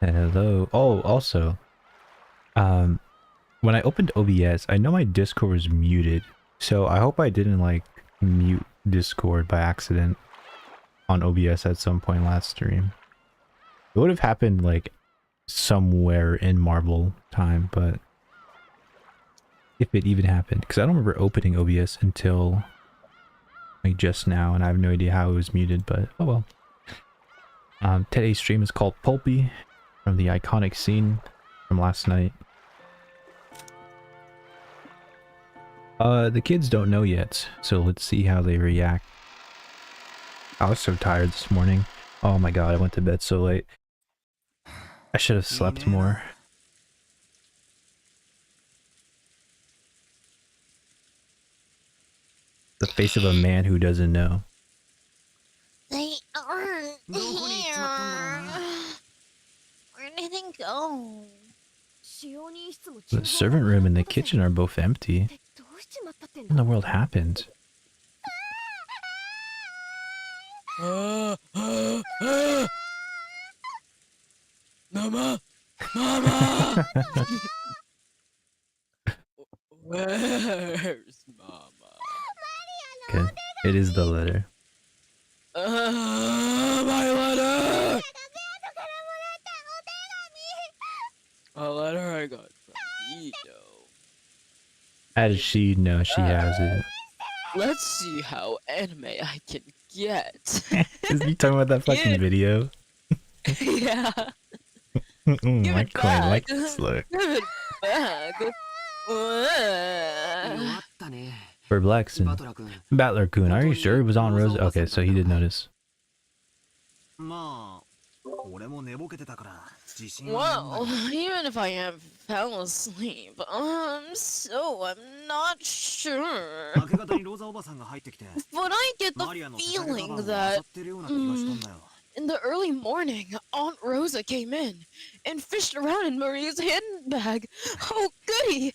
Hello. Oh, also, um, when I opened OBS, I know my Discord was muted, so I hope I didn't like mute Discord by accident on OBS at some point last stream. It would have happened like somewhere in Marvel time, but if it even happened, because I don't remember opening OBS until like just now, and I have no idea how it was muted, but oh well. Today's stream is called Pulpy, from the iconic scene from last night. The kids don't know yet, so let's see how they react. I was so tired this morning. Oh my god, I went to bed so late. I should have slept more. The face of a man who doesn't know. They aren't here. Where did they go? The servant room and the kitchen are both empty. What in the world happened? Mama! Mama! Where's Mama? Okay, it is the letter. My letter! A letter I got from Ito. How does she know she has it? Let's see how anime I can get. Is he talking about that fucking video? Yeah. My it coin back. like this look. Give it back. For Blackson. Battler-kun, are you sure it was on Rose? Okay, so he did notice. Well, even if I fell asleep, I'm not sure. But I get the feeling that in the early morning, Aunt Rosa came in and fished around in Maria's handbag. Oh, goody!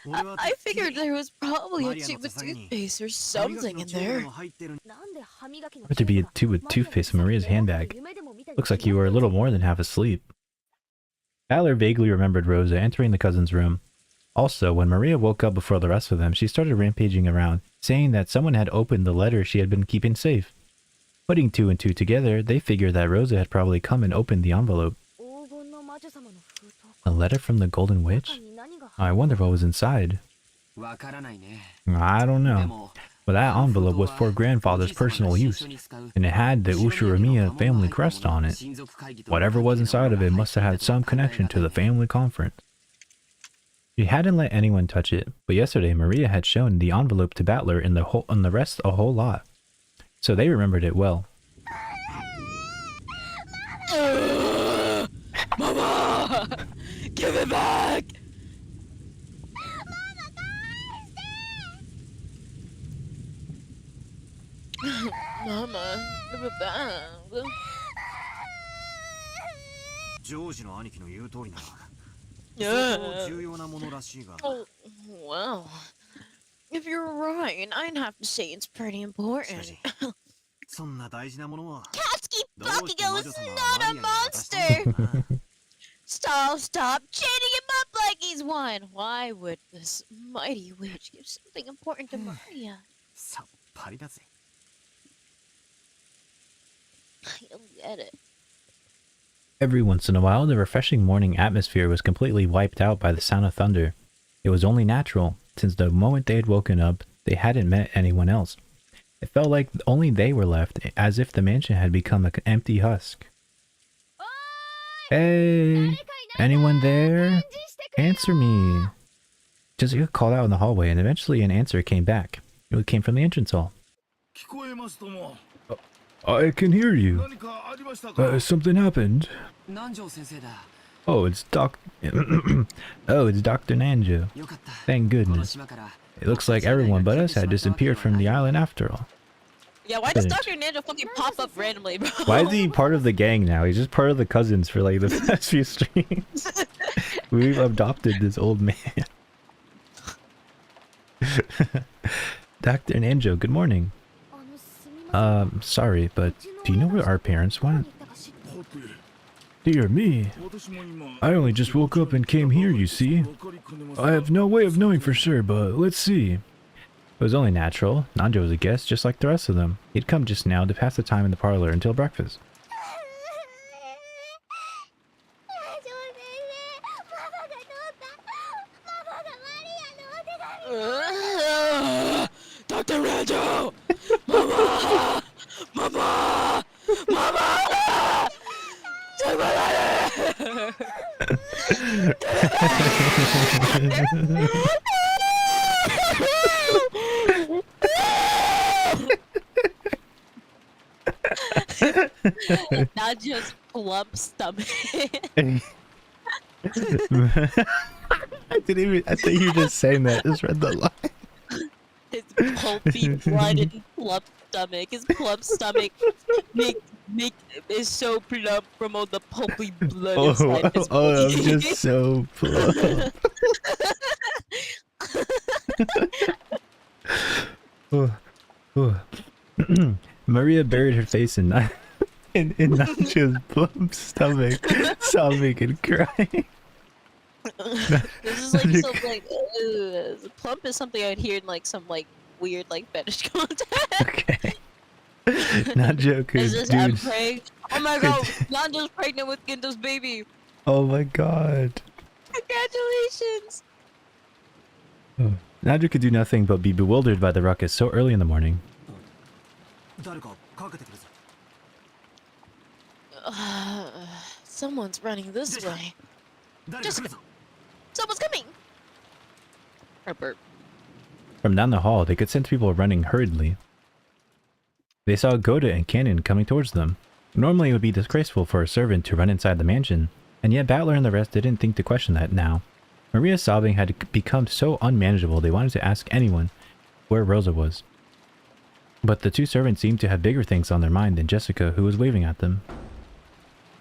I figured there was probably a tube of toothpaste or something in there. Or to be a tube of toothpaste in Maria's handbag. Looks like you were a little more than half asleep. Tyler vaguely remembered Rosa entering the cousin's room. Also, when Maria woke up before the rest of them, she started rampaging around, saying that someone had opened the letter she had been keeping safe. Putting two and two together, they figured that Rosa had probably come and opened the envelope. A letter from the Golden Witch? I wonder what was inside. I don't know. But that envelope was for grandfather's personal use, and it had the Ushuramiya family crest on it. Whatever was inside of it must have had some connection to the family conference. She hadn't let anyone touch it, but yesterday Maria had shown the envelope to Battler and the rest a whole lot. So they remembered it well. Mama! Give it back! Mama, give it back. Yeah. Oh, well, if you're right, I'd have to say it's pretty important. Katsuki Bakugo is not a monster! Stop cheating him up like he's one! Why would this mighty witch give something important to Maria? I don't get it. Every once in a while, the refreshing morning atmosphere was completely wiped out by the sound of thunder. It was only natural, since the moment they had woken up, they hadn't met anyone else. It felt like only they were left, as if the mansion had become an empty husk. Hey! Anyone there? Answer me! Jessica called out in the hallway, and eventually an answer came back. It came from the entrance hall. I can hear you. Something happened. Oh, it's it's Dr. Nanjo. Thank goodness. It looks like everyone but us had disappeared from the island after all. Yeah, why does Dr. Ninja fucking pop up randomly, bro? Why is he part of the gang now? He's just part of the cousins for like the past few streams. We've adopted this old man. Dr. Nanjo, good morning. Sorry, but do you know where our parents went? Dear me. I only just woke up and came here, you see. I have no way of knowing for sure, but let's see. It was only natural. Nanjo was a guest just like the rest of them. He'd come just now to pass the time in the parlor until breakfast. Dr. Ranjo! Mama! Mama! Mama! Take my letter! Not just plump stomach. I thought you were just saying that. Just read the line. His pulpy, blooded, plump stomach. His plump stomach is so plump from all the pulpy blood inside his body. I'm just so plump. Maria buried her face in Nacho's plump stomach, sobbing and crying. This is like something. Plump is something I'd hear in like some like weird like fetish content. Okay. Nacho could, Is this dude. Oh my god, Nanjo's pregnant with Ginto's baby. Oh my god. Congratulations. Nacho could do nothing but be bewildered by the ruckus so early in the morning. Someone's running this way. Jessica, someone's coming. Herbert. From down the hall, they could sense people running hurriedly. They saw Goda and Cannon coming towards them. Normally it would be disgraceful for a servant to run inside the mansion, and yet Battler and the rest didn't think to question that now. Maria's sobbing had become so unmanageable they wanted to ask anyone where Rosa was. But the two servants seemed to have bigger things on their mind than Jessica, who was waving at them.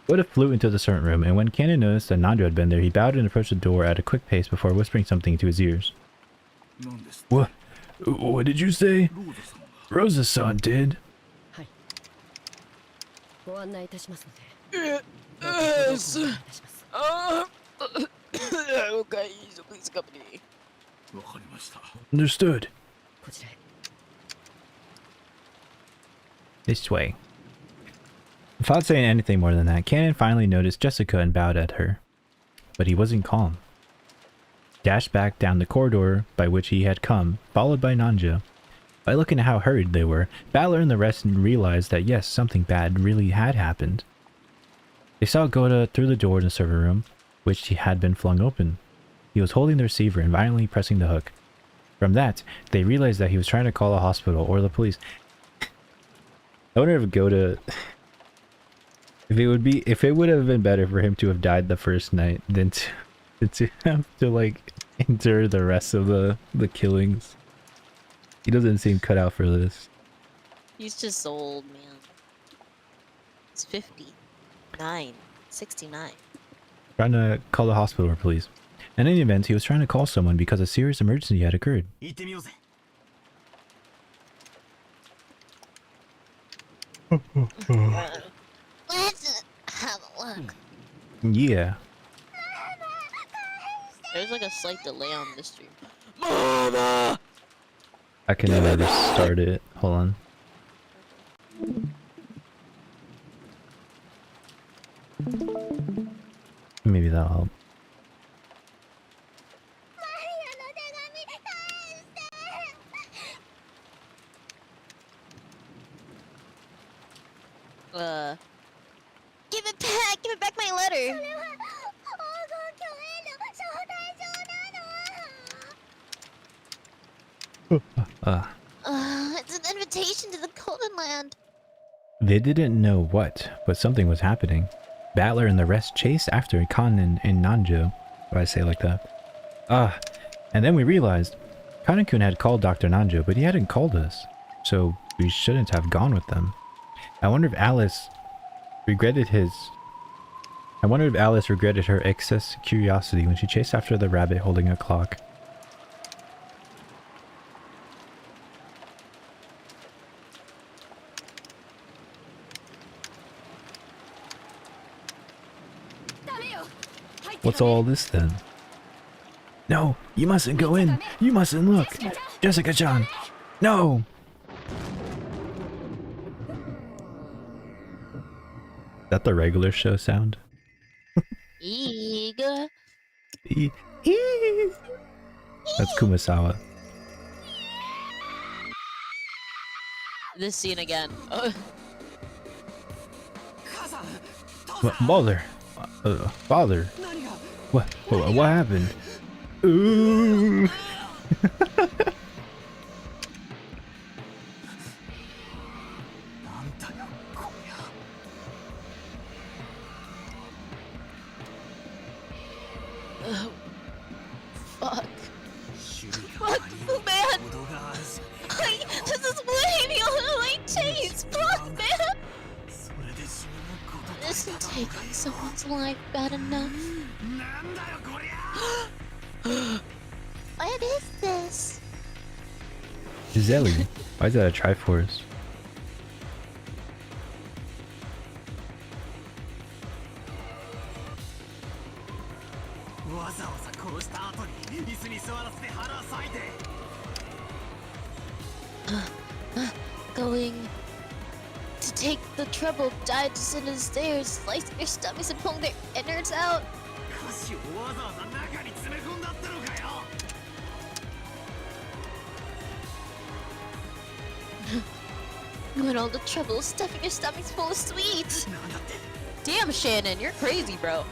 Goda flew into the servant room, and when Cannon noticed that Nanjo had been there, he bowed and approached the door at a quick pace before whispering something into his ears. What did you say? Rosa's son did. Yes. Okay, so please accompany me. Understood. This way. Without saying anything more than that, Cannon finally noticed Jessica and bowed at her. But he wasn't calm. Dashed back down the corridor by which he had come, followed by Nanjo. By looking at how hurried they were, Battler and the rest realized that yes, something bad really had happened. They saw Goda through the door in the server room, which had been flung open. He was holding the receiver and violently pressing the hook. From that, they realized that he was trying to call a hospital or the police. I wonder if Goda... If it would have been better for him to have died the first night than to have to like endure the rest of the killings. He doesn't seem cut out for this. He's just old, man. He's 59, 69. Trying to call the hospital or police. In any event, he was trying to call someone because a serious emergency had occurred. Let's have a look. Yeah. There's like a slight delay on this stream. Mama! I can restart it. Hold on. Maybe that'll help. Give it back my letter. It's an invitation to the Golden Land. They didn't know what, but something was happening. Battler and the rest chased after Kanen and Nanjo. Why I say it like that? And then we realized Kanen-kun had called Dr. Nanjo, but he hadn't called us. So we shouldn't have gone with them. I wonder if Alice regretted her excess curiosity when she chased after the rabbit holding a clock. What's all this then? No, you mustn't go in. You mustn't look. Jessica-chan. No! Is that the regular show sound? Eeg. E- e- That's Kumasawa. This scene again. Mother, father, what happened? Ooh. Fuck. Fuck, man! This is way beyond my taste! Fuck, man! Isn't taking someone's life bad enough? What is this? Zelly, why is that a Triforce? Going to take the trouble, dive to sit in the stairs, slice their stomachs and pull their innards out. You went all the trouble stuffing your stomachs full of sweets. Damn, Shannon, you're crazy, bro.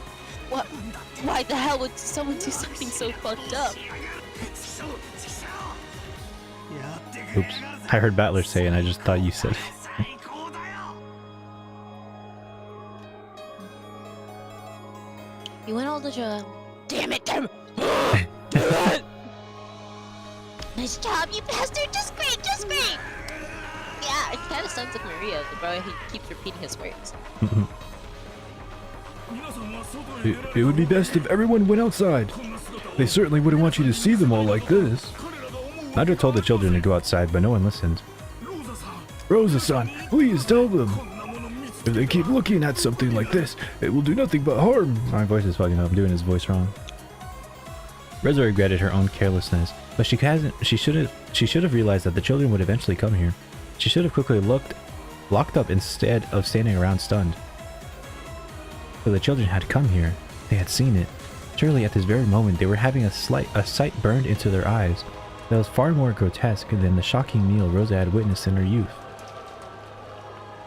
What? Why the hell would someone do something so fucked up? Oops, I heard Battler say it and I just thought you said it. You went all the trouble. Damn it, damn it! Nice job, you bastard! Just great, just great! Yeah, it kind of sounds like Maria, the boy who keeps repeating his words. It would be best if everyone went outside. They certainly wouldn't want you to see them all like this. Nadra told the children to go outside, but no one listened. Rosa-san, please tell them. If they keep looking at something like this, it will do nothing but harm. My voice is fucking up. I'm doing his voice wrong. Rosa regretted her own carelessness, but she should have realized that the children would eventually come here. She should have quickly locked up instead of standing around stunned. So the children had come here. They had seen it. Surely at this very moment they were having a sight burned into their eyes that was far more grotesque than the shocking meal Rosa had witnessed in her youth.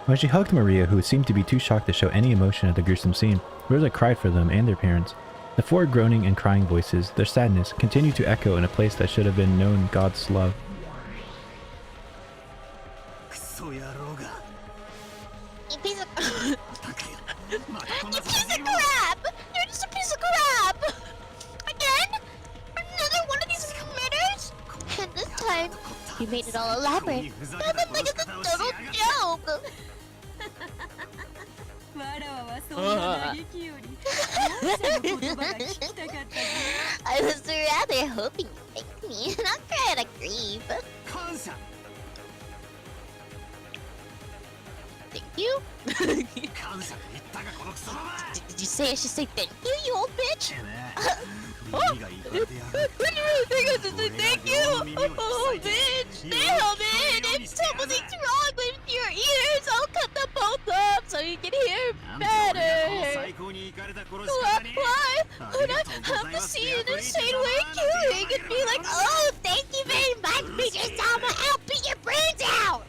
When she hugged Maria, who seemed to be too shocked to show any emotion at the gruesome scene, Rosa cried for them and their parents. The four groaning and crying voices, their sadness, continued to echo in a place that should have been known God's love. You piece of... you piece of crap! You're just a piece of crap! Again? Another one of these critters? And this time, you made it all elaborate. Doesn't like it's a total joke! I was rather hoping you thanked me, not trying to grieve. Thank you? Did you say I should say thank you, you old bitch? What do you really think I should say thank you? Oh, bitch! Damn it! If something's wrong with your ears, I'll cut them both up so you can hear better. Why would I have to see an insane way killing and be like, oh, thank you very much, Mr. Sama, I'll beat your brains out!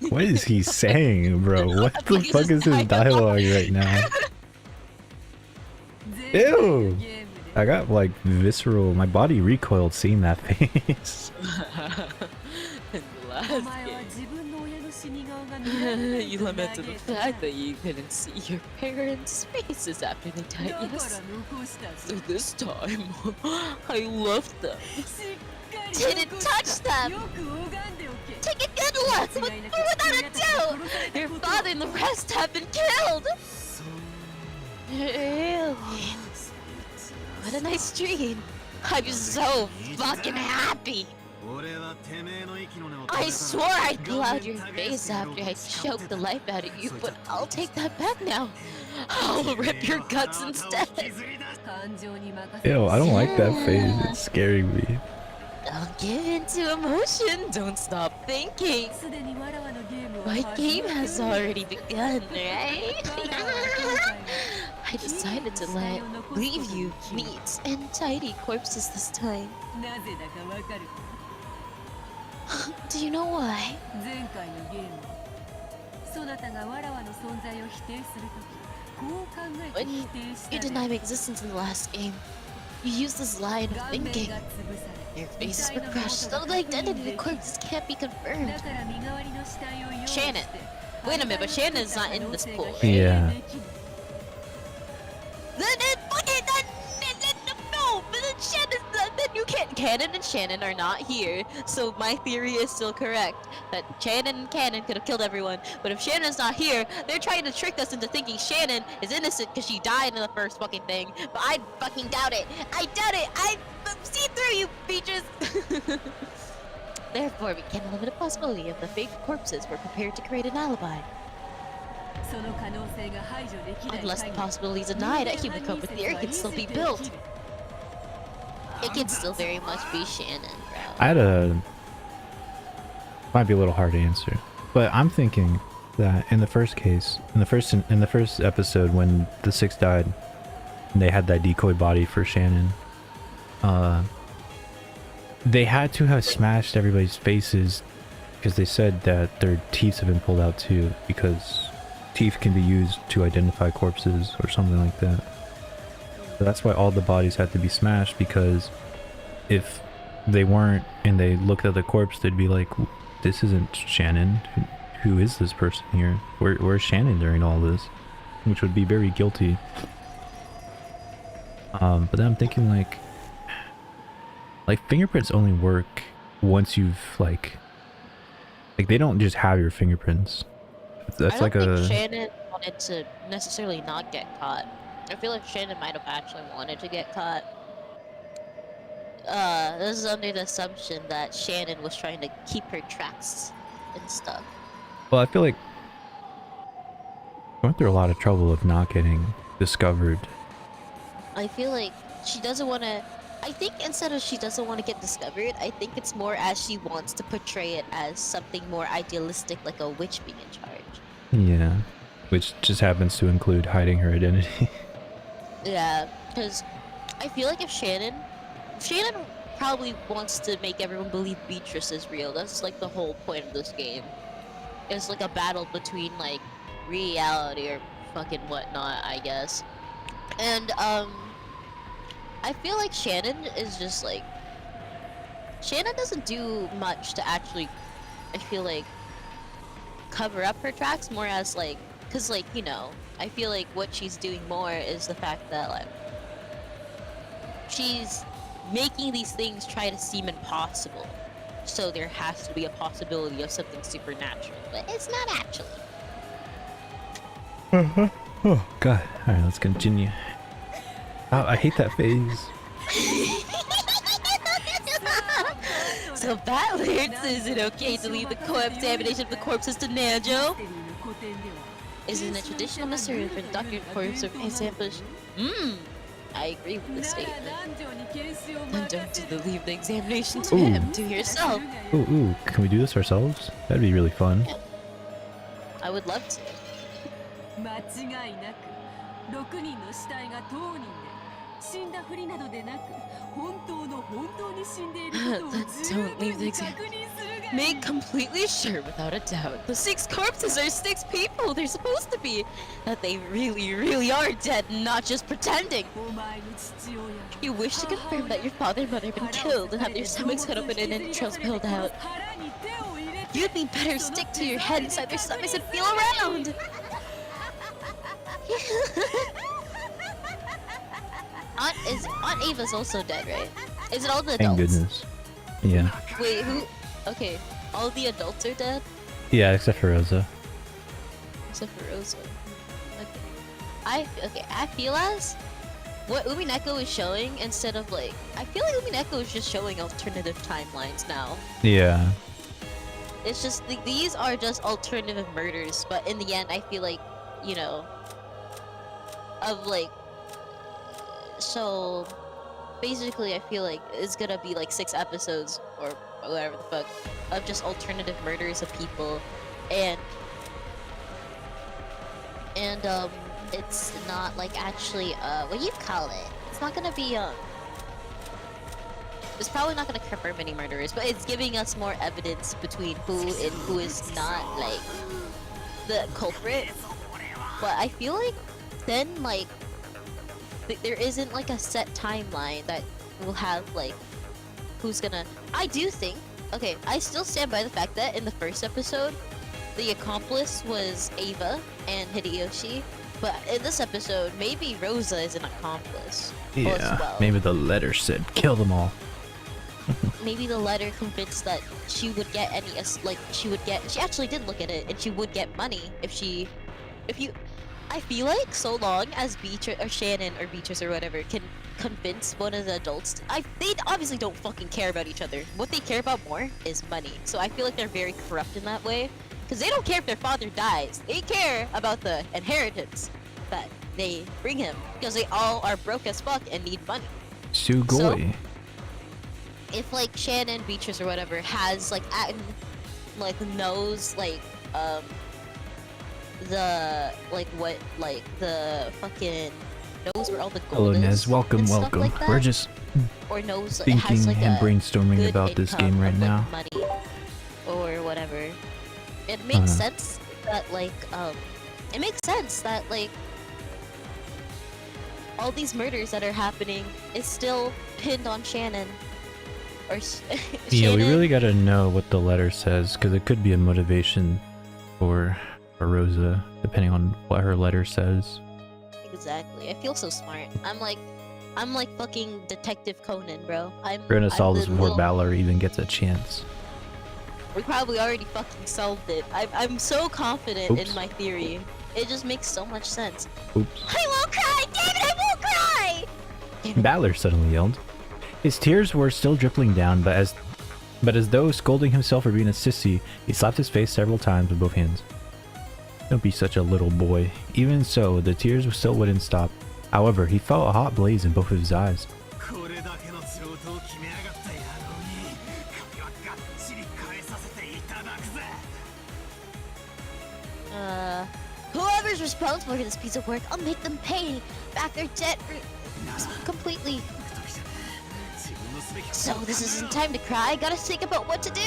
What is he saying, bro? What the fuck is his dialogue right now? Ew! I got like visceral, my body recoiled seeing that face. You lamented the fact that you couldn't see your parents' faces after they died, yes? So this time, I loved them. Didn't touch them! Take a good look! Without a doubt! Your father and the rest have been killed! Really? What a nice dream. I'm so fucking happy. I swore I'd blow out your face after I choked the life out of you, but I'll take that back now. I'll rip your guts instead. Ew, I don't like that phase. It's scaring me. Don't give in to emotion. Don't stop thinking. My game has already begun, right? I decided to leave you neat and tidy corpses this time. Do you know why? When you denied my existence in the last game, you used this line of thinking. Your faces were crushed, so the identity of the corpses can't be confirmed. Shannon. Wait a minute, but Shannon's not in this pool, right? Yeah. No, but then Shannon's not, then you can't. Cannon and Shannon are not here, so my theory is still correct that Shannon and Cannon could have killed everyone. But if Shannon's not here, they're trying to trick us into thinking Shannon is innocent because she died in the first fucking thing. But I fucking doubt it. I doubt it. I see through you, beaches. Therefore, we can't limit the possibility of the fake corpses were prepared to create an alibi. Unless the possibility is denied, a human corporate theory can still be built. It can still very much be Shannon, bro. I had a... Might be a little hard to answer. But I'm thinking that in the first case, in the first episode when the 6 died, and they had that decoy body for Shannon, they had to have smashed everybody's faces because they said that their teeth have been pulled out too, because teeth can be used to identify corpses or something like that. So that's why all the bodies had to be smashed, because if they weren't and they looked at the corpse, they'd be like, this isn't Shannon. Who is this person here? Where's Shannon during all this? Which would be very guilty. But then I'm thinking like fingerprints only work once you've like they don't just have your fingerprints. That's like I don't think Shannon wanted to necessarily not get caught. I feel like Shannon might have actually wanted to get caught. This is under the assumption that Shannon was trying to keep her tracks and stuff. Well, I feel like I went through a lot of trouble of not getting discovered. I feel like she doesn't want to... I think instead of she doesn't want to get discovered, I think it's more as she wants to portray it as something more idealistic, like a witch being in charge. Yeah, which just happens to include hiding her identity. Yeah, because I feel like if Shannon probably wants to make everyone believe Beatrice is real. That's like the whole point of this game. It's like a battle between like reality or fucking whatnot, I guess. And I feel like Shannon is just like, Shannon doesn't do much to actually, I feel like, cover up her tracks, more as like, cause like, you know, I feel like what she's doing more is the fact that like, she's making these things try to seem impossible. So there has to be a possibility of something supernatural, but it's not actually. Oh god. Alright, let's continue. Oh, I hate that phase. So Battlerds, is it okay to leave the co-examination of the corpses to Najo? Isn't it traditional necessary for the doctor corpse of examples? I agree with the statement. Then don't leave the examination to him, do yourself. Ooh, can we do this ourselves? That'd be really fun. Yeah. I would love to. Don't leave the exam. Make completely sure, without a doubt, the 6 corpses are 6 people they're supposed to be. That they really, really are dead, not just pretending. You wish to confirm that your father and mother have been killed and have their stomachs cut open and entrails spilled out. You'd be better stick to your head inside their stomachs and feel around. Aunt Ava's also dead, right? Is it all the adults? Thank goodness. Yeah. Wait, who? Okay, all the adults are dead? Yeah, except for Rosa. Except for Rosa. Okay. I feel as what Umineko is showing instead of like, I feel like Umineko is just showing alternative timelines now. Yeah. It's just these are just alternative murders, but in the end, I feel like, you know, of like, so basically, I feel like it's gonna be like 6 episodes or whatever the fuck of just alternative murders of people, and it's not like actually what do you call it? It's not gonna be it's probably not gonna confirm any murderers, but it's giving us more evidence between who and who is not like the culprit. But I feel like then like there isn't like a set timeline that will have like who's gonna. I do think, okay, I still stand by the fact that in the first episode the accomplice was Ava and Hideyoshi, but in this episode maybe Rosa is an accomplice as well. Maybe the letter said kill them all. Maybe the letter convinced that she would get any she actually did look at it and she would get money if you. I feel like so long as Beatrice or Shannon or Beatrice or whatever can convince one of the adults, they obviously don't fucking care about each other. What they care about more is money. So I feel like they're very corrupt in that way, because they don't care if their father dies. They care about the inheritance that they bring him, because they all are broke as fuck and need money. Sugoi. So, if like Shannon, Beatrice or whatever has like knows like the fucking knows where all the gold Hello, is. Nez. Welcome, and stuff welcome. like that, We're just or knows thinking has like and a brainstorming good about this income game right of, like, now. money or whatever. It makes sense that like it makes sense that like all these murders that are happening is still pinned on Shannon. Or Yeah, we really gotta know what the letter says, because it could be a motivation for Rosa, depending on what her letter says. Exactly. I feel so smart. I'm like fucking Detective Conan, bro. We're gonna solve this before Balor even gets a chance. We probably already fucking solved it. I'm so confident in my theory. It just makes so much sense. Oops. I won't cry! Damn it, I won't cry! Balor suddenly yelled. His tears were still dripping down, but as though scolding himself for being a sissy, he slapped his face several times with both hands. Don't be such a little boy. Even so, the tears still wouldn't stop. However, he felt a hot blaze in both of his eyes. Whoever's responsible for this piece of work, I'll make them pay back their debt completely. So this isn't time to cry, gotta think about what to do!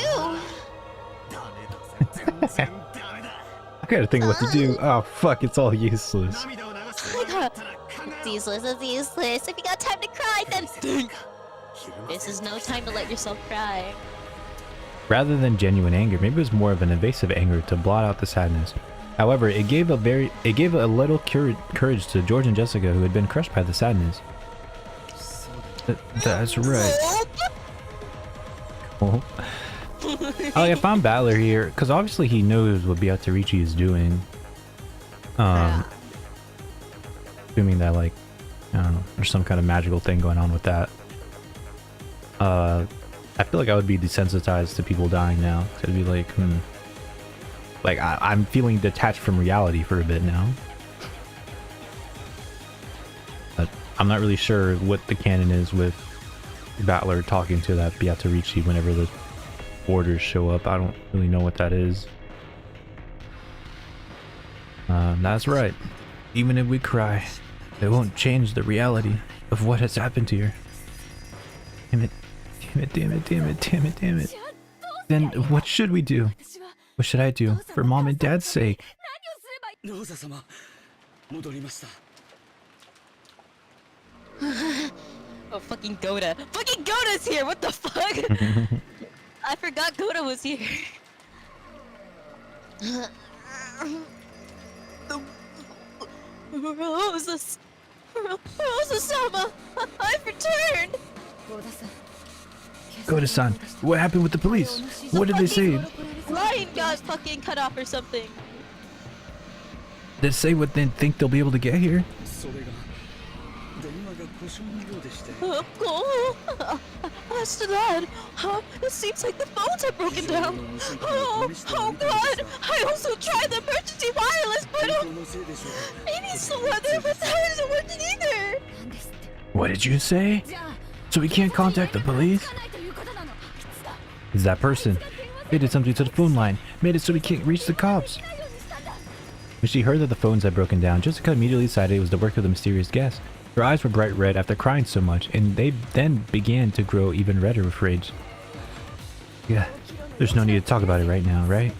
I gotta think what to do. Oh fuck, it's all useless. It's useless, it's useless. If you got time to cry, then think! This is no time to let yourself cry. Rather than genuine anger, maybe it was more of an evasive anger to blot out the sadness. However, it gave a little courage to George and Jessica, who had been crushed by the sadness. That's right. Oh, I found Balor here because obviously he knows what Beatrice is doing. Assuming that, like, I don't know, there's some kind of magical thing going on with that. I feel like I would be desensitized to people dying now. It'd be like, like I'm feeling detached from reality for a bit now. But I'm not really sure what the canon is with Balor talking to that Beatrice whenever the orders show up. I don't really know what that is. That's right. Even if we cry, it won't change the reality of what has happened here. Damn it. Damn it, damn it, damn it, damn it, damn it. Then what should we do? What should I do? For Mom and Dad's sake. Oh, fucking Goda. Fucking Goda's here! What the fuck? I forgot Goda was here. Rosa-sama! I've returned! Goda-san, what happened with the police? What did they say? Ryan got fucking cut off or something. Did they say what they think they'll be able to get here? Oh, as to that, it seems like the phones are broken down. Oh God! I also tried the emergency wireless, but maybe it's the weather, but that isn't working either. What did you say? So we can't contact the police? It's that person. They did something to the phone line, made it so we can't reach the cops. When she heard that the phones had broken down, Jessica immediately decided it was the work of the mysterious guest. Her eyes were bright red after crying so much, and they then began to grow even redder with rage. Yeah, there's no need to talk about it right now, right?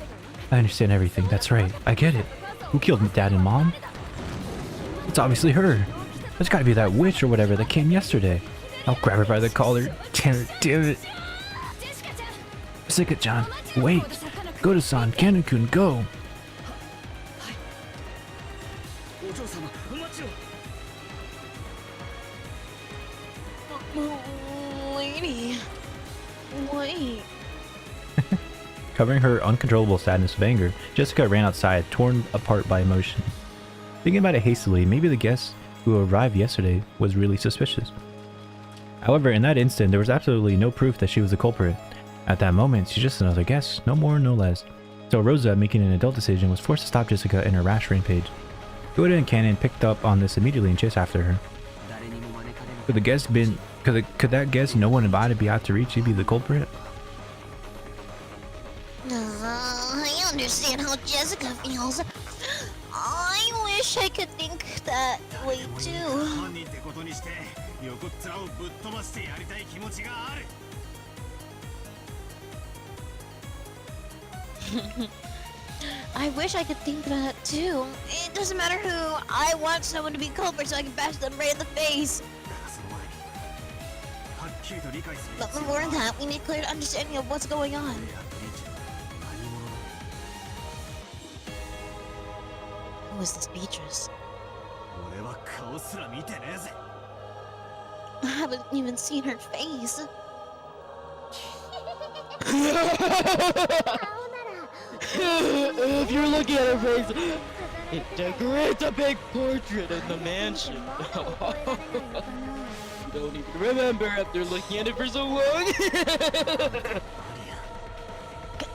I understand everything, that's right, I get it. Who killed Dad and Mom? It's obviously her. There's gotta be that witch or whatever that came yesterday. I'll grab her by the collar. Damn it. Jessica-chan, wait. Goto-san, Canon-kun, go. Lady, wait. Covering her uncontrollable sadness with anger, Jessica ran outside, torn apart by emotion. Thinking about it hastily, maybe the guest who arrived yesterday was really suspicious. However, in that instant, there was absolutely no proof that she was the culprit. At that moment, she's just another guest, no more, no less. So Rosa, making an adult decision, was forced to stop Jessica in her rash rampage. Goda and Cannon picked up on this immediately and chased after her. Could the guest been... Could that guest no one invited Beatrice be the culprit? I understand how Jessica feels. I wish I could think that way too. I wish I could think that too. It doesn't matter who. I want someone to be culprit so I can bash them right in the face. But more than that, we need clear understanding of what's going on. Who is this Beatrice? I haven't even seen her face. If you're looking at her face, it decorates a big portrait in the mansion. You don't even remember after looking at it for so long.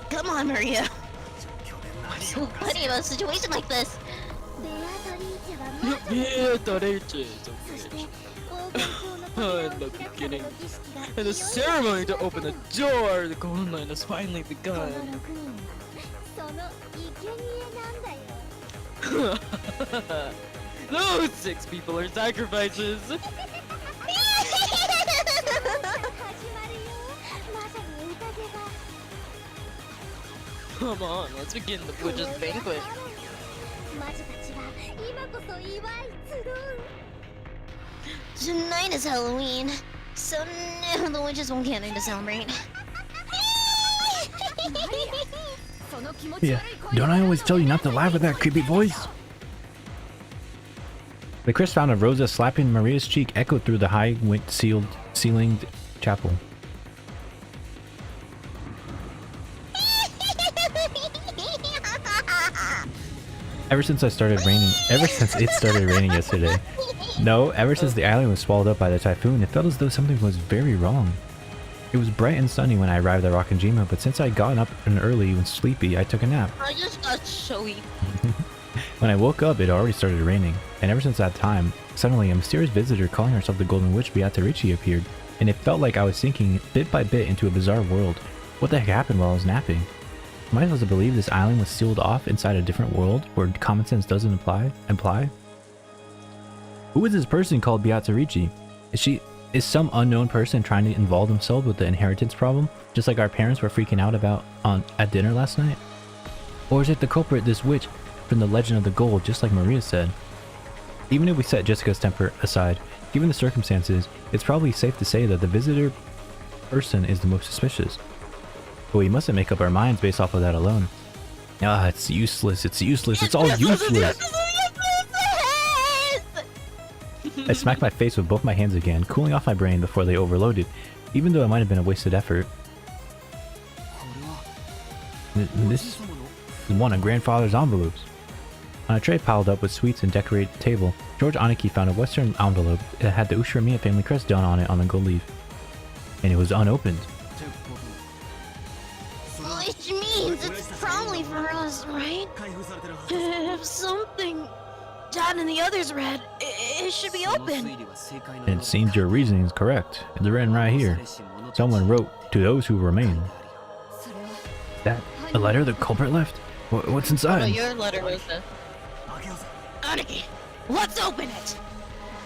Come on, Maria. What's so funny about a situation like this? In the beginning. And the ceremony to open the door to the Golden Line has finally begun. Those 6 people are sacrifices. Come on, let's begin the witch's banquet. Tonight is Halloween, so now the witches won't get in to celebrate. Yeah, don't I always tell you not to laugh at that creepy voice? The crisp sound of Rosa slapping Maria's cheek echoed through the high ceilinged chapel. Ever since it started raining yesterday. No, ever since the island was swallowed up by the typhoon, it felt as though something was very wrong. It was bright and sunny when I arrived at Rockinjima, but since I'd gotten up and early and sleepy, I took a nap. I just got showy. When I woke up, it already started raining, and ever since that time, suddenly a mysterious visitor calling herself the Golden Witch Beatrice appeared, and it felt like I was sinking bit by bit into a bizarre world. What the heck happened while I was napping? Am I supposed to believe this island was sealed off inside a different world where common sense doesn't imply? Who is this person called Beatrice? Is some unknown person trying to involve themselves with the inheritance problem, just like our parents were freaking out about at dinner last night? Or is it the culprit, this witch from the Legend of the Gold, just like Maria said? Even if we set Jessica's temper aside, given the circumstances, it's probably safe to say that the visitor person is the most suspicious. But we mustn't make up our minds based off of that alone. Ah, it's useless, it's all useless! I smacked my face with both my hands again, cooling off my brain before they overloaded, even though it might have been a wasted effort. This is one of grandfather's envelopes. On a tray piled up with sweets and decorated table, George Aniki found a Western envelope that had the Ushiramiya family crest done on it on a gold leaf. And it was unopened. Which means it's probably for us, right? If something Dad and the others read, it should be open. And it seems your reasoning is correct. It's written right here. Someone wrote, "To those who remain." That a letter the culprit left? What's inside? Oh, your letter was the... Aniki, let's open it!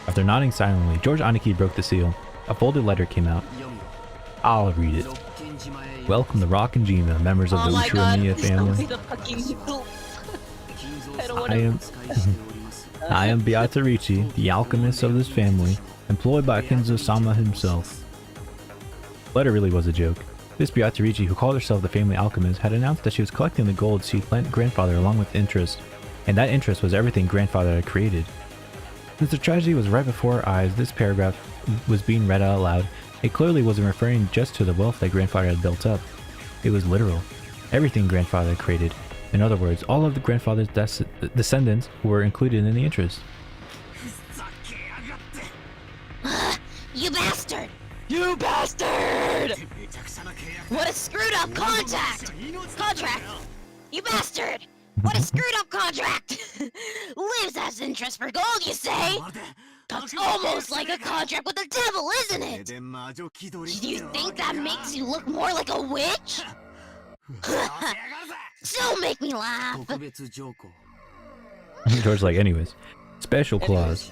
After nodding silently, George Aniki broke the seal. A folded letter came out. I'll read it. Welcome to Rock and Jima, members of the Ushiramiya family. I am Beatrice, the alchemist of this family, employed by Kinzo-sama himself. The letter really was a joke. This Beatrice, who called herself the family alchemist, had announced that she was collecting the gold she lent grandfather along with interest, and that interest was everything grandfather had created. Since the tragedy was right before our eyes, this paragraph was being read out loud. It clearly wasn't referring just to the wealth that grandfather had built up. It was literal. Everything grandfather had created. In other words, all of the grandfather's descendants were included in the interest. You bastard! You bastard! What a screwed up contract! You bastard! What a screwed up contract! Lives as interest for gold, you say? That's almost like a contract with the devil, isn't it? Do you think that makes you look more like a witch? Don't make me laugh! George's like, anyways, special clause.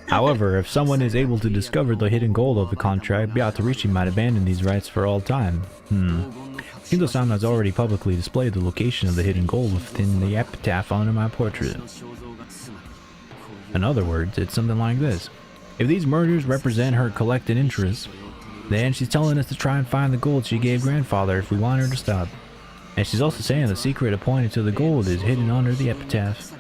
However, if someone is able to discover the hidden gold of the contract, Beatrice might abandon these rights for all time. Kinzo-sama has already publicly displayed the location of the hidden gold within the epitaph under my portrait. In other words, it's something like this. If these murders represent her collected interests, then she's telling us to try and find the gold she gave grandfather if we want her to stop. And she's also saying the secret appointed to the gold is hidden under the epitaph.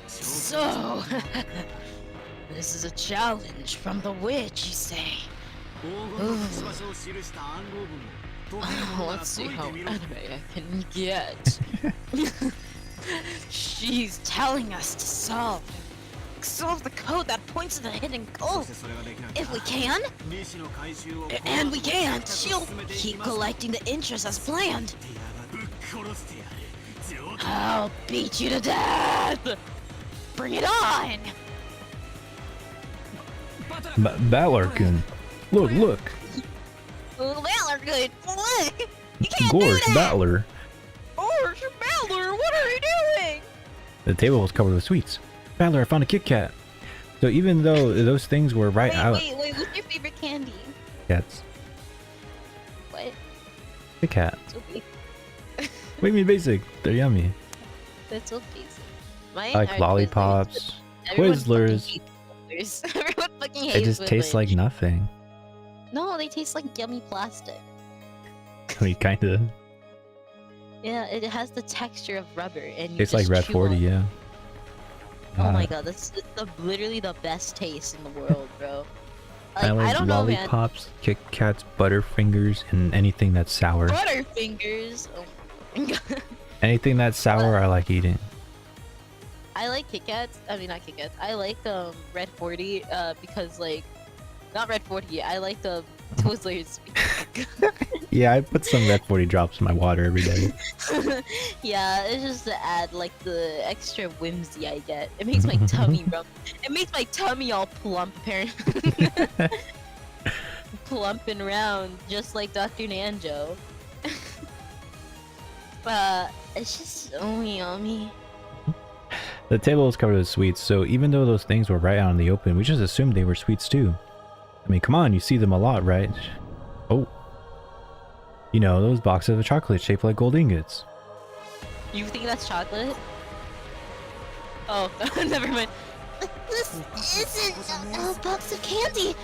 So... this is a challenge from the witch, you say? Let's see how anime I can get. She's telling us to solve the code that points to the hidden gold. If we can, and we can't, she'll keep collecting the interest as planned. I'll beat you to death! Bring it on! Balor-kun. Look! Oh, Valor, good. Look! You can't Gorge, do that! Balor. Gorge, Balor, what are you doing? The table was covered with sweets. Balor, I found a Kit Kat. So even though those things were right out... Wait, what's your favorite candy? Cats. What? Kit Kat. So basic. What do you mean basic? They're yummy. That's so basic. I like lollipops. Twizzlers. Everyone fucking hates They just taste like nothing. No, they taste like yummy plastic. I mean, kinda. Yeah, it has the texture of rubber, and you Tastes just like Red chew 40, on it. yeah. Oh my god, that's literally the best taste in the world, bro. Like, I like don't know, man. lollipops, Kit Kats, Butterfingers, and anything that's sour. Butterfingers. Oh my god. Anything that's sour, I like eating. I like Kit Kats. I mean, not Kit Kats. I like Red 40 because like, not Red 40. I like the Twizzlers. Yeah, I put some Red 40 drops in my water every day. Yeah, it's just to add like the extra whimsy I get. It makes my tummy rump. It makes my tummy all plump, apparently. Plump and round, just like Dr. Nanjo. It's just so yummy. The table was covered with sweets, so even though those things were right out in the open, we just assumed they were sweets too. I mean, come on, you see them a lot, right? Oh. You know, those boxes of chocolate shaped like gold ingots. You think that's chocolate? Oh, never mind. This isn't a box of candy.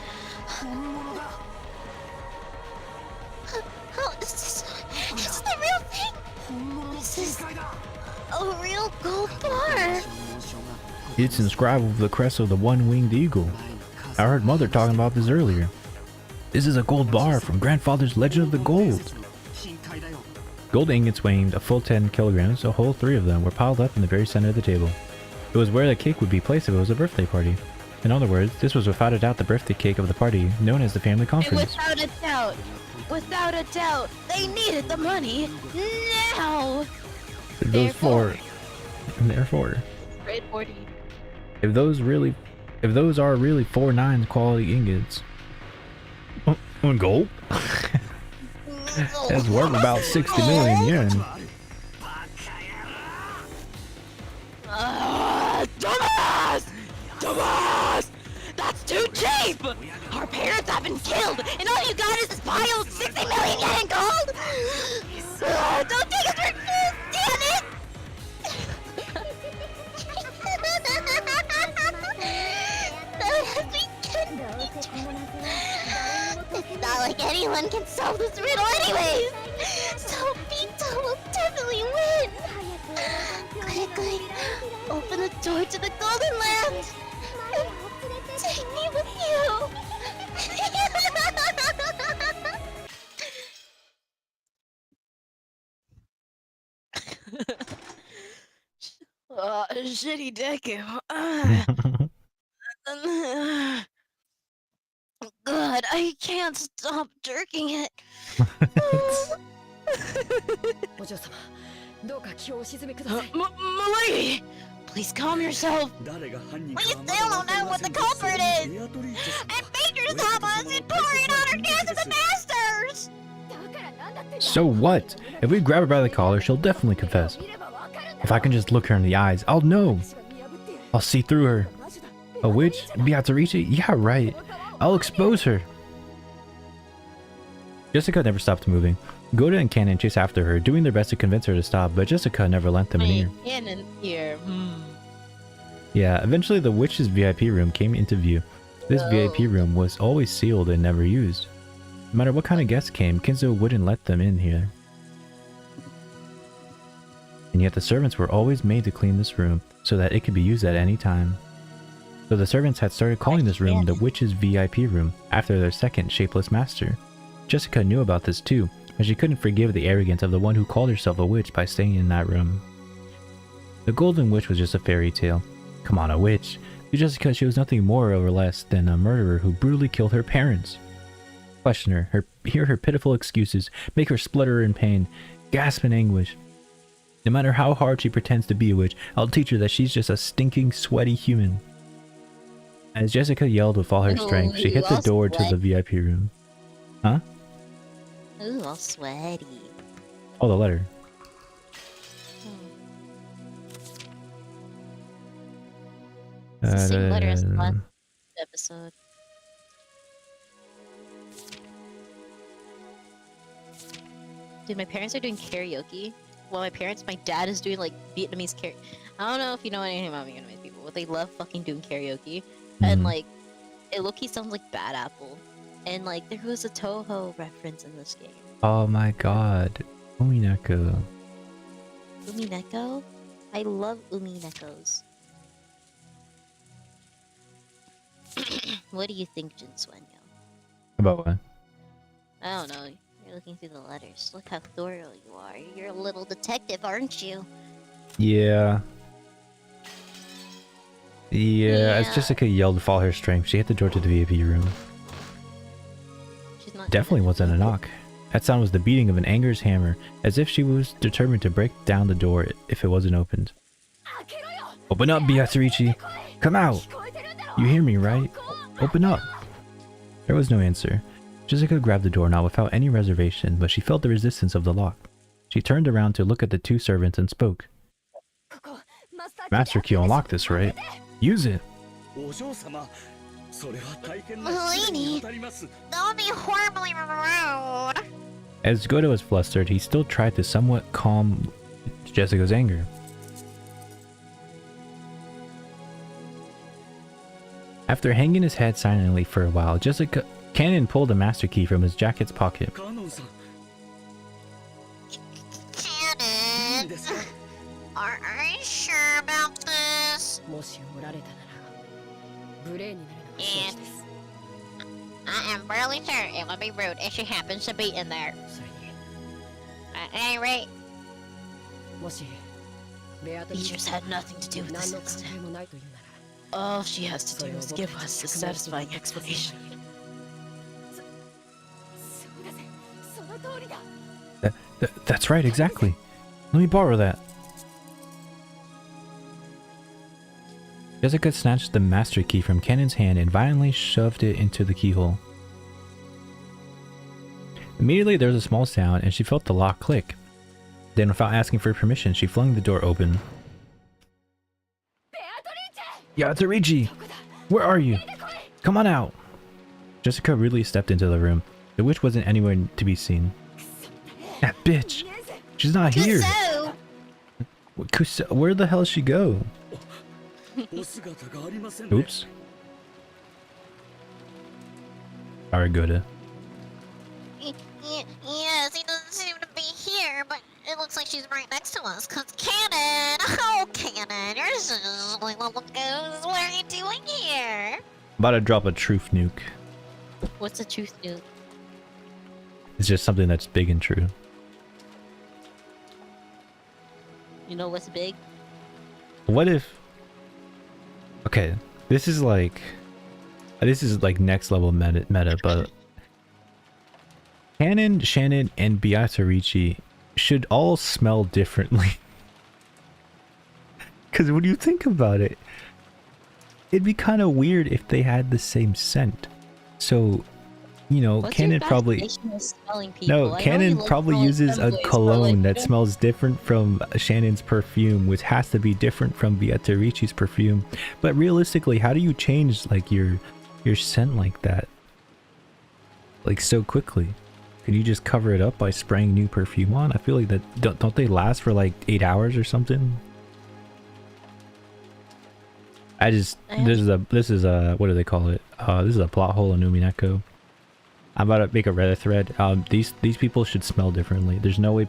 How is this? It's the real thing. This is a real gold bar. It's inscribed with the crest of the one-winged eagle. I heard Mother talking about this earlier. This is a gold bar from Grandfather's Legend of the Gold. Gold ingots weighing a full 10 kilograms, a whole 3 of them, were piled up in the very center of the table. It was where the cake would be placed if it was a birthday party. In other words, this was without a doubt the birthday cake of the party, known as the family conference. Without a doubt, they needed the money now. Therefore, Grade 40. if those are really 4 9 quality ingots, on gold, that's worth about 60 million yen. Dumbass! That's too cheap! Our parents have been killed, and all you got is this pile of 60 million yen in gold? Don't take us for fools, damn it! It's not like anyone can solve this riddle anyways! So Vito will definitely win! Quickly, open the door to the Golden Land! Take me with you! Shitty Deku. God, I can't stop jerking it. Milady! Please calm yourself. We still don't know what the culprit is! And Major stop us and pour it on our gas of the masters! So what? If we grab her by the collar, she'll definitely confess. If I can just look her in the eyes, I'll know. I'll see through her. A witch? Beatrice? Yeah, right. I'll expose her. Jessica never stopped moving. Goda and Cannon chased after her, doing their best to convince her to stop, but Jessica never lent them an ear. Cannon here. Yeah, eventually the witch's VIP room came into view. This VIP room was always sealed and never used. No matter what kind of guests came, Kinzo wouldn't let them in here. And yet the servants were always made to clean this room, so that it could be used at any time. So the servants had started calling this room the witch's VIP room, after their second shapeless master. Jessica knew about this too, but she couldn't forgive the arrogance of the one who called herself a witch by staying in that room. The Golden Witch was just a fairy tale. Come on, a witch. Just because she was nothing more or less than a murderer who brutally killed her parents. Question her, hear her pitiful excuses, make her splutter in pain, gasp in anguish. No matter how hard she pretends to be a witch, I'll teach her that she's just a stinking, sweaty human. As Jessica yelled with all her strength, she hit the door to the VIP room. Huh? Ooh, all sweaty. Oh, the letter. It's the same letter as the last episode. Dude, my parents are doing karaoke. Well, my dad is doing like Vietnamese karaoke. I don't know if you know anything about Vietnamese people, but they love fucking doing karaoke. And like, it low-key sounds like Bad Apple. And like, there was a Toho reference in this game. Oh my god. Umineko. Umineko? I love Uminekos. What do you think, Jinsuenyo? About what? I don't know. You're looking through the letters. Look how thorough you are. You're a little detective, aren't you? Yeah. As Jessica yelled with all her strength, she hit the door to the VIP room. She's not Definitely wasn't a knock. That sound was the beating of an anger's hammer, as if she was determined to break down the door if it wasn't opened. Open up, Beatrice! Come out! You hear me, right? Open up! There was no answer. Jessica grabbed the doorknob without any reservation, but she felt the resistance of the lock. She turned around to look at the two servants and spoke. Master Key unlocked this, right? Use it! Milady, that would be horribly rude. As Goda was flustered, he still tried to somewhat calm Jessica's anger. After hanging his head silently for a while, Cannon pulled a master key from his jacket's pocket. Cannon, are you sure about this? Yes. I am barely sure it would be rude if she happens to be in there. Hey, right. もしベアトリーチ Beatrice had nothing to do with 何 this の考 incident. えもないというなら All she has to do is give us a satisfying explanation. そうだぜその通りだ That's right, exactly. Let me borrow that. Jessica snatched the master key from Cannon's hand and violently shoved it into the keyhole. Immediately there was a small sound and she felt the lock click. Then without asking for permission, she flung the door open. Yatorichi! Where are you? Come on out! Jessica rudely stepped into the room. The witch wasn't anywhere to be seen. That bitch! She's not here! Kuso! Where the hell did she go? Oops. Alright, Goda. Yes, he doesn't seem to be here, but it looks like she's right next to us. Cause Cannon! Oh, Cannon, you're just like little goose. What are you doing here? About to drop a truth nuke. What's the truth news? It's just something that's big and true. You know what's big? What if... Okay, this is like next level meta, but... Cannon, Shannon, and Beatrice should all smell differently. Because when you think about it, it'd be kind of weird if they had the same scent. So, you know, What's Cannon your probably... fascination with smelling people? No, I know Cannon you like probably smelling uses a femboys, but, cologne like, that smells different from Shannon's perfume, which has to be different from Beatrice's perfume. But realistically, how do you change like your scent like that? Like so quickly? Can you just cover it up by spraying new perfume on? I feel like that don't they last for like 8 hours or something? This is a what do they call it? This is a plot hole in Umineko. I'm about to make a Reddit thread. These people should smell differently. There's no way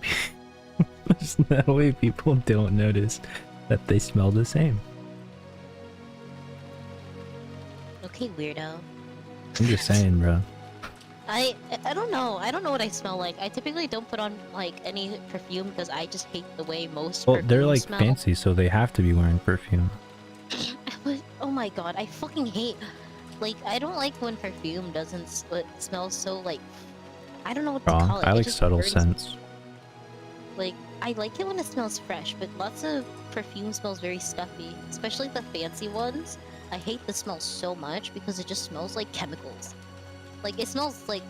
there's no way people don't notice that they smell the same. Okay, weirdo. I'm just saying, bro. I don't know. I don't know what I smell like. I typically don't put on like any perfume because I just hate the way most Well, perfumes they're like smell. fancy, so they have to be wearing perfume. But, oh my god, I fucking hate. Like, I don't like when perfume doesn't smell so like. I don't know what to Wrong. call it. I It like just subtle burns- scents. Like, I like it when it smells fresh, but lots of perfume smells very stuffy, especially the fancy ones. I hate the smell so much because it just smells like chemicals. Like, it smells like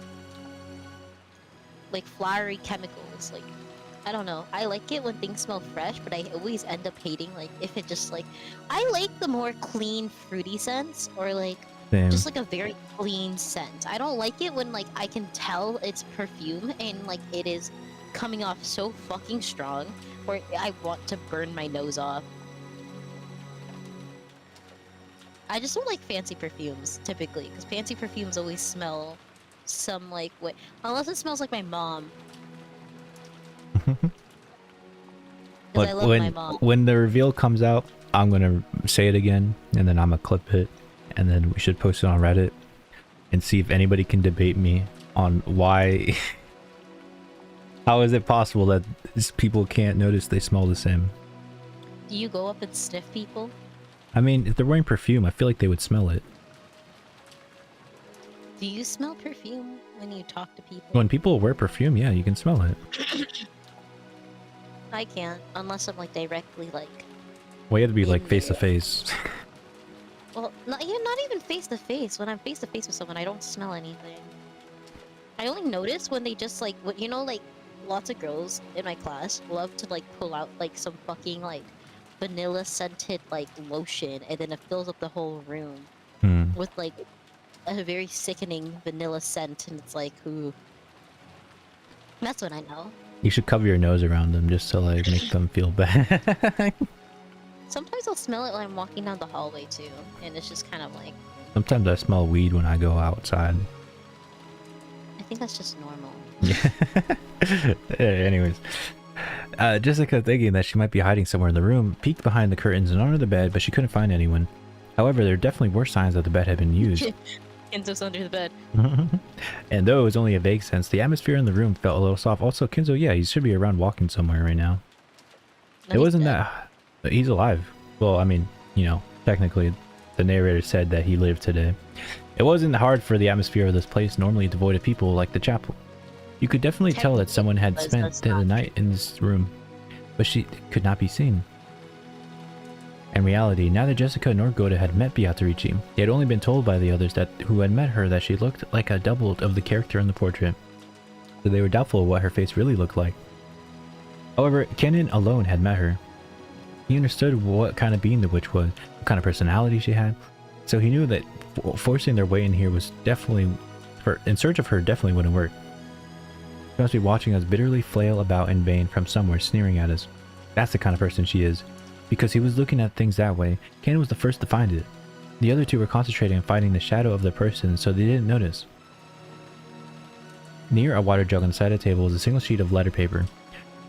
flowery chemicals. Like, I don't know. I like it when things smell fresh, but I always end up hating like if it just like. I like the more clean fruity scents or like Same. just like a very clean scent. I don't like it when like I can tell it's perfume and like it is coming off so fucking strong or I want to burn my nose off. I just don't like fancy perfumes typically because fancy perfumes always smell some like what unless it smells like my mom. Because I love my mom. When the reveal comes out, I'm gonna say it again, and then I'm gonna clip it, and then we should post it on Reddit, and see if anybody can debate me on why. How is it possible that people can't notice they smell the same? Do you go up and sniff people? I mean, if they're wearing perfume, I feel like they would smell it. Do you smell perfume when you talk to people? When people wear perfume, yeah, you can smell it. I can't, unless I'm like directly like. Well, you have to be In like face to there. face. Well, not even face to face. When I'm face to face with someone, I don't smell anything. I only notice when they just like, you know, like lots of girls in my class love to like pull out like some fucking like vanilla scented like lotion, and then it fills up the whole room with like a very sickening vanilla scent, and it's like, ooh. That's when I know. You should cover your nose around them just to like make them feel bad. Sometimes I'll smell it when I'm walking down the hallway too, and it's just kind of like. Sometimes I smell weed when I go outside. I think that's just normal. Yeah. Anyways, Jessica, thinking that she might be hiding somewhere in the room, peeked behind the curtains and under the bed, but she couldn't find anyone. However, there definitely were signs that the bed had been used. Kenzo's under the bed. And though it was only a vague sense, the atmosphere in the room felt a little soft. Also, Kenzo, yeah, he should be around walking somewhere right now. No, It he's wasn't dead. that... He's alive. Well, I mean, you know, technically, the narrator said that he lived today. It wasn't hard for the atmosphere of this place, normally devoid of people, like the chapel. You could definitely tell that someone had Technically, spent that's the not night in this room, but she could not be seen. In reality, neither Jessica nor Goda had met Beatrice. They had only been told by the others who had met her that she looked like a double of the character in the portrait, so they were doubtful of what her face really looked like. However, Kenan alone had met her. He understood what kind of being the witch was, what kind of personality she had, so he knew that forcing their way in here was definitely, in search of her, definitely wouldn't work. She must be watching us bitterly flail about in vain from somewhere, sneering at us. That's the kind of person she is. Because he was looking at things that way, Kenan was the first to find it. The other two were concentrating on finding the shadow of the person, so they didn't notice. Near a water jug on the side of the table was a single sheet of letter paper.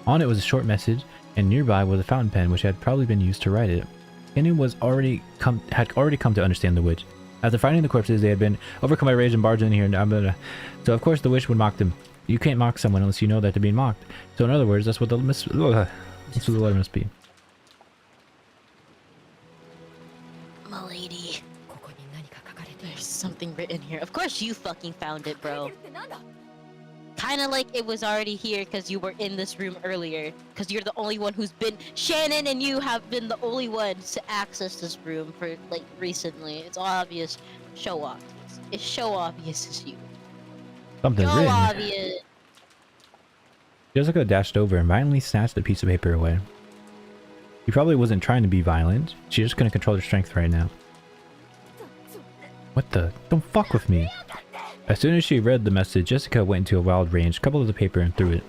On it was a short message, and nearby was a fountain pen which had probably been used to write it. Kenan had already come to understand the witch. After finding the corpses, they had been overcome by rage and barged in here. So of course the witch would mock them. You can't mock someone unless you know that they're being mocked. So in other words, that's what the letter must be. Milady. There's something written here. Of course you fucking found it, bro. Kinda like it was already here because you were in this room earlier. Because you're the only one who's been... Shannon and you have been the only ones to access this room for, like, recently. It's obvious. Show obvious. It's show obvious as you. Something's Show written. obvious. Jessica dashed over and violently snatched the piece of paper away. She probably wasn't trying to be violent. She just couldn't control her strength right now. What the? Don't fuck with me. As soon as she read the message, Jessica went into a wild rage, coupled the paper and threw it.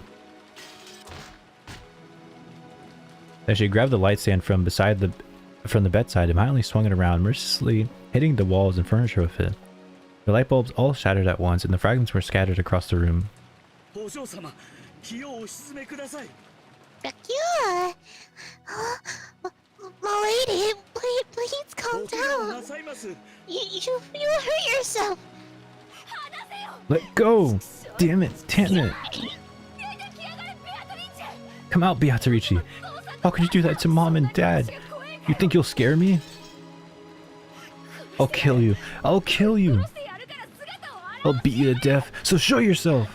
As she grabbed the light stand from the bedside and violently swung it around, mercilessly hitting the walls and furniture with it. The light bulbs all shattered at once and the fragments were scattered across the room. Bakura! Milady, please calm down. You hurt yourself. Let go! Damn it! Damn it! Come out, Beatrice! How could you do that to Mom and Dad? You think you'll scare me? I'll kill you! I'll kill you! I'll beat you to death, so show yourself!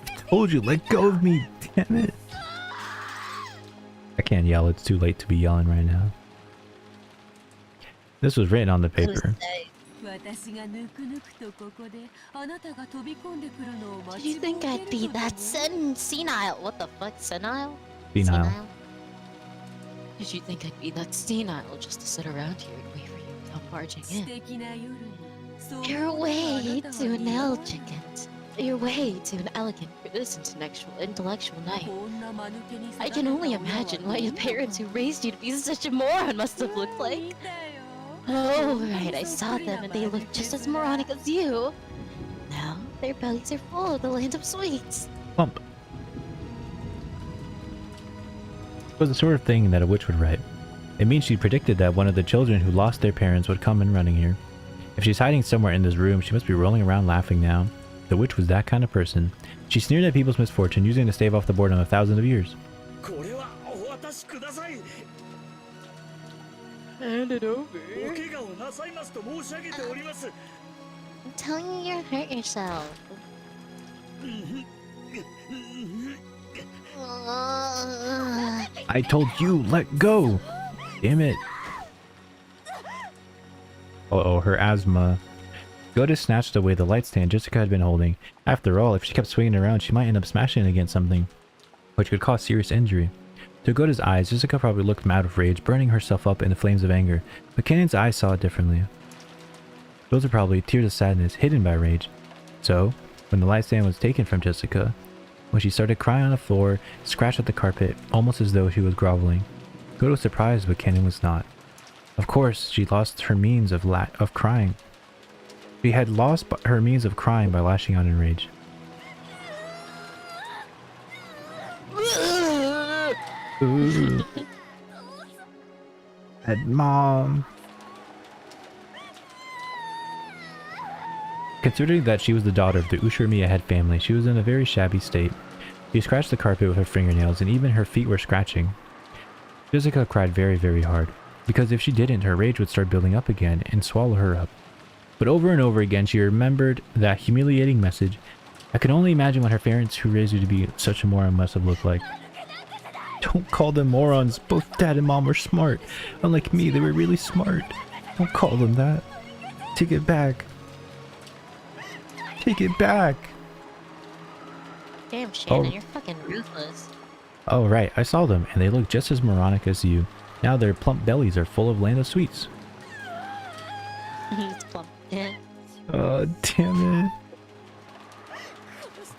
I told you, let go of me! Damn it! I can't yell, it's too late to be yelling right now. This was written on the paper. Did you think I'd be that senile? What the fuck, senile? Senile. Did you think I'd be that senile just to sit around here and wait for you to come barging in? Your way to an elegant. Your way to an elegant for this intellectual night. I can only imagine what your parents who raised you to be such a moron must have looked like. Oh, right, I saw them and they looked just as moronic as you. Now, their bellies are full of the land of sweets. Plump. It was the sort of thing that a witch would write. It means she predicted that one of the children who lost their parents would come in running here. If she's hiding somewhere in this room, she must be rolling around laughing now. The witch was that kind of person. She sneered at people's misfortune, using it to stave off the boredom of thousands of years. Hand it over. I'm telling you, you hurt yourself. I told you, let go! Damn it. Uh-oh, her asthma. Goda snatched away the light stand Jessica had been holding. After all, if she kept swinging around, she might end up smashing it against something, which could cause serious injury. To Goda's eyes, Jessica probably looked mad with rage, burning herself up in the flames of anger, but Kenan's eyes saw it differently. Those are probably tears of sadness, hidden by rage. So, when the light stand was taken from Jessica, when she started crying on the floor, scratched at the carpet, almost as though she was groveling, Goda was surprised, but Kenan was not. Of course, she lost her means of crying. She had lost her means of crying by lashing out in rage. Ooh. And Mom. Considering that she was the daughter of the Ushirmiya head family, she was in a very shabby state. She scratched the carpet with her fingernails, and even her feet were scratching. Jessica cried very, very hard, because if she didn't, her rage would start building up again and swallow her up. But over and over again, she remembered that humiliating message. I could only imagine what her parents who raised her to be such a moron must have looked like. Don't call them morons. Both dad and mom were smart. Unlike me, they were really smart. Don't call them that. Take it back. Take it back. Damn, Shannon, Oh. you're fucking ruthless. Oh right, I saw them, and they look just as moronic as you. Now their plump bellies are full of land of sweets. He's plump. Yeah. Oh, damn it.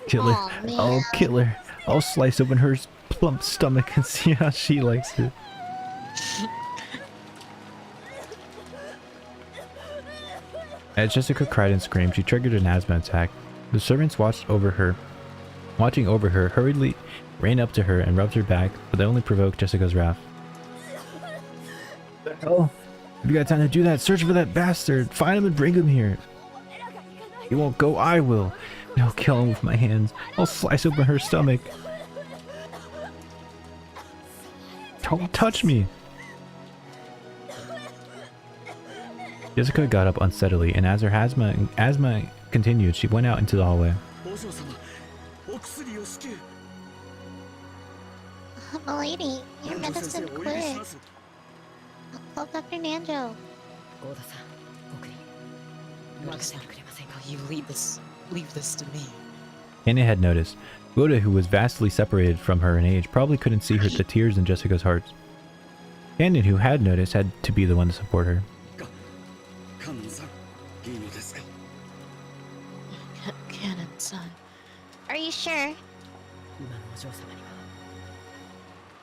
Kill her. Aw, man. I'll kill her. I'll slice open her plump stomach and see how she likes it. As Jessica cried and screamed, she triggered an asthma attack. The servants watching over her, hurriedly ran up to her and rubbed her back, but that only provoked Jessica's wrath. What the hell? If you got time to do that, search for that bastard. Find him and bring him here. He won't go, I will. And I'll kill him with my hands. I'll slice open her stomach. Don't touch me. Jessica got up unsteadily, and as her asthma continued, she went out into the hallway. Milady, your medicine quick. I'll call Dr. Nanjo. ゴーダさん、僕に乗らせてくれませんか？ You leave this to me. Hannah had noticed. Goda, who was vastly separated from her in age, probably couldn't see the tears in Jessica's heart. Cannon, who had noticed, had to be the one to support her. Cannon, son. Are you sure? 今のお嬢様には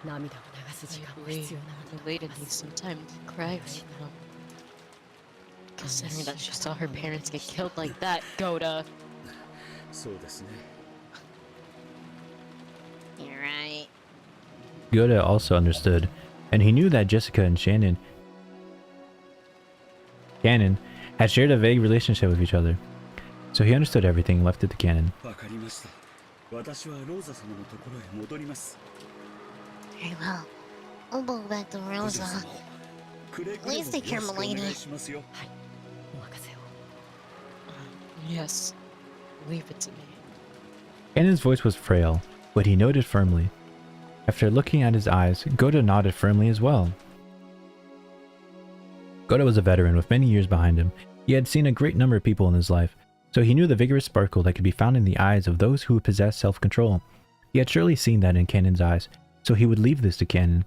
涙を流す時間も The 必要なので lady needs some time to cry right now. Considering that she saw her parents get killed like that, Goda. You're right. Goda also understood, and he knew that Jessica and Cannon had shared a vague relationship with each other. So he understood everything and left it to Cannon. Very well. I'll go back to Rosa. Please take care, milady. お任せを Yes. Leave it to me. Cannon's voice was frail, but he nodded firmly. After looking at his eyes, Goda nodded firmly as well. Goda was a veteran with many years behind him. He had seen a great number of people in his life, so he knew the vigorous sparkle that could be found in the eyes of those who possess self-control. He had surely seen that in Cannon's eyes, so he would leave this to Cannon.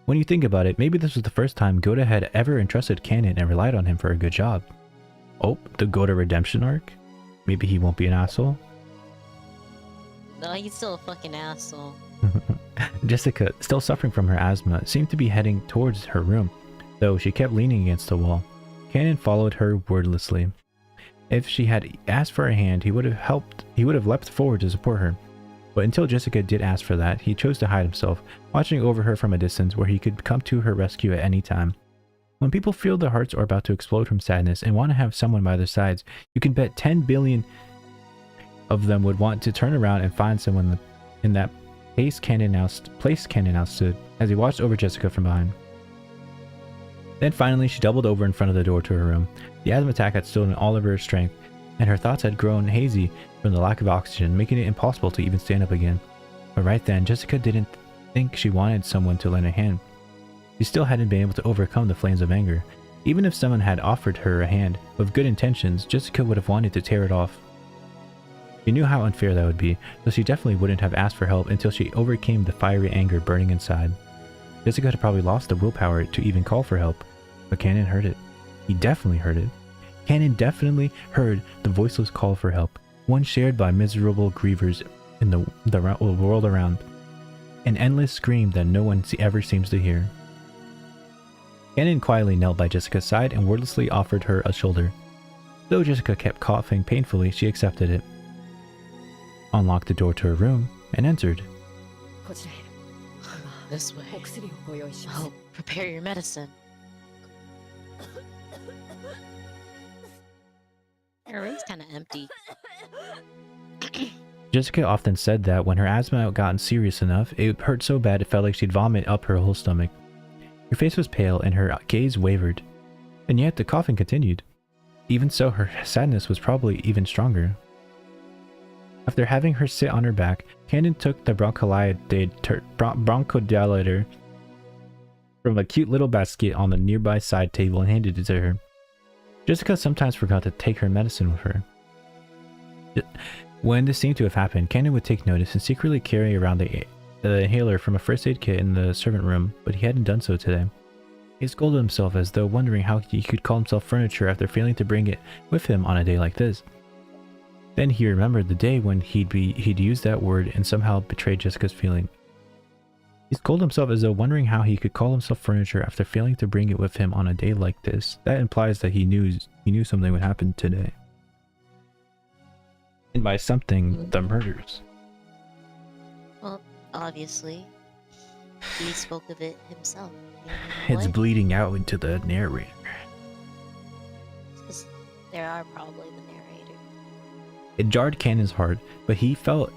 When you think about it, maybe this was the first time Goda had ever entrusted Cannon and relied on him for a good job. Oh, the Goda redemption arc? Maybe he won't be an asshole? No, he's still a fucking asshole. Jessica, still suffering from her asthma, seemed to be heading towards her room, though she kept leaning against the wall. Cannon followed her wordlessly. If she had asked for a hand, he would have leapt forward to support her. But until Jessica did ask for that, he chose to hide himself, watching over her from a distance where he could come to her rescue at any time. When people feel their hearts are about to explode from sadness and want to have someone by their sides, you can bet 10 billion of them would want to turn around and find someone in that place Cannon now stood as he watched over Jessica from behind. Then finally, she doubled over in front of the door to her room. The asthma attack had stolen all of her strength, and her thoughts had grown hazy from the lack of oxygen, making it impossible to even stand up again. But right then, Jessica didn't think she wanted someone to lend a hand. She still hadn't been able to overcome the flames of anger. Even if someone had offered her a hand with good intentions, Jessica would have wanted to tear it off. She knew how unfair that would be, so she definitely wouldn't have asked for help until she overcame the fiery anger burning inside. Jessica had probably lost the willpower to even call for help, but Cannon heard it. He definitely heard it. Cannon definitely heard the voiceless call for help, one shared by miserable grievers in the world around. An endless scream that no one ever seems to hear. Cannon quietly knelt by Jessica's side and wordlessly offered her a shoulder. Though Jessica kept coughing painfully, she accepted it, unlocked the door to her room, and entered. こちらへ This way. お薬をご用意します I'll prepare your medicine. Her room's kind of empty. Jessica often said that when her asthma had gotten serious enough, it hurt so bad it felt like she'd vomit up her whole stomach. Her face was pale and her gaze wavered. And yet the coughing continued. Even so, her sadness was probably even stronger. After having her sit on her back, Cannon took the bronchodilator from a cute little basket on the nearby side table and handed it to her. Jessica sometimes forgot to take her medicine with her. When this seemed to have happened, Cannon would take notice and secretly carry around the inhaler from a first aid kit in the servant room, but he hadn't done so today. He scolded himself as though wondering how he could call himself furniture after failing to bring it with him on a day like this. Then he remembered the day when he'd used that word and somehow betrayed Jessica's feeling. He scolded himself as though wondering how he could call himself furniture after failing to bring it with him on a day like this. That implies that he knew something would happen today. And by something, the murders. Well, obviously, he spoke of it himself. It's bleeding out into the narrator. Because there are probably the narrator. It jarred Cannon's heart, but he felt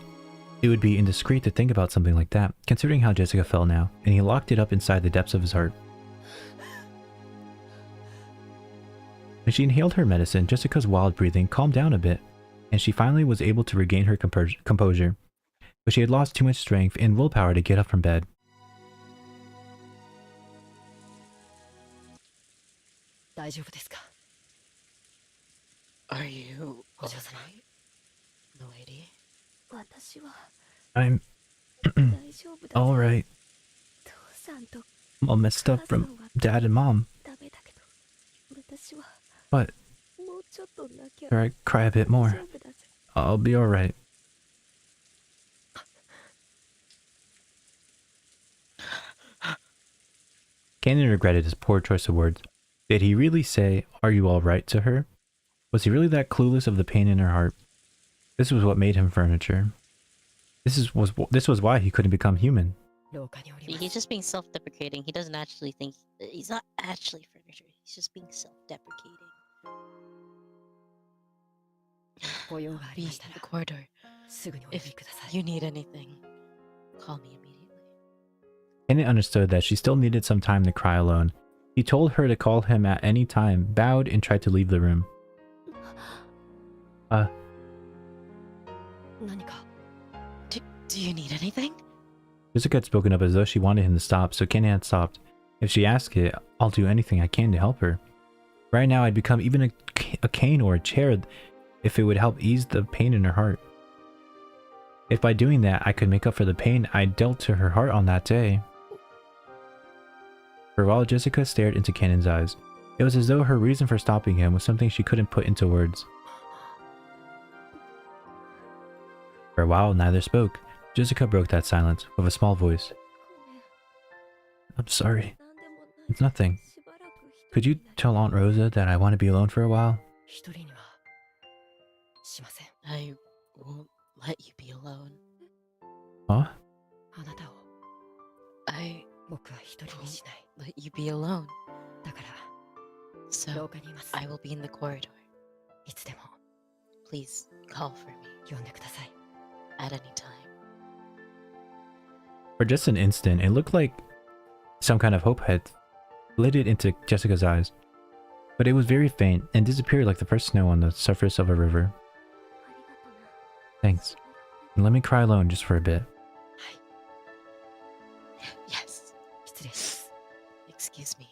it would be indiscreet to think about something like that, considering how Jessica felt now, and he locked it up inside the depths of his heart. When she inhaled her medicine, Jessica's wild breathing calmed down a bit, and she finally was able to regain her composure, but she had lost too much strength and willpower to get up from bed. Are you alright, lady? I'm alright. I'm all messed up from Dad and Mom. But or I cry a bit more. I'll be alright. Cannon regretted his poor choice of words. Did he really say, "Are you alright?" to her? Was he really that clueless of the pain in her heart? This was what made him furniture. This was why he couldn't become human. He's just being self-deprecating. He doesn't actually think... He's not actually furniture. He's just being self-deprecating. Be in the corridor. If you need anything, call me immediately. Cannon understood that she still needed some time to cry alone. He told her to call him at any time, bowed, and tried to leave the room. Do you need anything? Jessica had spoken up as though she wanted him to stop, so Cannon had stopped. If she asked it, I'll do anything I can to help her. Right now, I'd become even a cane or a chair if it would help ease the pain in her heart. If by doing that, I could make up for the pain I dealt to her heart on that day. For a while, Jessica stared into Cannon's eyes. It was as though her reason for stopping him was something she couldn't put into words. For a while, neither spoke. Jessica broke that silence with a small voice. I'm sorry. It's nothing. Could you tell Aunt Rosa that I want to be alone for a while? I won't let you be alone. Huh? I won't let you be alone. So, I will be in the corridor. Please call for me at any time. For just an instant, it looked like some kind of hope had lit it into Jessica's eyes. But it was very faint and disappeared like the first snow on the surface of a river. Thanks. And let me cry alone just for a bit. Yes. Excuse me.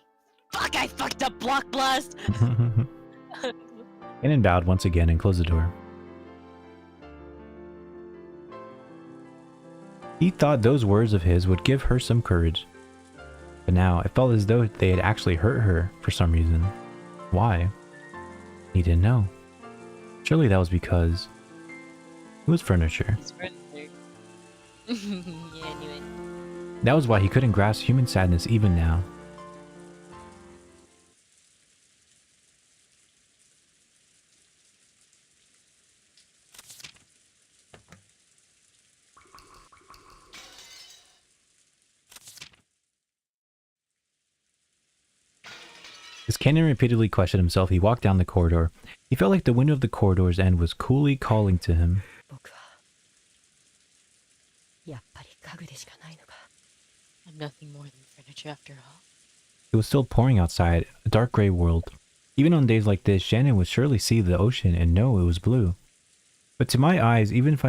Fuck, I fucked up Block Blast! Cannon bowed once again and closed the door. He thought those words of his would give her some courage. But now, it felt as though they had actually hurt her for some reason. Why? He didn't know. Surely that was because it was furniture. He's furniture. Yeah, I knew it. That was why he couldn't grasp human sadness even now. As Cannon repeatedly questioned himself, he walked down the corridor. He felt like the window of the corridor's end was coolly calling to him. 僕はやっぱり家具でしかないのか。 I'm nothing more than furniture after all. It was still pouring outside, a dark gray world. Even on days like this, Shannon would surely see the ocean and know it was blue. But to my eyes, even if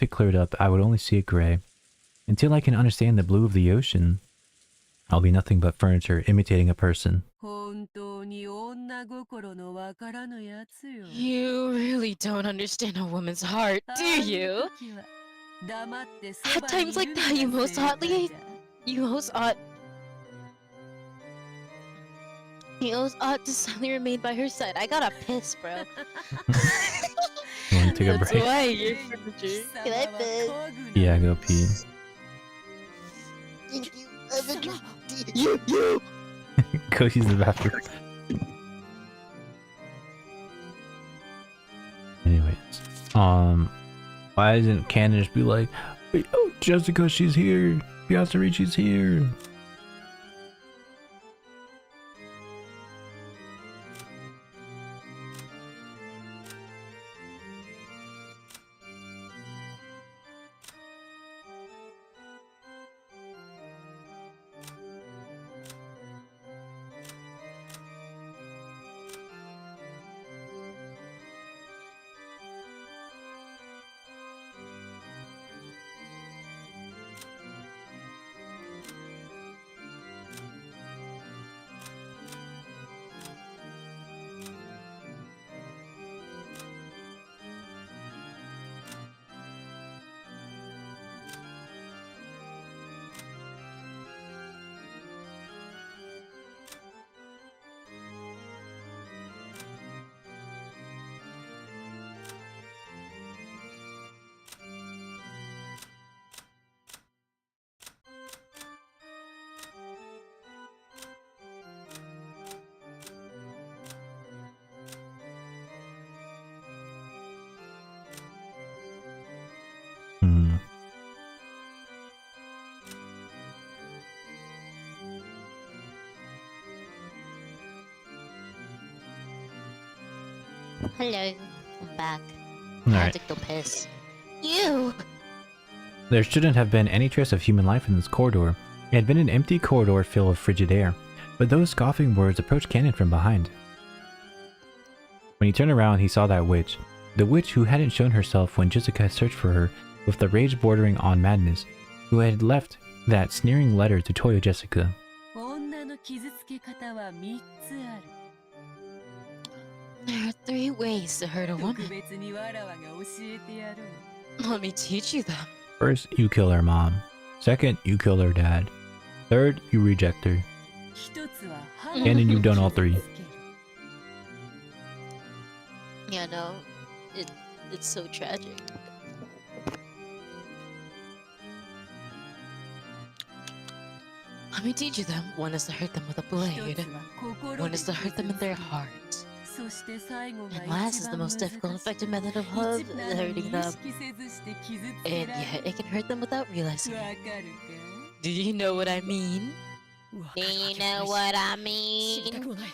it cleared up, I would only see it gray. Until I can understand the blue of the ocean, I'll be nothing but furniture imitating a person. 本当に女心のわからぬやつよ。 You really don't understand a woman's heart, do you? At times like that, you most ought to silently remain by her side. I gotta piss, bro. You want to take a That's break? why you're furniture. Can I piss? Yeah, go pee. Thank you. I'm a you. Go use the bathroom. Anyways, why doesn't Cannon just be like, "Wait, oh, Jessica, she's here. You have to reach, she's here." Hmm. Hello. I'm back. I Alright. had to go piss. You! There shouldn't have been any trace of human life in this corridor. It had been an empty corridor filled with frigid air, but those scoffing words approached Cannon from behind. When he turned around, he saw that witch. The witch who hadn't shown herself when Jessica had searched for her, with the rage bordering on madness, who had left that sneering letter to Toyo Jessica. 女の傷つけ方は3つある。 There are 3 ways to hurt a 特 woman. 別にわらわが教えてやる。 Let me teach you them. First, you kill her mom. Second, you kill her dad. Third, you reject her. 一つは And then you've done all 3. Yeah, no. It's so tragic. Let me teach you them. One is to hurt them with a blade. One is to hurt them in their heart. And last is the most difficult, effective method of hurting them. And yet, it can hurt them without realizing it. Do you know what I mean? Do you know what I mean? 知りたくもない。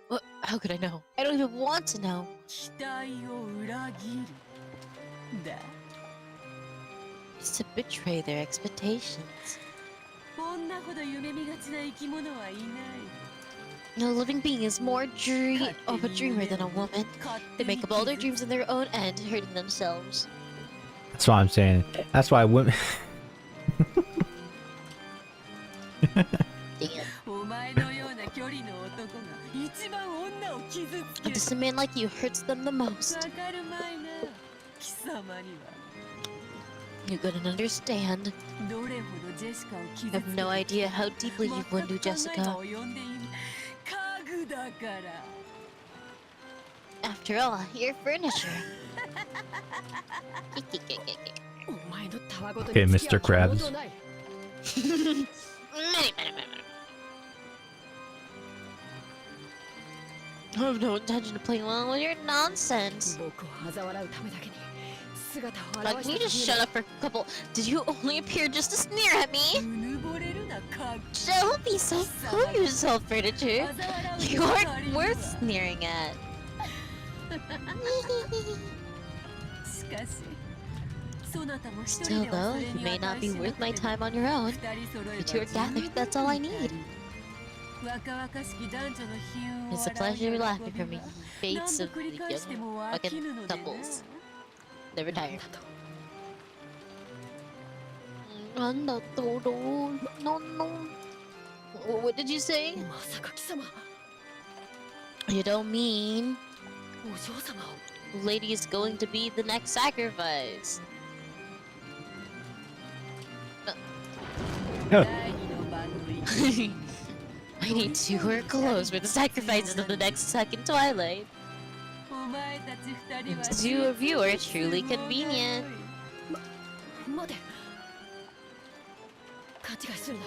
What? How could I know? I don't even want to know. 期待を裏切る。だ。 It's to betray their expectations. こんなほど夢見がちな生き物はいない。 No living being is more of a dreamer than a woman. They make up all their dreams in their own end, hurting themselves. That's what I'm saying. That's why women... Damn. お前のような距離の男が一番女を傷つけ And る。 just a man like you hurts them the most. わかるまいな。貴様には You couldn't understand. どれほどジェシカを傷 I つけ have no idea how deeply you've wounded 全く考えが Jessica. 及んでいる。家具だから。 After all, you're furniture. お前のたわごと Okay, に付き合 Mr. う気も Krabs. ない。 I have no intention of playing along with your nonsense. 僕を嘲笑うためだけに姿を Like, 現 can you した just shut up for a couple? Did you only appear just to sneer at me? うぬぼれる Don't be so full of yourself, Furniture. You aren't worth sneering at. Still though, you may not be worth my time on your own. You two are gathered, that's all I need. It's a pleasure laughing from the fates of the young fucking couples. They're retired. No. What did you say? You don't mean lady is going to be the next sacrifice? No. I need to work close with the sacrifices of the next second twilight. The two of you are truly convenient.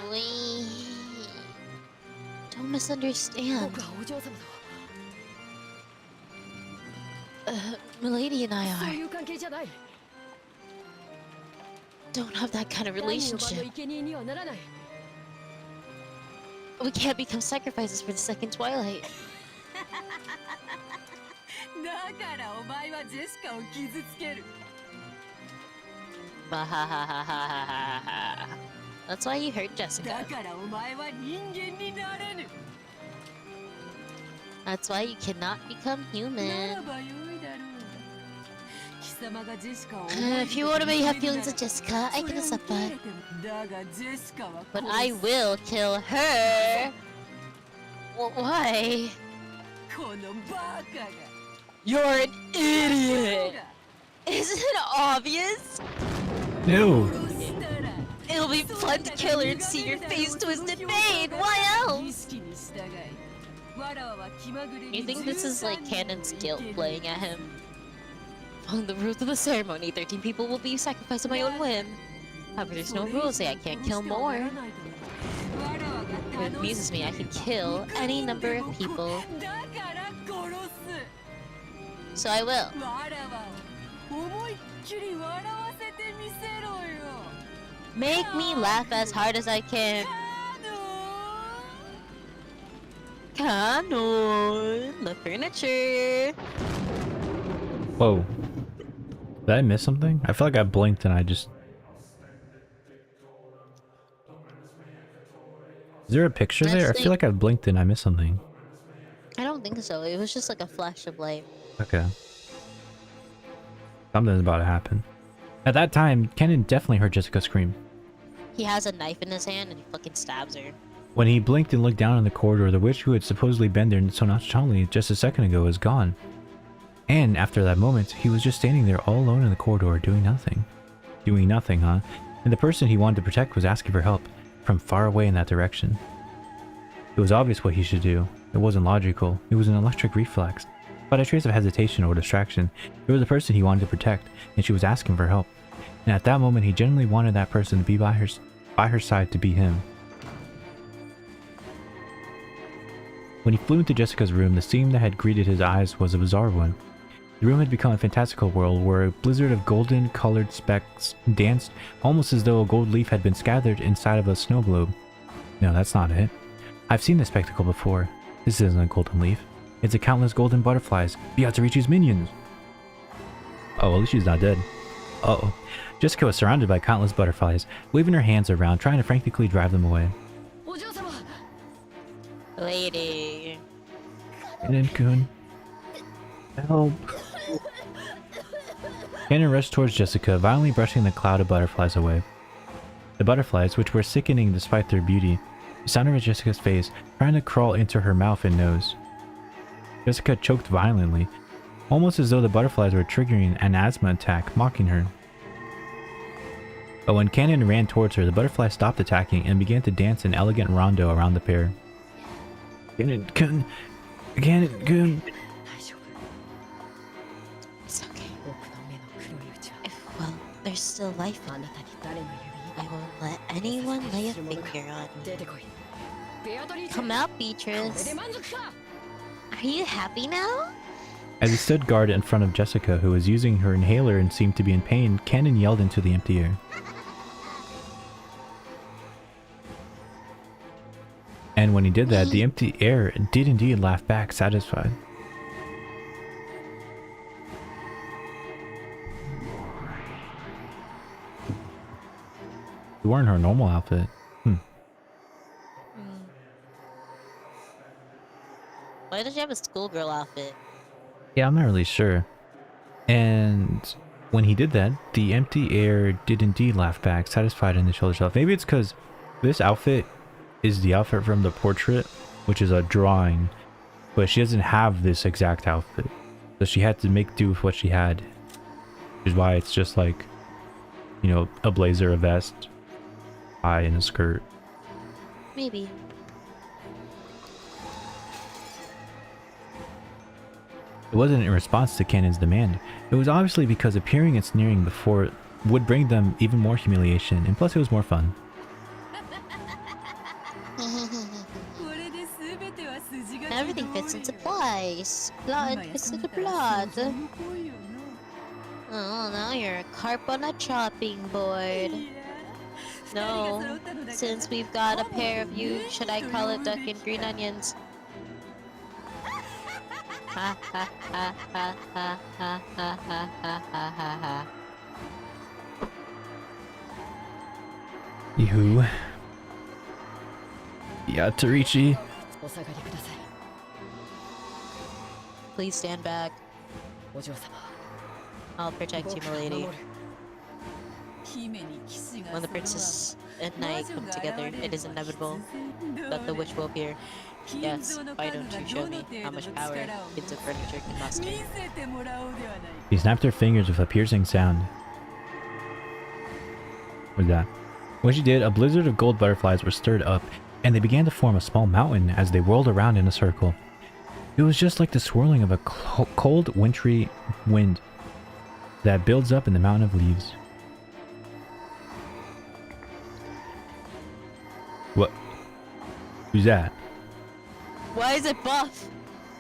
Wait. Don't misunderstand. Milady and I don't have that kind of relationship. We can't become sacrifices for the second twilight. That's why you hurt Jessica. That's why you cannot become human. If you want to have feelings with Jessica, I can accept that. But I will kill her. Why? You're an idiot! Isn't it obvious? No. It'll be fun to kill her and see your face twisted pain. Why else? You think this is like Canon's guilt playing at him? Following the rules of the ceremony, 13 people will be sacrificed on my own whim. However, there's no rules say I can't kill more. What amuses me, I can kill any number of people. So I will. Make me laugh as hard as I can. Canon, the furniture. Whoa. Did I miss something? I feel like I blinked and I just... Is there a picture there? I feel like I blinked and I missed something. I don't think so. It was just like a flash of light. Okay. Something's about to happen. At that time, Kenan definitely heard Jessica scream. He has a knife in his hand and he fucking stabs her. When he blinked and looked down in the corridor, the witch who had supposedly been there so nonchalantly just a second ago was gone. And after that moment, he was just standing there all alone in the corridor doing nothing. Doing nothing, huh? And the person he wanted to protect was asking for help from far away in that direction. It was obvious what he should do. It wasn't logical. It was an electric reflex. But a trace of hesitation or distraction, there was the person he wanted to protect, and she was asking for help. And at that moment, he genuinely wanted that person to be by her side to be him. When he flew into Jessica's room, the scene that had greeted his eyes was a bizarre one. The room had become a fantastical world where a blizzard of golden colored specks danced almost as though a gold leaf had been scattered inside of a snow globe. No, that's not it. I've seen this spectacle before. This isn't a golden leaf. It's a countless golden butterflies, Beatrice's minions. Oh, at least she's not dead. Uh-oh. Jessica was surrounded by countless butterflies, waving her hands around, trying to frantically drive them away. Lady. Kenan-kun. Help. Kenan rushed towards Jessica, violently brushing the cloud of butterflies away. The butterflies, which were sickening despite their beauty, sounded at Jessica's face, trying to crawl into her mouth and nose. Jessica choked violently, almost as though the butterflies were triggering an asthma attack, mocking her. But when Kenan ran towards her, the butterflies stopped attacking and began to dance an elegant rondo around the pair. Kenan-kun! Kenan-kun! It's okay. Well, there's still life in me. I won't let anyone lay a finger on me. Come out, Beatrice. Are you happy now? As he stood guard in front of Jessica, who was using her inhaler and seemed to be in pain, Kenan yelled into the empty air. And when he did that, the empty air did indeed laugh back, satisfied. She wearing her normal outfit. Why does she have a schoolgirl outfit? Yeah, I'm not really sure. And when he did that, the empty air did indeed laugh back, satisfied in the shoulder shelf. Maybe it's because this outfit is the outfit from the portrait, which is a drawing, but she doesn't have this exact outfit. So she had to make do with what she had. Which is why it's just like, you know, a blazer, a vest, tie, and a skirt. Maybe. It wasn't in response to Cannon's demand. It was obviously because appearing and sneering before would bring them even more humiliation, and plus it was more fun. Everything fits into place. Blood fits into blood. Oh, now you're a carp on a chopping board. No, since we've got a pair of you, should I call it duck and green onions? Ha ha ha ha ha ha ha ha ha ha ha. You. Yeah, Torichi. Please stand back. I'll protect you, milady. When the princess and knight come together, it is inevitable that the witch will appear. Yes, why don't you show me how much power bits of furniture can muster? She snapped her fingers with a piercing sound. What's that? When she did, a blizzard of gold butterflies were stirred up, and they began to form a small mountain as they whirled around in a circle. It was just like the swirling of a cold, wintry wind that builds up in the mountain of leaves. What? Who's that? Why is it buff?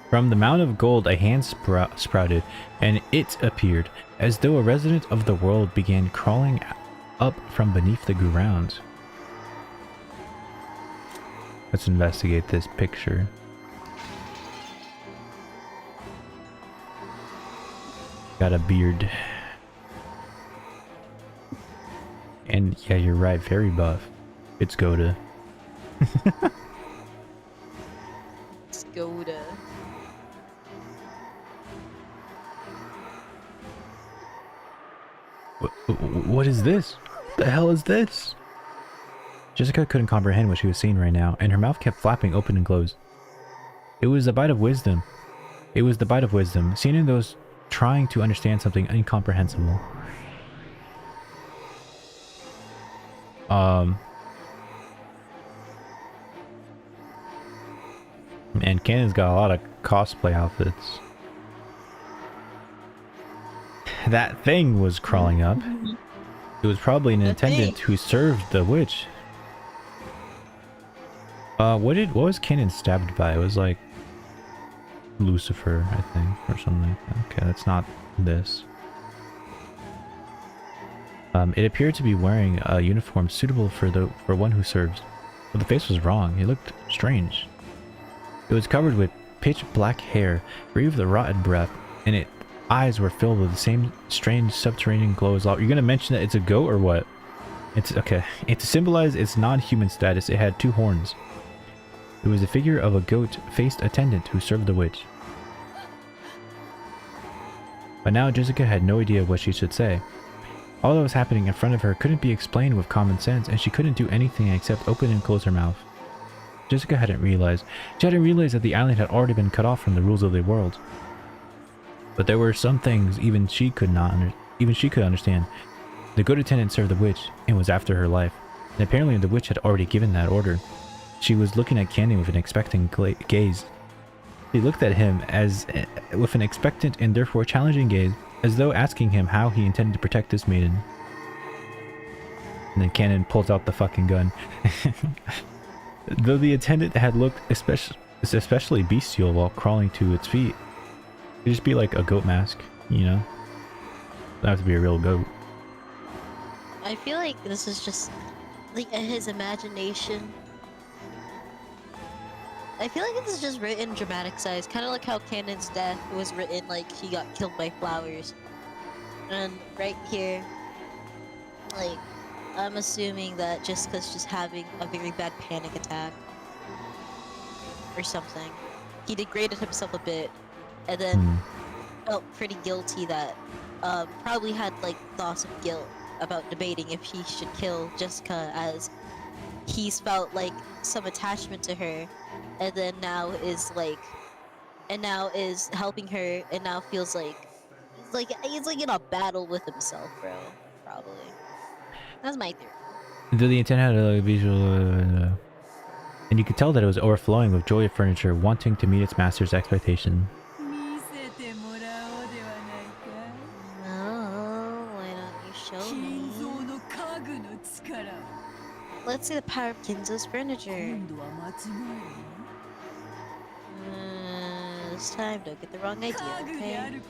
From the mound of gold a hand sprouted, and it appeared, as though a resident of the world began crawling up from beneath the ground. Let's investigate this picture. Got a beard. And yeah, you're right, very buff. It's Goda. It's Goda. What is this? What the hell is this? Jessica couldn't comprehend what she was seeing right now, and her mouth kept flapping open and closed. It was a bite of wisdom. It was the bite of wisdom, seen in those trying to understand something incomprehensible. And Cannon's got a lot of cosplay outfits. That thing was crawling up. It was probably an attendant who served the witch. What was Cannon stabbed by? It was like Lucifer, I think, or something like that. Okay, that's not this. It appeared to be wearing a uniform suitable for one who serves, but the face was wrong. It looked strange. It was covered with pitch black hair, breathed a rotten breath, and its eyes were filled with the same strange subterranean glow as all. You're gonna mention that it's a goat or what? It's okay. And to symbolize its non-human status, it had two horns. It was the figure of a goat-faced attendant who served the witch. But now Jessica had no idea what she should say. All that was happening in front of her couldn't be explained with common sense, and she couldn't do anything except open and close her mouth. Jessica hadn't realized. She hadn't realized that the island had already been cut off from the rules of the world. But there were some things even she could understand. The good attendant served the witch and was after her life, and apparently the witch had already given that order. She was looking at Candy with an expectant gaze. She looked at him with an expectant and therefore challenging gaze, as though asking him how he intended to protect this maiden. And then Cannon pulls out the fucking gun. Though the attendant had looked especially bestial while crawling to its feet, it'd just be like a goat mask, you know? Doesn't have to be a real goat. I feel like this is just like his imagination. I feel like this is just written dramatic size, kind of like how Cannon's death was written like he got killed by flowers. And right here, like, I'm assuming that Jessica's just having a very bad panic attack or something. He degraded himself a bit, and then felt pretty guilty that probably had like thoughts of guilt about debating if he should kill Jessica, as he's felt like some attachment to her, and then now is helping her, and now feels like he's like in a battle with himself, bro. Probably. That's my theory. Though the intent had a visual, and you could tell that it was overflowing with joy of furniture, wanting to meet its master's expectation. No, why don't you show me? Let's see the power of Kinzo's furniture. This time, don't get the wrong idea, okay?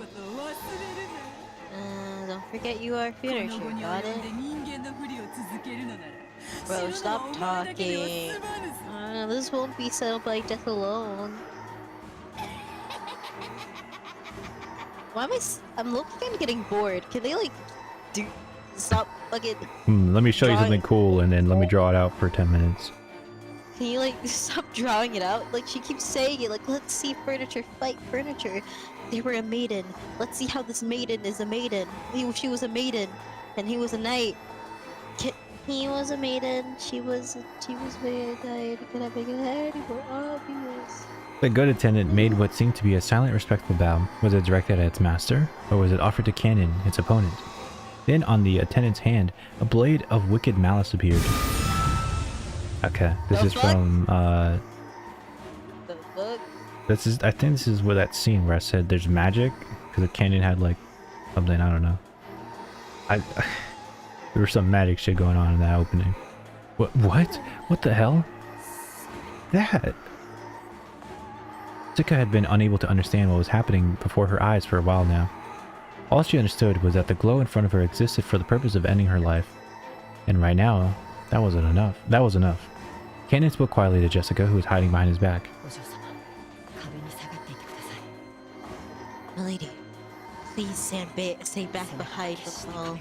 Don't forget you are furniture, got it? Bro, stop talking. This won't be settled by death alone. Why am I'm looking kind of getting bored. Can they like stop fucking Let me show you something drawing- cool and then let me draw it out for 10 minutes. Can you like stop drawing it out? Like she keeps saying it, like let's see furniture fight furniture. They were a maiden. Let's see how this maiden is a maiden. She was a maiden, and he was a knight. He was a maiden. She was very tired. Could have been any more obvious. The good attendant made what seemed to be a silent, respectful bow. Was it directed at its master, or was it offered to Cannon, its opponent? Then, on the attendant's hand, a blade of wicked malice appeared. Okay, this is from The fuck? this is, I think this is where that scene where I said there's magic, because the Cannon had like something, I don't know. There was some magic shit going on in that opening. What the hell? That? Zuka had been unable to understand what was happening before her eyes for a while now. All she understood was that the glow in front of her existed for the purpose of ending her life. And right now, that wasn't enough. That was enough. Cannon spoke quietly to Jessica, who was hiding behind his back. Milady, please stay back behind the wall.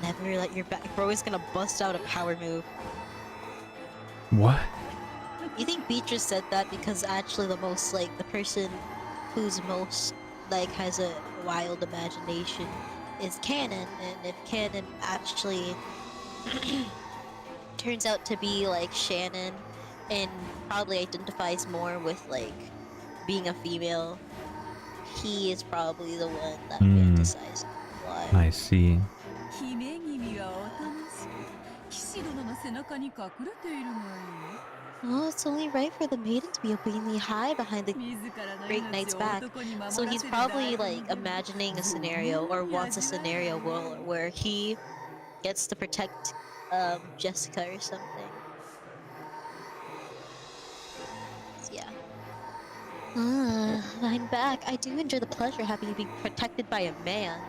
Never let your back. Bro is gonna bust out a power move. What? You think Beatrice said that because actually the person who's most like has a wild imagination is Cannon, and if Cannon actually turns out to be like Shannon and probably identifies more with like being a female, he is probably the one that fantasizes a lot. I see. Oh, it's only right for the maiden to be obediently high behind the great knight's back. So he's probably like imagining a scenario, or wants a scenario where he gets to protect Jessica or something. So, yeah. I'm back. I do enjoy the pleasure of having you be protected by a man.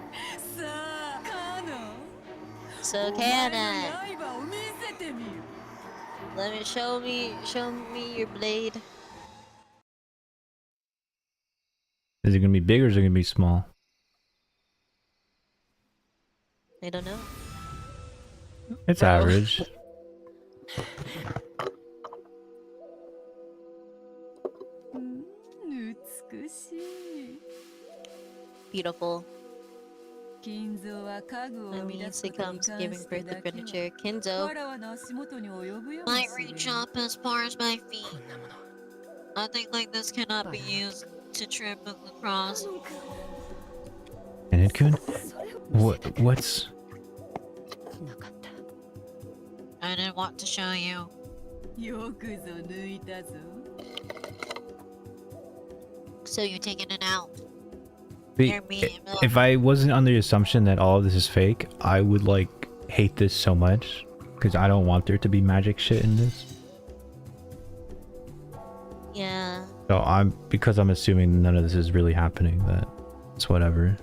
So Cannon, let me show me your blade. Is it gonna be big or is it gonna be small? I don't know. It's Bro. average. Beautiful. That means he comes giving birth to furniture. Kinzo might reach up as far as my feet. Nothing like this cannot be used to trip across. Cannon-kun? What's... I didn't want to show you. So you're taking it out. If I wasn't under the assumption that all of this is fake, I would like hate this so much, because I don't want there to be magic shit in this. Yeah. So because I'm assuming none of this is really happening, that it's whatever.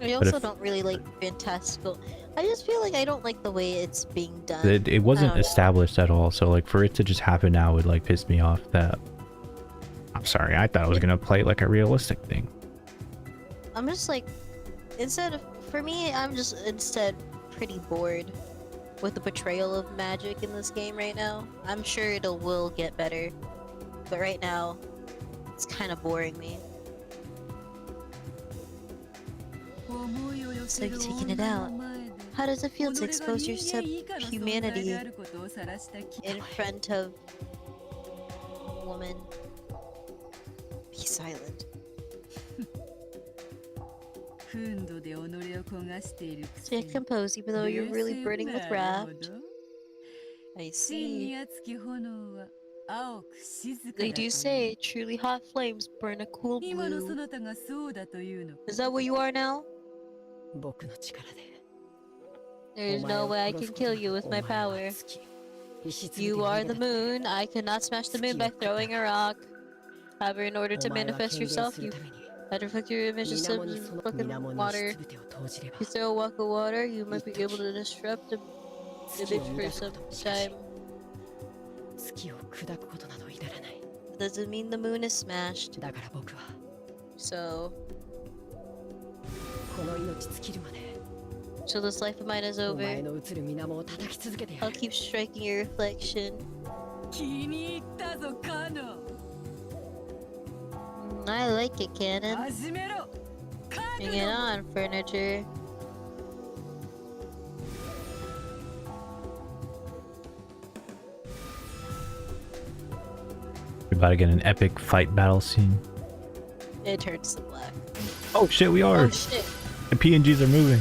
I also don't really like fantastical. I just feel like I don't like the way it's being done. It wasn't I don't know. established at all, so like for it to just happen now would like piss me off. That I'm sorry, I thought I was gonna play like a realistic thing. I'm just like, for me, I'm just instead pretty bored with the portrayal of magic in this game right now. I'm sure will get better, but right now, it's kind of boring me. So you're taking it out. How does it feel to expose your humanity in front of a woman? Be silent. Stay composed even though you're really burning with wrath. I see. They do say truly hot flames burn a cool blue. Is that what you are now? There's no way I can kill you with my power. You are the moon. I cannot smash the moon by throwing a rock. However, in order to manifest yourself, you had to reflect your image of some fucking water. If you throw a walk of water, you might be able to disrupt the image for some time. Doesn't mean the moon is smashed. So this life of mine is over. I'll keep striking your reflection. I like it, Cannon. Bring it on, furniture. We're about to get an epic fight battle scene. It turns to black. Oh shit, we are! Oh shit. The PNGs are moving.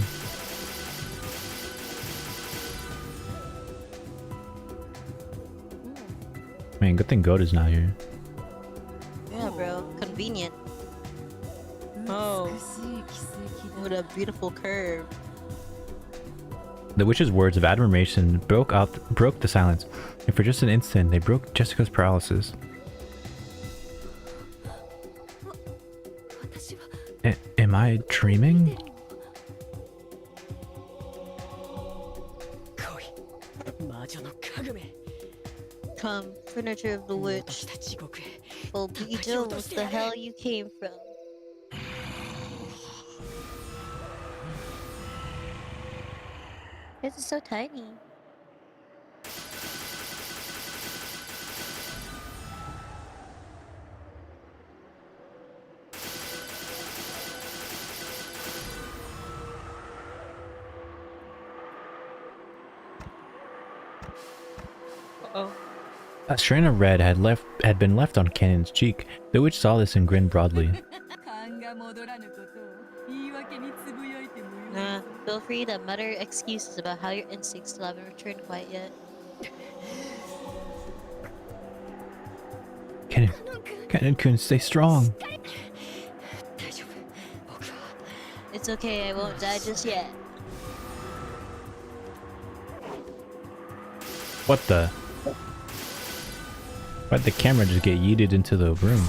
Man, good thing Goat is not here. Yeah, bro. Convenient. Oh. What a beautiful curve. The witch's words of admiration broke the silence, and for just an instant, they broke Jessica's paralysis. Am I dreaming? Come, furniture of the witch. Will be done with the hell you came from. This is so tiny. Uh-oh. A strand of red had been left on Cannon's cheek. The witch saw this and grinned broadly. Feel free to mutter excuses about how your instincts still haven't returned quite yet. Cannon-kun, stay strong. It's okay, I won't die just yet. What the? Why'd the camera just get yeeted into the room?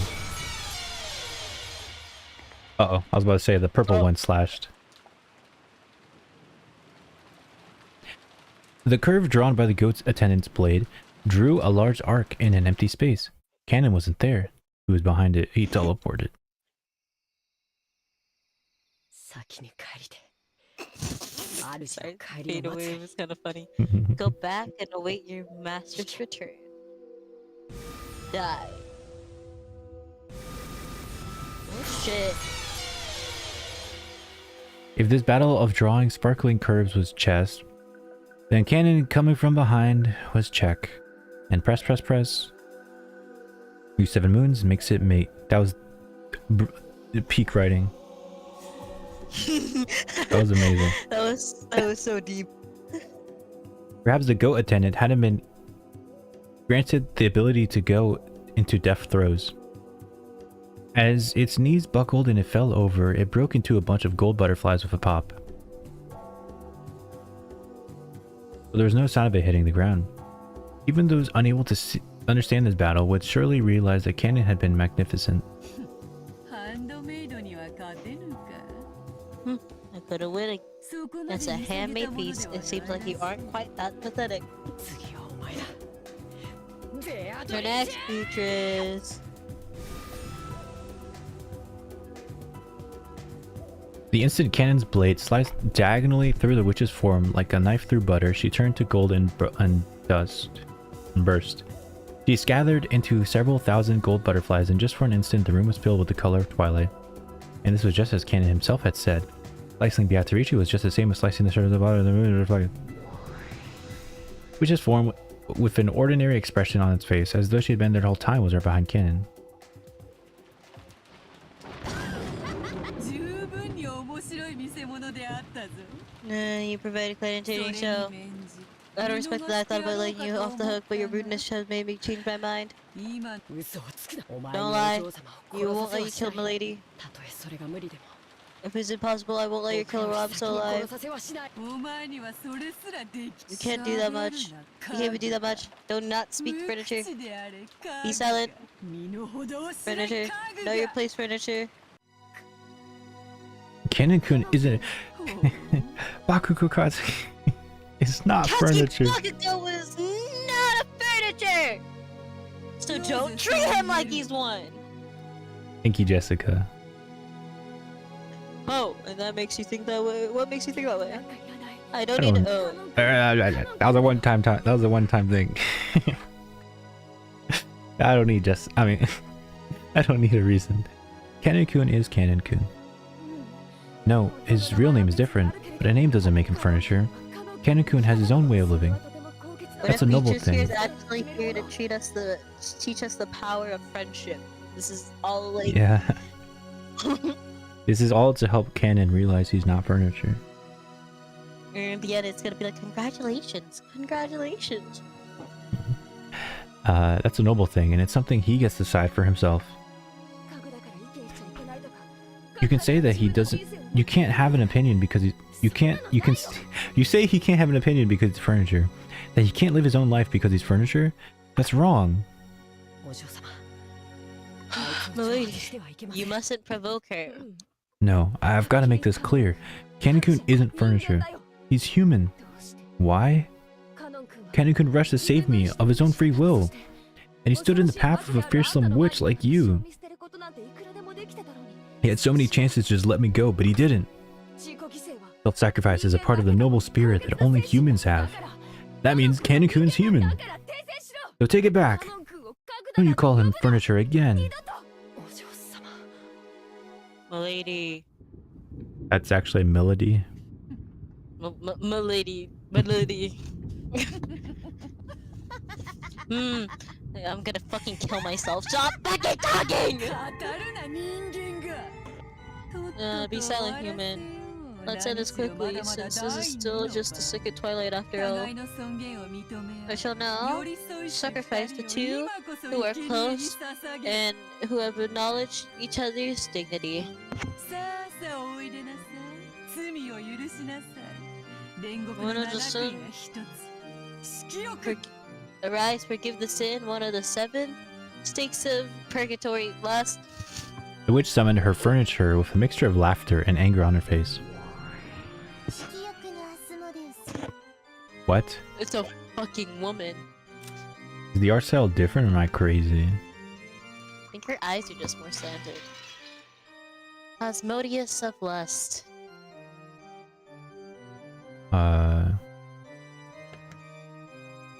Uh-oh, I was about to say the purple one slashed. The curve drawn by the goat's attendant's blade drew a large arc in an empty space. Cannon wasn't there. He was behind it. He teleported. Sorry, fade away was kind of funny. Go back and await your master's return. Die. Oh shit. If this battle of drawing sparkling curves was chess, then Cannon coming from behind was check. And press, press, press. Use 7 moons, makes it mate. That was peak writing. That was amazing. That was so deep. Perhaps the goat attendant hadn't been granted the ability to go into death throes. As its knees buckled and it fell over, it broke into a bunch of gold butterflies with a pop. But there was no sound of it hitting the ground. Even those unable to understand this battle would surely realize that Cannon had been magnificent. I could have win It's a handmade piece. It seems like you aren't quite that pathetic. 次はお前だ。ベアト Your リ next, Beatrice. The instant cannon's blade sliced diagonally through the witch's form like a knife through butter. She turned to gold and burst. She scattered into several thousand gold butterflies, and just for an instant the room was filled with the color of twilight. And this was just as Cannon himself had said. Slicing Beatrice was just the same as slicing the shirt of the bottom of the moon. Witch's form with an ordinary expression on its face, as though she had been there the whole time, was right behind Cannon. You provided quite an entertaining show. Out of respect that I thought about letting you off the hook, but your rudeness has made me change my mind. 嘘をつくな。お前 Don't に lie. お嬢様を You 殺 won't させ let は you しな kill い。 Milady. たとえそれが無理でも。 If it's impossible, I won't let you kill her while I'm still 殺 alive. させはしない。 You can't do that much. You can't even do that much. Do not speak furniture. Be silent. Furniture. Know your place, furniture. Cannon-kun isn't... Bakugo Katsuki is not furniture. Bakugo is not a furniture! So don't treat him like he's one! Thank you, Jessica. Oh, and that makes you think that way? What makes you think that way? なんかいらない。 I don't need to. Oh. That was a one-time that was a one-time thing. I don't need I mean, I don't need a reason. Cannon-kun is Cannon-kun. No, his real name is different, but a name doesn't make him furniture. Cannon-kun has his own way of living. What That's if a noble Beatrice here thing. is actually here to teach us the power of friendship. This is all like... Yeah. This is all to help Cannon realize he's not furniture. And in the end, it's gonna be like, congratulations, congratulations. That's a noble thing, and it's something he gets to decide for himself. You can say that he doesn't. You can't have an opinion because you say he can't have an opinion because it's furniture. That he can't live his own life because he's furniture. That's wrong. お嬢様。 Milady, you mustn't provoke her. No, I've got to make this clear. Cannon-kun isn't furniture. He's human. Why? Cannon-kun rushed to save me of his own free will. And he stood in the path of a fearsome witch like you. He had so many chances to just let me go, but he didn't. Self-sacrifice is a part of the noble spirit that only humans have. That means Cannon-kun's human. So take it back. Don't you call him furniture again. お嬢様。 Milady. That's actually a melody. Milady. I'm gonna fucking kill myself. Stop fucking talking! 語るな人間が。 Be silent, human. Let's end this quickly, since this is still just the second twilight after all. I shall now sacrifice the two who are close and who have acknowledged each other's dignity. One of the arise, forgive the sin, one of the 7 stakes of purgatory. Last. The witch summoned her furniture with a mixture of laughter and anger on her face. What? It's a fucking woman. Is the art style different or am I crazy? I think her eyes are just more slanted. Asmodeus of Lust.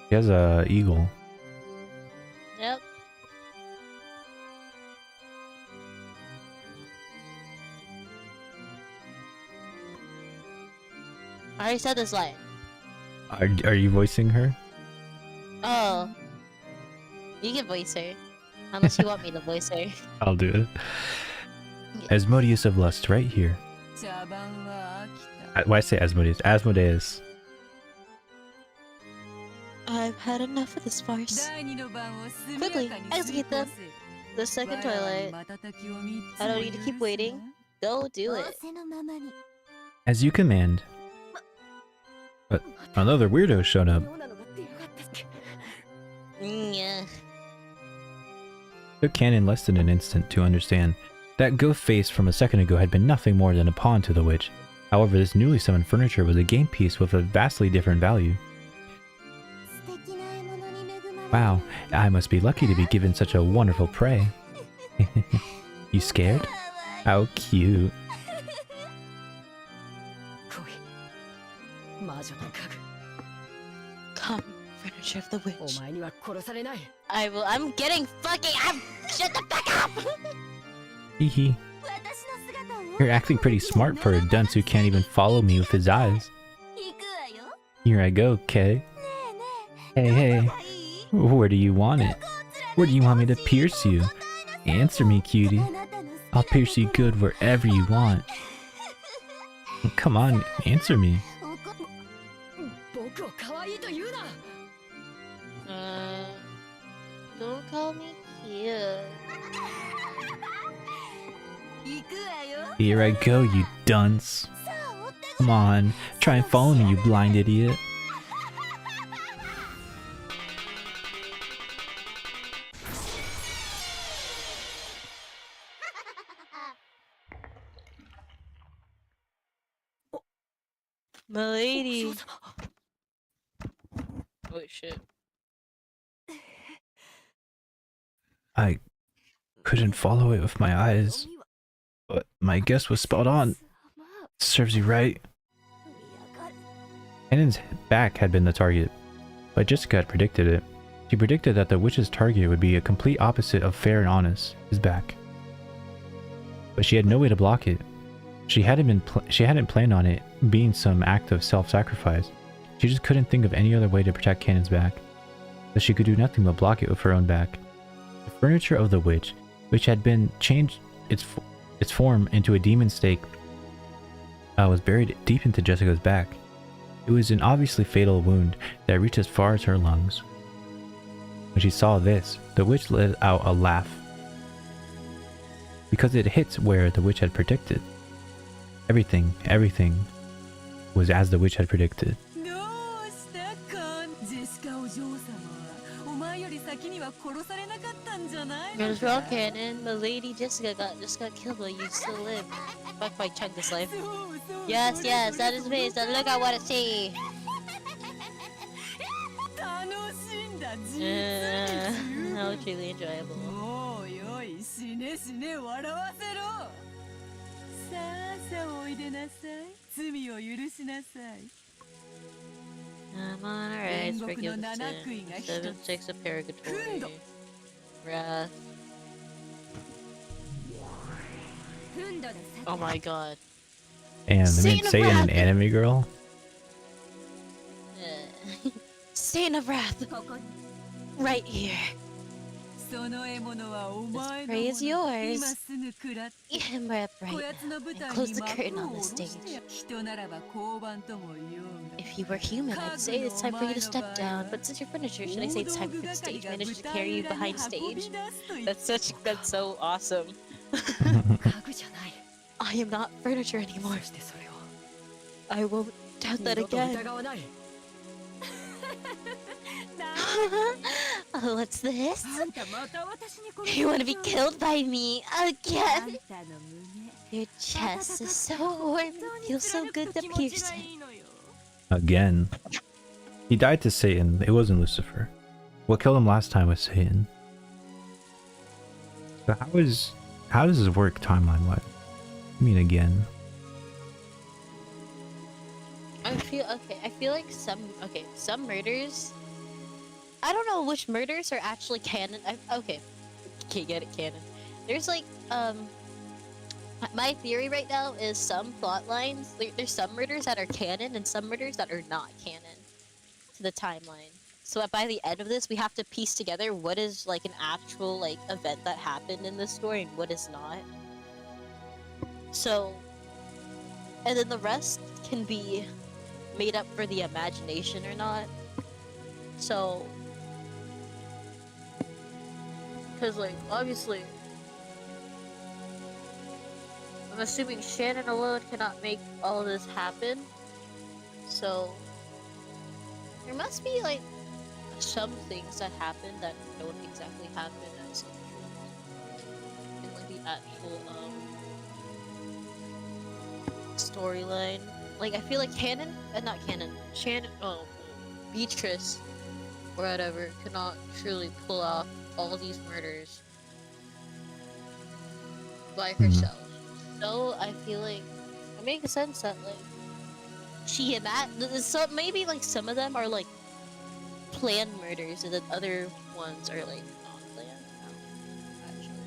He has a eagle. Yep. I already said this line. Are you voicing her? Oh. You can voice her. Unless you want me to voice her. I'll do it. Asmodeus of Lust, right here. Why I say Asmodeus? Asmodeus. I've had enough of this farce. Quickly, execute them. The second twilight. I don't need to keep waiting. Go do it. As you command. But another weirdo showed up. Yeah. Took Cannon less than an instant to understand. That ghost face from a second ago had been nothing more than a pawn to the witch. However, this newly summoned furniture was a game piece with a vastly different value. Wow, I must be lucky to be given such a wonderful prey. You scared? How cute. Come, furniture of the witch. お前には殺されない。 I'm getting fucking. Shut the fuck up! Hehe. You're acting pretty smart for a dunce who can't even follow me with his eyes. Here I go, Kay. Hey, hey. Where do you want it? Where do you want me to pierce you? Answer me, cutie. I'll pierce you good wherever you want. Come on, answer me. 僕を可愛いと言うな。 Don't call me cute. Here I go, you dunce. Come on, try and follow me, you blind idiot. Milady. Oh shit. I couldn't follow it with my eyes, but my guess was spot on. Serves you right. Cannon's back had been the target, but Jessica had predicted it. She predicted that the witch's target would be a complete opposite of fair and honest, his back. But she had no way to block it. She hadn't planned on it being some act of self-sacrifice. She just couldn't think of any other way to protect Cannon's back, but she could do nothing but block it with her own back. The furniture of the witch, which had been changed its form into a demon stake, was buried deep into Jessica's back. It was an obviously fatal wound that reached as far as her lungs. When she saw this, the witch let out a laugh, because it hit where the witch had predicted. Everything was as the witch had predicted. There's wrong Cannon. Milady Jessica just got killed, but you still live. Fuck my chunk this life. Yes, that is me. So look, I want to see. How truly enjoyable. I'm on a race for guilt sin. 7 6 of purgatory. Wrath. Oh my god. And they made Satan of Satan an Wrath! anime girl? Stain of Wrath! Right here. This prey is yours. Eat him up right now and close the curtain on the stage. If you were human, I'd say it's time for you to step down, but since you're furniture, should I say it's time for the stage manager to carry you behind stage? That's so awesome. I am not furniture anymore. I won't doubt that again. Oh, what's this? You want to be killed by me again? Your chest is so warm. Feels so good to pierce it. Again. He died to Satan. It wasn't Lucifer. What killed him last time was Satan. So how does this work timeline-wise? I mean, again. I feel like some murders. I don't know which murders are actually canon. Okay, get it, canon. There's like my theory right now is some plot lines. There's some murders that are canon and some murders that are not canon to the timeline. So by the end of this, we have to piece together what is like an actual like event that happened in this story and what is not. So, and then the rest can be made up for the imagination or not. So, because like obviously, I'm assuming Shannon alone cannot make all this happen. So, there must be like some things that happen that don't exactly happen as in like the actual storyline. Like, I feel like Beatrice, or whatever, could not truly pull off all these murders by herself. So, I feel like it makes sense that, like, she and that, so maybe, like, some of them are, like, planned murders, and then other ones are, like, not planned. Actually.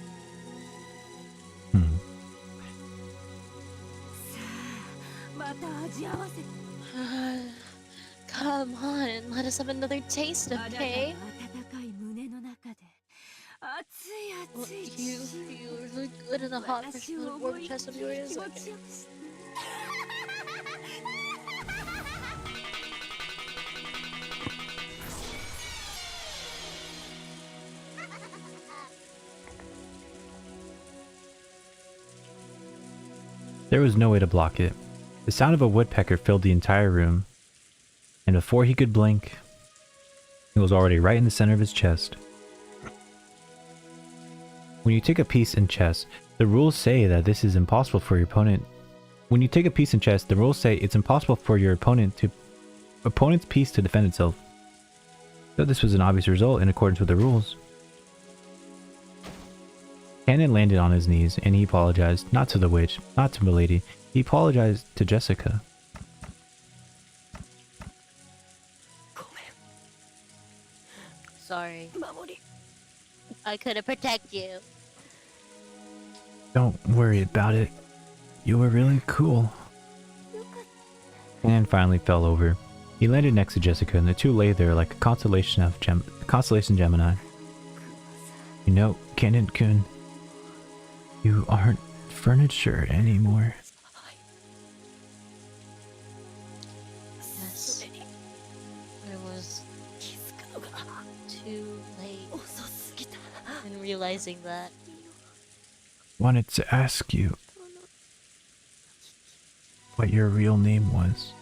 Come on, let us have another taste, okay? Well, you really good in the hot fresh warm chest of yours. Okay. There was no way to block it. The sound of a woodpecker filled the entire room, and before he could blink, it was already right in the center of his chest. When you take a piece in chess, the rules say that this is impossible for your opponent. When you take a piece in chess, the rules say it's impossible for your opponent's piece to defend itself. So this was an obvious result in accordance with the rules. Cannon landed on his knees, and he apologized, not to the witch, not to Milady. He apologized to Jessica. Sorry. I couldn't protect you. Don't worry about it. You were really cool. Cannon finally fell over. He landed next to Jessica, and the two lay there like a constellation Gemini. You know, Cannon-kun, you aren't furniture anymore. Yes. I was too late in realizing that. Wanted to ask you what your real name was.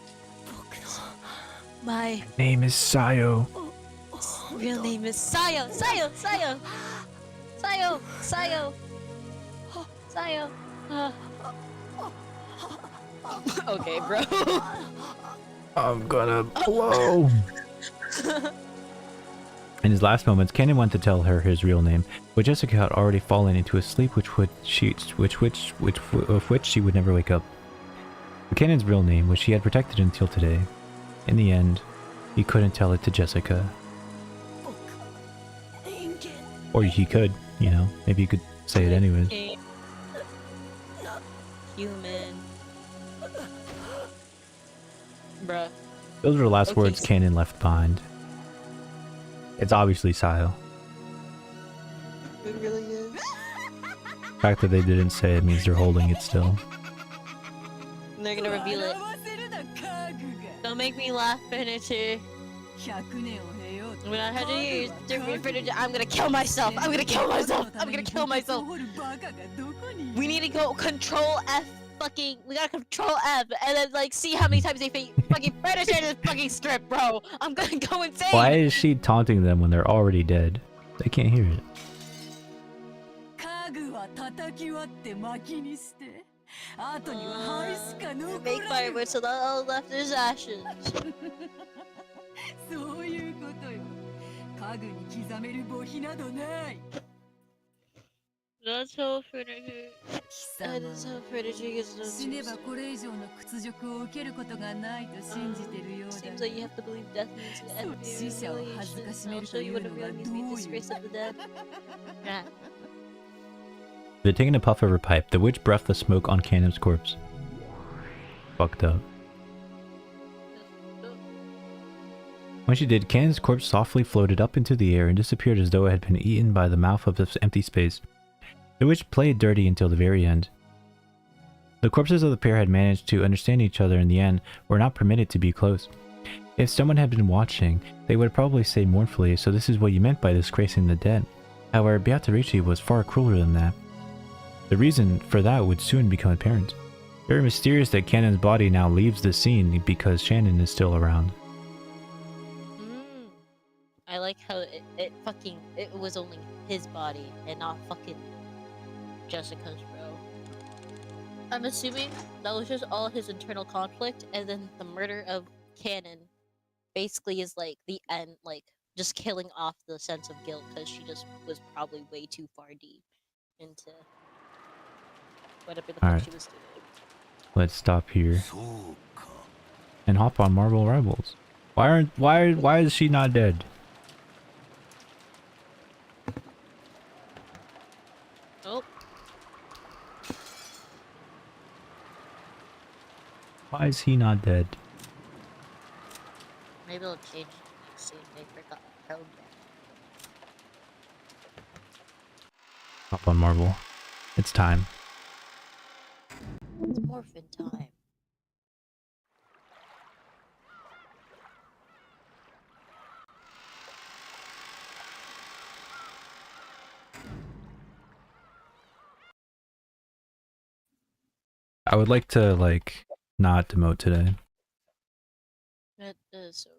My Name is Sayo. real name is Sayo. Okay, bro. I'm gonna blow. In his last moments, Cannon went to tell her his real name, but Jessica had already fallen into a sleep of which she would never wake up. But Cannon's real name, which he had protected until today, in the end, he couldn't tell it to Jessica. Or he could, you know, maybe he could say it anyways. Human. Bruh. Those were the last Okay, words so- Cannon left behind. It's obviously Sayo. It really is. The fact that they didn't say it means they're holding it still. And they're gonna reveal it. Don't make me laugh, Finiture. When I had to use different furniture, I'm gonna kill myself. I'm gonna kill myself. We need to go Control F. Fucking, we gotta Control F and then like see how many times they fucking furniture in this fucking script, bro. I'm gonna go insane. Why is she taunting them when they're already dead? They can't hear it. Make firewood so that all left is ashes. That's how furniture. That is how furniture gets done. Seems like you have to believe death means the end of your humiliation. I'll show you what it really means to be disgrace of the dead. Yeah. They're taking a puff of her pipe. The witch breathed the smoke on Cannon's corpse. Fucked up. When she did, Cannon's corpse softly floated up into the air and disappeared as though it had been eaten by the mouth of this empty space. The witch played dirty until the very end. The corpses of the pair had managed to understand each other in the end, were not permitted to be close. If someone had been watching, they would probably say mournfully, "So this is what you meant by disgracing the dead." However, Beatrice was far crueler than that. The reason for that would soon become apparent. Very mysterious that Cannon's body now leaves the scene because Shannon is still around. I like how it was only his body and not fucking Jessica's, bro. I'm assuming that was just all his internal conflict, and then the murder of Cannon basically is like the end, like just killing off the sense of guilt because she just was probably way too far deep into whatever the fuck Alright. she was doing. Let's stop here and hop on Marvel Rivals. Why is she not dead? Oh, Why is he not dead? maybe it'll change soon. They forgot the program. Hop on Marvel. It's time. It's morphin' time. I would like to like not demote today. That is so real.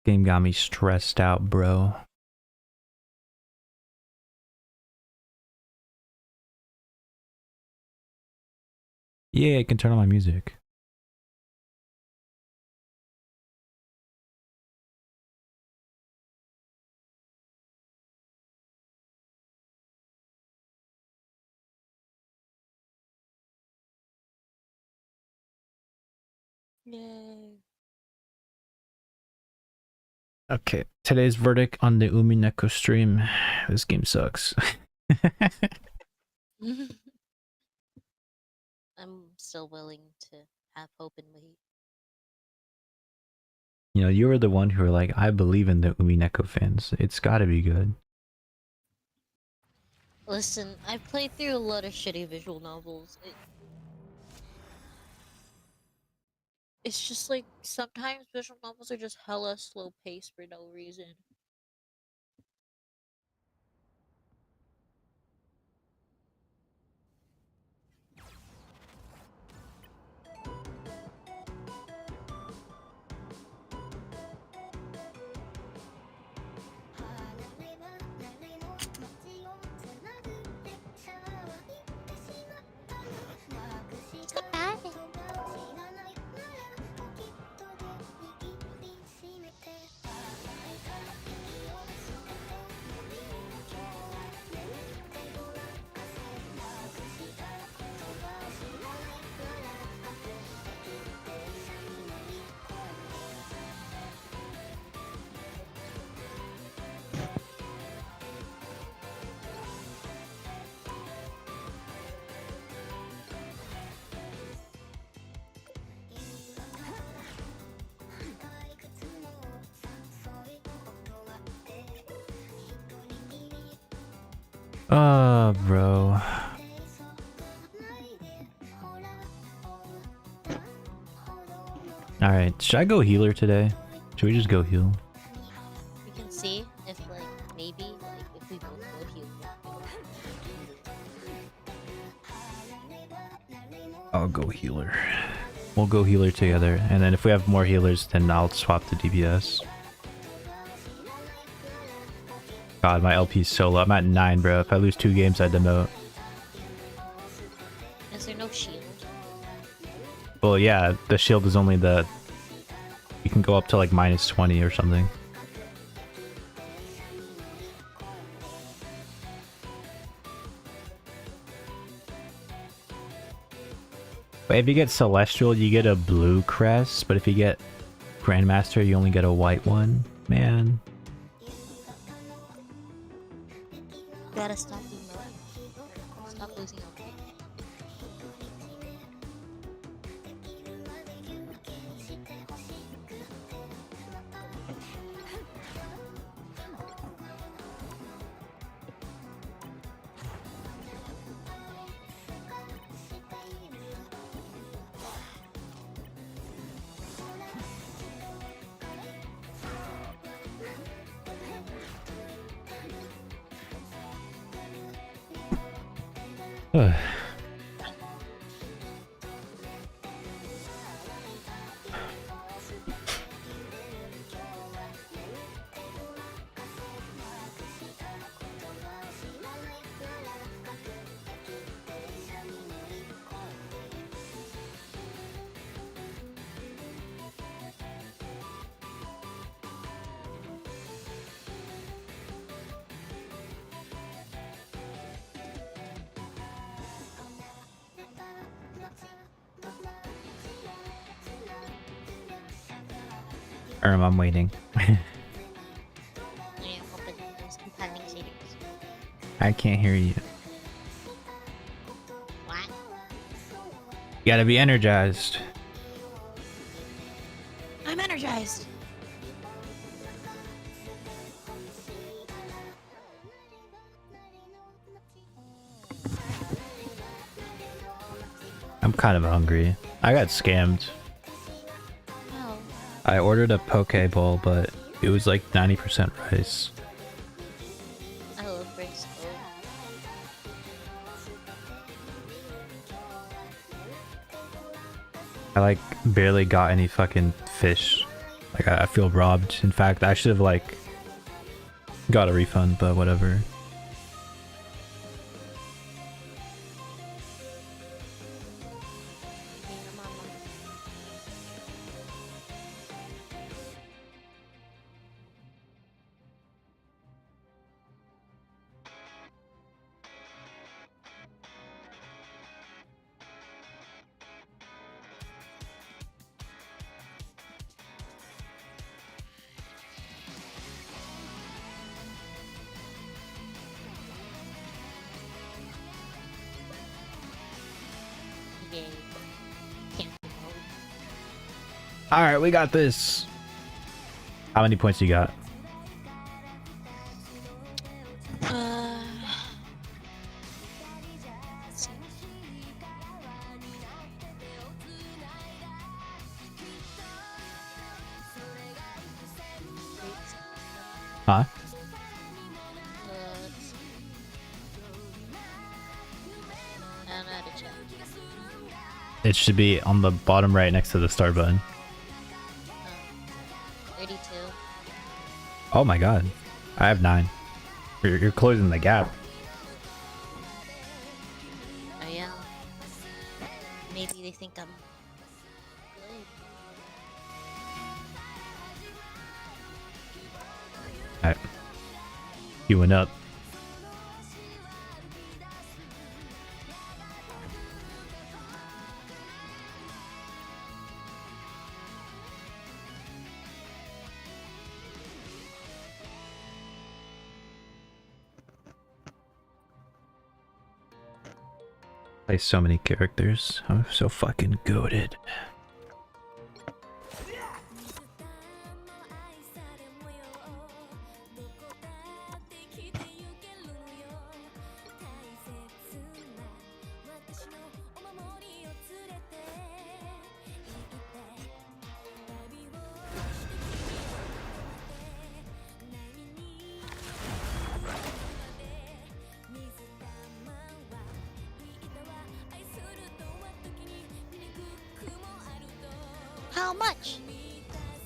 Game got me stressed out, bro. Yeah, I can turn on my music. Yay. Okay, today's verdict on the Umineko stream. This game sucks. I'm still willing to have hope and wait. You know, you were the one who were like, I believe in the Umineko fans. It's gotta be good. Listen, I've played through a lot of shitty visual novels. It's just like sometimes visual novels are just hella slow paced for no reason. Bro. Alright, should I go healer today? Should we just go heal? We can see if like maybe like if we both go heal. I'll go healer. We'll go healer together, and then if we have more healers, then I'll swap to DPS. God, my LP is so low. I'm at 9, bro. If I lose 2 games, I demote. Is there no shield? Well, yeah, the shield is only the... You can go up to like minus 20 or something. But if you get Celestial, you get a blue crest. But if you get Grandmaster, you only get a white one. Man. Gotta stop emoting. Stop losing LP. I'm waiting. Yeah, open those compiling settings. I can't hear you. What? You gotta be energized. I'm energized. I'm kind of hungry. I got scammed. Oh. I ordered a poke bowl, but it was like 90% rice. I love rice. I like barely got any fucking fish. Like I feel robbed. In fact, I should have like got a refund, but whatever. Being a mama. Yay. Can't be home. All right, we got this. How many points you got? Let's see. Huh? Let's see. I don't know how to check. It should be on the bottom right next to the start button. 32. Oh my god. I have 9. You're closing the gap. Oh yeah. Maybe they think I'm good. Alright. Queuing up. Play so many characters. I'm so fucking goated. How much?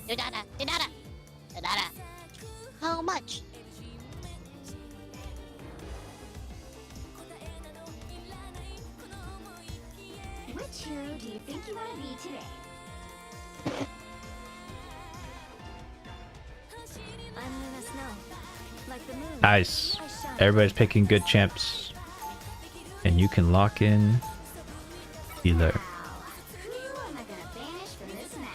Dada, dada, dada. How much? Which hero do you think you want to be today? I'm Luna Snow. Like the moon. Nice. Everybody's picking good champs. And you can lock in healer. Who am I gonna banish from this match?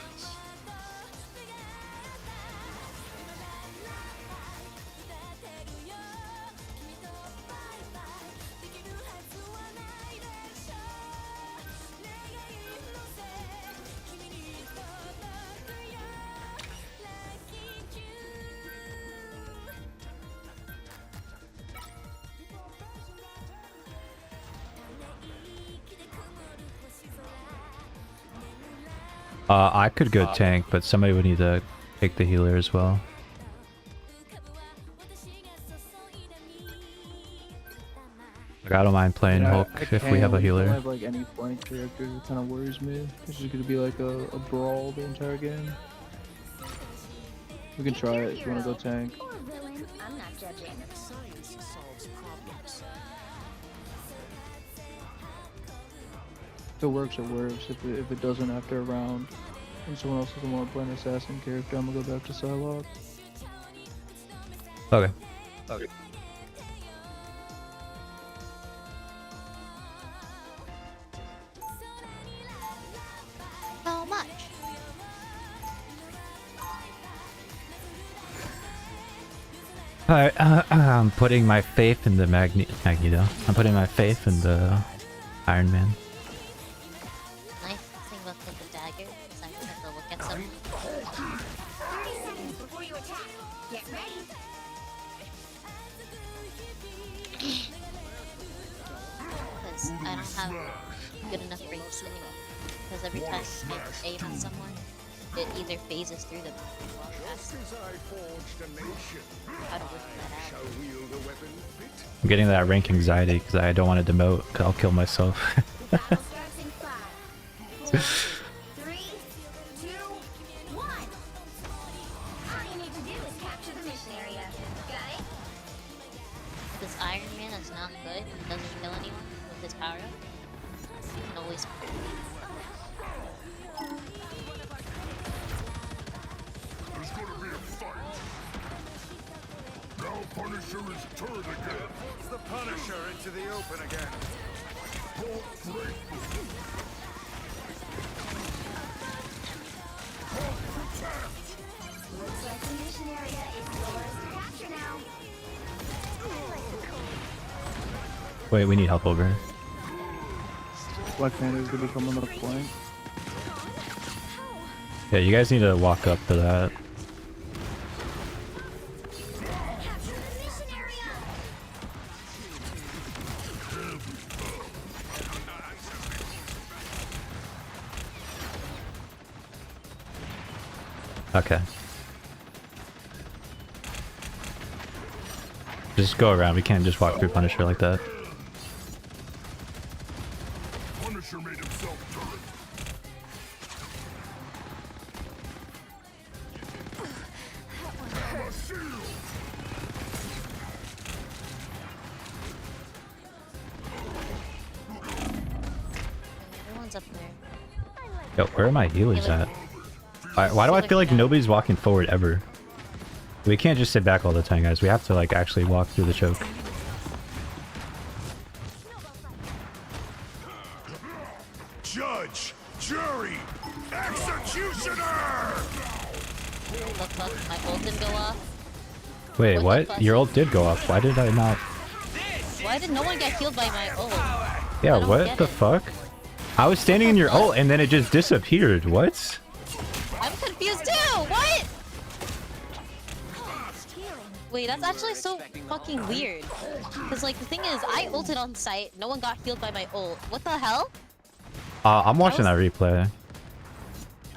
I could go tank, but somebody would need to take the healer as well. Like, I don't mind playing Hulk if we have a I healer. don't have like any flank character. It kind of worries me. It's just gonna be like a brawl the entire game. We can try it if you wanna go tank. Or villain, I'm not judging. If it works, it works. If it doesn't after a round, and someone else doesn't want to play an assassin character, I'm gonna go back to Psylocke. Okay. How much? Alright, I'm putting my faith in the Magneto. I'm putting my faith in the Iron Man. Nice thing about the dagger is I can have to look at some. 30 seconds before you attack. Get ready. Because I don't have good enough range anyway. Because every time I aim at someone, it either phases through them or walk past them. How to work that out. I'm getting that rank anxiety because I don't want to demote because I'll kill myself. Battle starts in 5, 4, 3, 2, 1. All you need to do is capture the mission area. Got it? This Iron Man is not good and doesn't kill anyone with his power up. You can always. There's gonna be a fight. Now Punisher is turned again. It's the Punisher into the open again. Don't break. Looks like the mission area is yours to capture now. Wait, we need help over. Black Panther's gonna become another flank. Yeah, you guys need to walk up to that. Capture the mission area. Okay. Just go around. We can't just walk through Punisher like that. Punisher made himself turret. I'm a shield. Everyone's up there. Yo, where are my healers at? Why do I feel like nobody's walking forward ever? We can't just sit back all the time, guys. We have to like actually walk through the choke. Judge, jury, executioner. Look, my ult didn't go off. Wait, what? Your ult did go off. Why did I not? Why did no one get healed by my ult? Yeah, don't what get the it. fuck? I was standing in your ult and then it just disappeared. What? I'm confused too! What? Wait, that's actually so fucking weird. Because, like, the thing is, I ulted on site, no one got healed by my ult. What the hell? I'm watching that replay.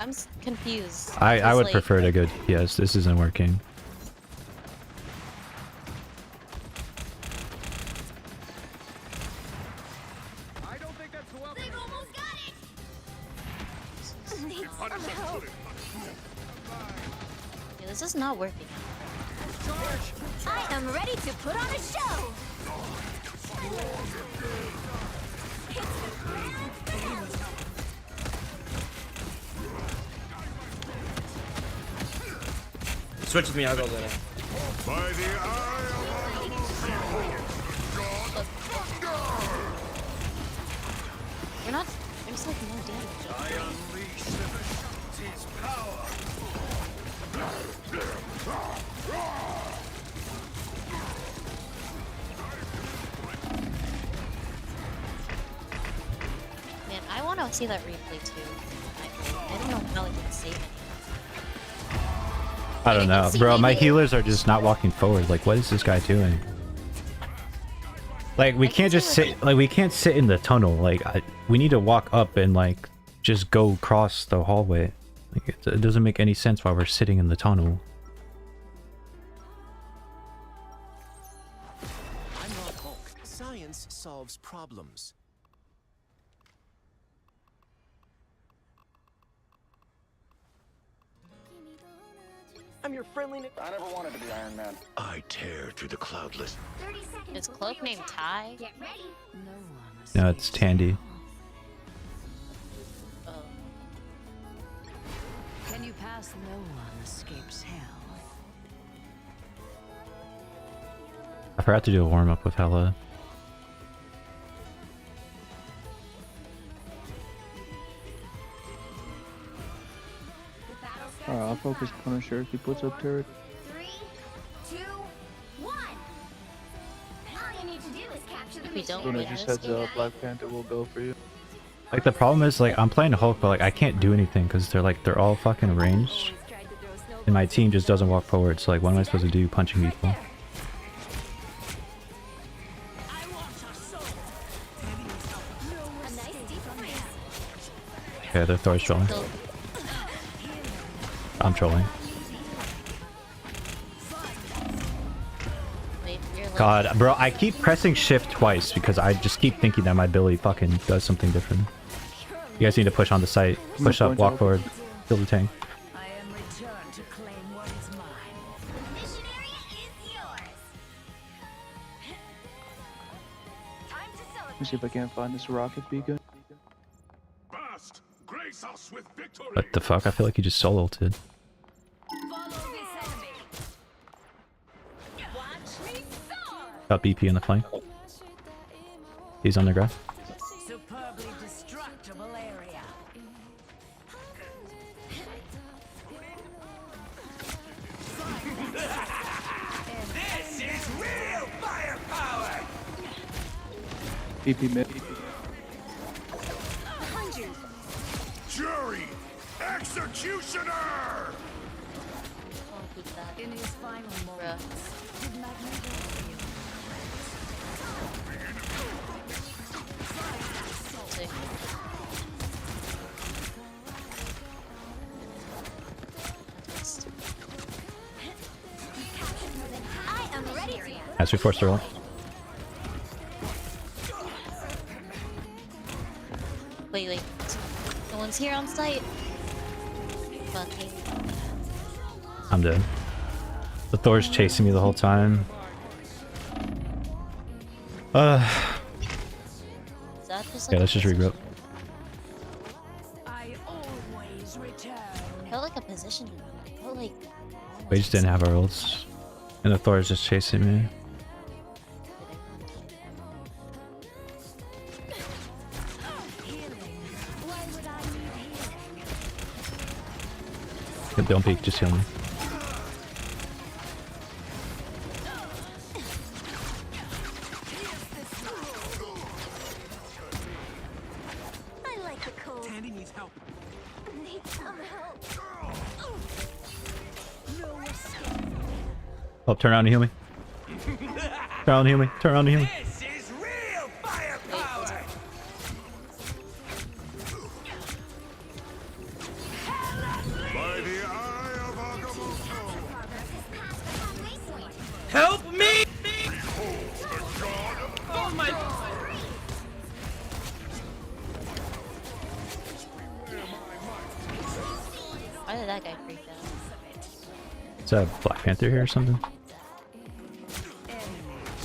I'm confused. I 'Cause, would like, prefer to go. Yes, this isn't working. They've almost got it. Yeah, this is not working. I am ready to put on a show. Switch with me, I'll go there. By the eye We're not. There's like no damage. I unleash the Vishanti's power. Man, I want to see that replay too. I don't know how it can save it. I don't know, bro. My healers are just not walking forward. Like, what is this guy doing? Like, we can't just sit. Like, we can't sit in the tunnel. Like, we need to walk up and like just go across the hallway. Like, it doesn't make any sense while we're sitting in the tunnel. I'm not Hulk. Science solves problems. I'm your friendly. I never wanted to be Iron Man. I tear through the cloudless. 30 seconds. Is before Cloak you named attack. Ty? Get ready. No, it's Tandy. Oh. Can you pass? No one escapes hell. I forgot to do a warm up with Hella. The battle starts Alright, I'll in focus 5, Punisher if he puts up turret. 3, 2, 1. we don't Luna, win just this heads game. up, Black Panther will go for you. Like the problem is like I'm playing Hulk, but like I can't do anything because they're all fucking ranged, and my team just doesn't walk forward. So like, what am I supposed to do? Punching people? Yeah, their Thor's trolling. So, I'm trolling. wait, you're like, God, bro, I keep pressing shift twice because I just keep thinking that my ability fucking does something different. You guys need to push on the site. Push up, walk forward, kill the tank. I am returned to claim what is mine. The mission area is yours. Time to Let me celebrate. see if I can't find this rocket beacon. Fast! Grace us with victory! What the fuck? I feel like he just solo ulted. Follow this enemy. Watch me soar. Got BP in the flank. He's on the ground. Superbly destructible area. This is real firepower! BP mid. Jury! Executioner! I'll keep that. In his final Bruh. moments, did Magneto feel Sick. I am ready to As we force the roll. Wait. No one's here on site. Fucking. I'm dead. The Thor's chasing me the whole time. Is that just like Yeah, a let's just regroup. position? I always return. I felt like a position. I felt like. We just didn't have our ults. And the Thor's just chasing me. Why would I need healing? Yep, don't peek, just heal me. I like the cold. Tandy needs help. Need some help. No escape. Oh, turn around and heal me. Turn around and heal me. Turn around and heal me. This is real firepower! By the eye of Agamotto! Progress is past the halfway point. Help me! Behold the god of Oh my... Why did that guy freak out? Is that a Black Panther here or something?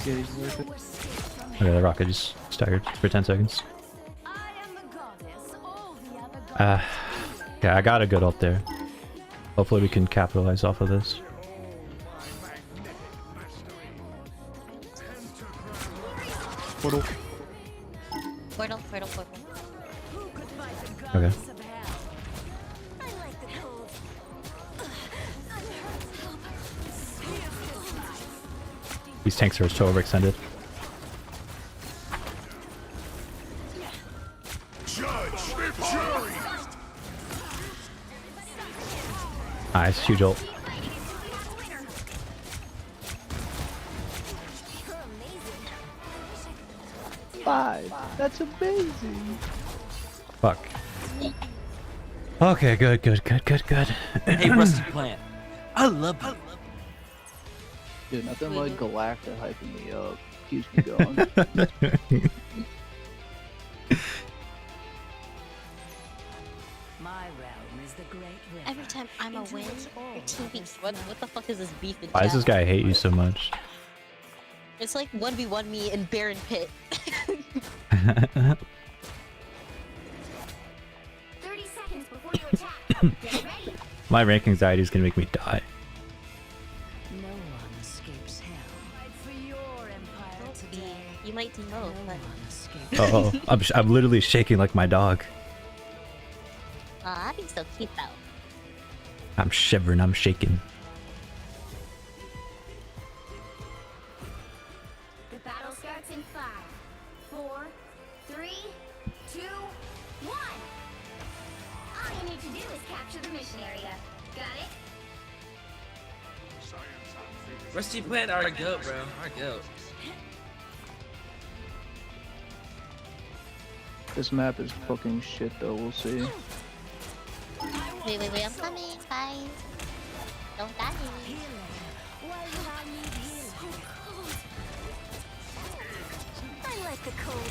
Yeah, he's worth it. Okay, the rocket just staggered for 10 seconds. I am the goddess. All the other gods. Yeah, I got a good ult there. Hopefully we can capitalize off of this. Portal. Portal. Who could fight the Okay. goddess of hell? I like the cold. These tanks are so overextended. judge! Jury! Nice, huge ult. Five. That's amazing. Fuck. Okay, good. Hey, Rusty Plant. I love you. Dude, nothing like Galacta hyping me up. Keeps me going. My realm is the great river. Every time I'm a win, your team beats. What the fuck is this beef in Why does this chat? guy hate you so much? It's like 1v1 me and Baron Pit. 30 seconds before you attack. Get ready. My rank anxiety is gonna make me die. No one escapes hell. Fight for your empire today. You might team both, No but one escapes. I'm literally shaking like my dog. that'd be so cute though. I'm shivering, I'm shaking. The battle starts in 5, 1. All you need to do is capture the mission area. Got it? Rusty plant our goat, bro. Our goat. This map is fucking shit though, we'll see. Wait, I'm coming, guys. Don't die. I like the cold.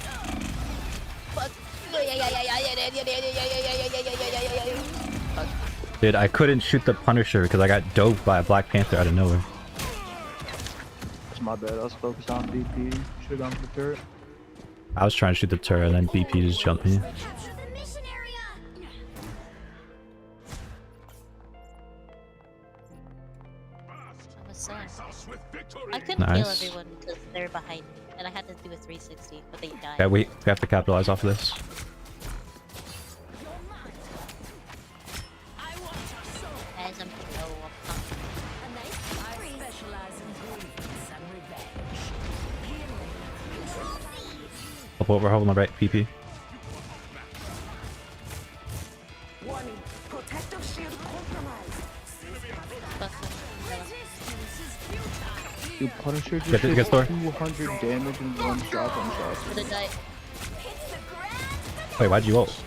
Dude, I couldn't shoot the Punisher because I got doped by a Black Panther out of nowhere. It's my bad, I was focused on BP. Should've gone for the turret. I was trying to shoot the turret and then BP just jumped me. Capture the mission area. I'm a son. With victory. I couldn't Nice. kill everyone because they're behind me, and I had to do a 360, but they died. Yeah, we have to capitalize off of this. Guys, I'm pro. Up over, hold my right, PP. Dude, Punisher just Get did Thor. 200 damage in one shotgun shot. They died. Wait, why'd you ult?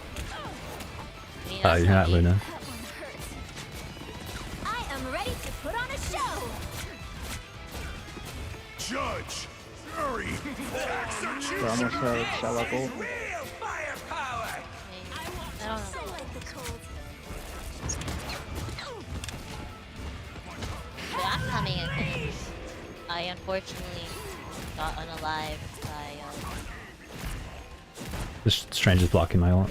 Oh, you're not Luna. I am ready to put on a show. Judge, jury, executioner. I almost had Shylock ult. Real firepower. I don't know. But I'm coming in. I unfortunately got unalived by This Strange is blocking my ult.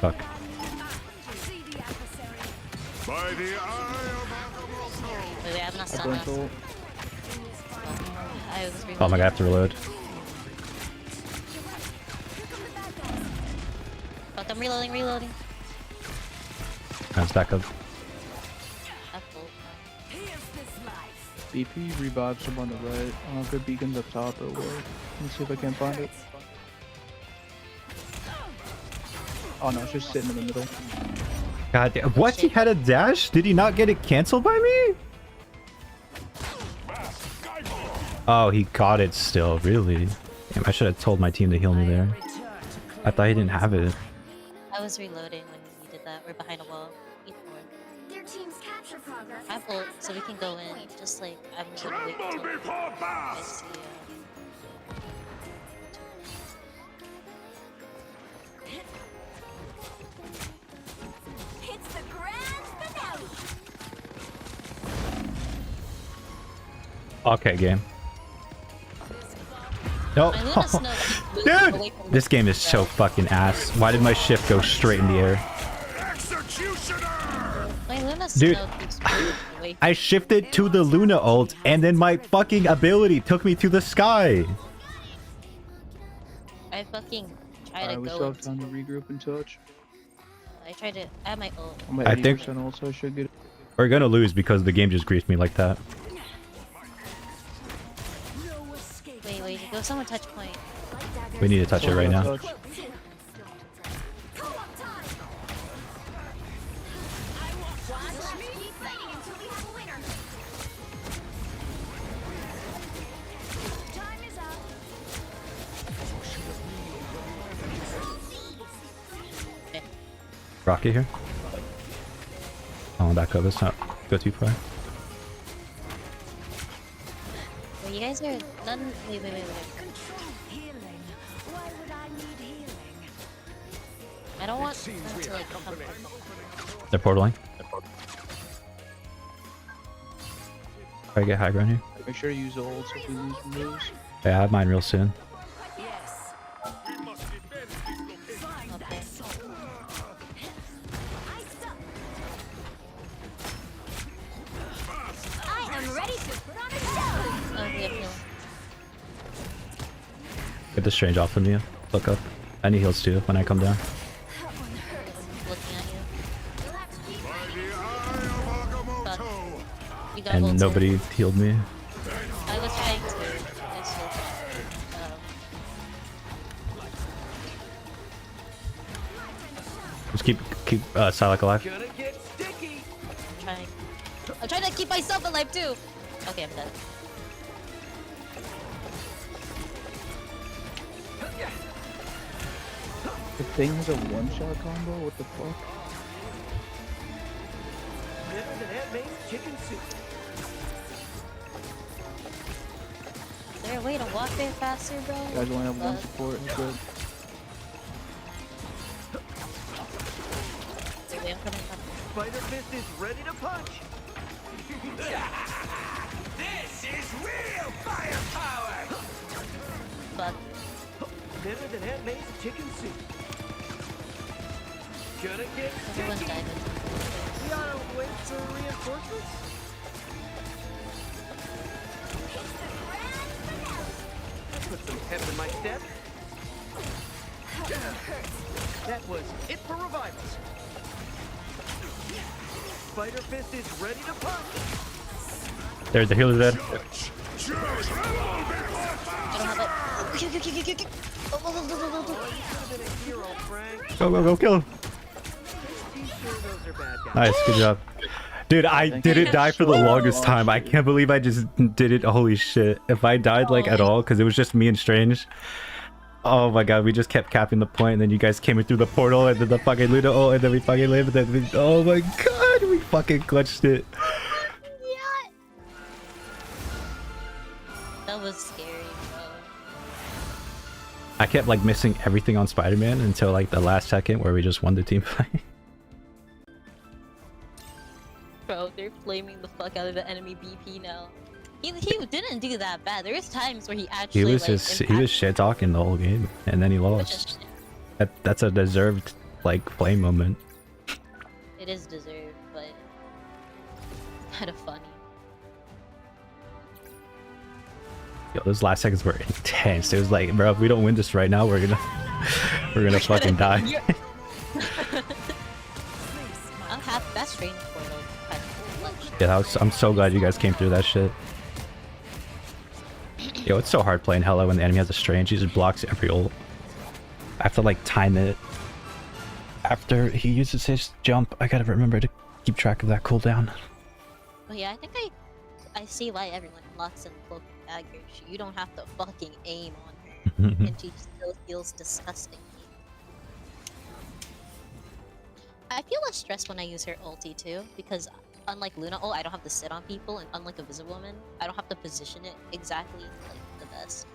Fuck. By the eye of Wait, I have not I stun burnt us. ult. I was Oh my god, I have to reload. Fuck, I'm reloading. Let's back up. That's cool. BP revives him on the right. I don't know if the beacon's up top or what. Let me see if I can find it. Oh no, it's just sitting in the middle. God damn. What? He had a dash? Did he not get it canceled by me? Oh, he got it still. Really? Damn, I should have told my team to heal me there. I thought he didn't have it. I was reloading when you did that. We're behind a wall. Eat more. Their team's capture progress. I have ult, so we can go in. Just like, I'm gonna wait tremble until before I bath. see It's the grand finale. Okay, game. No. I let us know that you moved away Dude! from This game is so fucking ass. Why did my shift go straight in the air? executioner. My Luna Dude, Snow keeps moving away from I shifted to the Luna ult, and then my fucking ability took me to the sky. I fucking try to Alright, we go. still have time to regroup and touch. I tried to. I have my ult. I'm at I think- 80% ult, so I should get it. We're gonna lose because the game just griefed me like that. Wait, go someone touch point. We need to touch it right now. Touch. Rocket here. Oh, back up. Let's not go too far. Wait, you guys are none. Wait. I don't want them to like come. They're portaling. Try to get high ground here. Make sure you use the ult so if we lose, we lose. Yeah, I have mine real soon. Okay. I am ready to put on a show. Oh, we have heal. Get the Strange off of me. Look up. I need heals too when I come down. Looking at you. By the eye of Agamotto. You got and ulted. nobody healed me. I was trying to. I still Just keep Psylocke alive. I'm trying to keep myself alive too. Okay, I'm dead. The thing has a one-shot combo? What the fuck? Is there a way to walk there faster, bro? You guys only have one support, it's good. Wait, I'm coming. Spider Fist is ready to punch. This is real firepower. But Better than Aunt May's chicken soup. Gonna get everyone's sticky. died. We ought to wait for reinforcements. Put some pep in my step. That was it for revivals. Spider Fist is ready to punch. There's the healer dead. I don't have it. Okay. Go. You could have been a hero, Frank. Go, kill him. Sure those are bad guys. Nice, good job. Dude, I didn't die for the longest time. I can't believe I just did it. Holy shit. If I died like at all, because it was just me and Strange. Oh my god, we just kept capping the point, and then you guys came in through the portal, and then the fucking Luna ult, and then we fucking lived, and then we, oh my god, we fucking clutched it. Yeah. That was scary, bro. I kept like missing everything on Spider-Man until like the last second where we just won the team fight. Bro, they're flaming the fuck out of the enemy BP now. He didn't do that bad. There was times where he actually He was like, just he was shit talking the whole game, and then he lost. That's a deserved like flame moment. It is deserved, but it's kind of funny. Yo, those last seconds were intense. It was like, bro, if we don't win this right now, we're gonna fucking die. I'm half best range for like. Yeah, I'm so glad you guys came through that shit. Yo, it's so hard playing Hella when the enemy has a Strange. He just blocks every ult. I have to like time it. After he uses his jump, I gotta remember to keep track of that cooldown. Oh yeah, I think I see why everyone locks in cloak dagger. You don't have to fucking aim on her, and she still feels disgusting. I feel less stressed when I use her ulti too, because unlike Luna ult, I don't have to sit on people, and unlike a Visible Woman, I don't have to position it exactly like the best.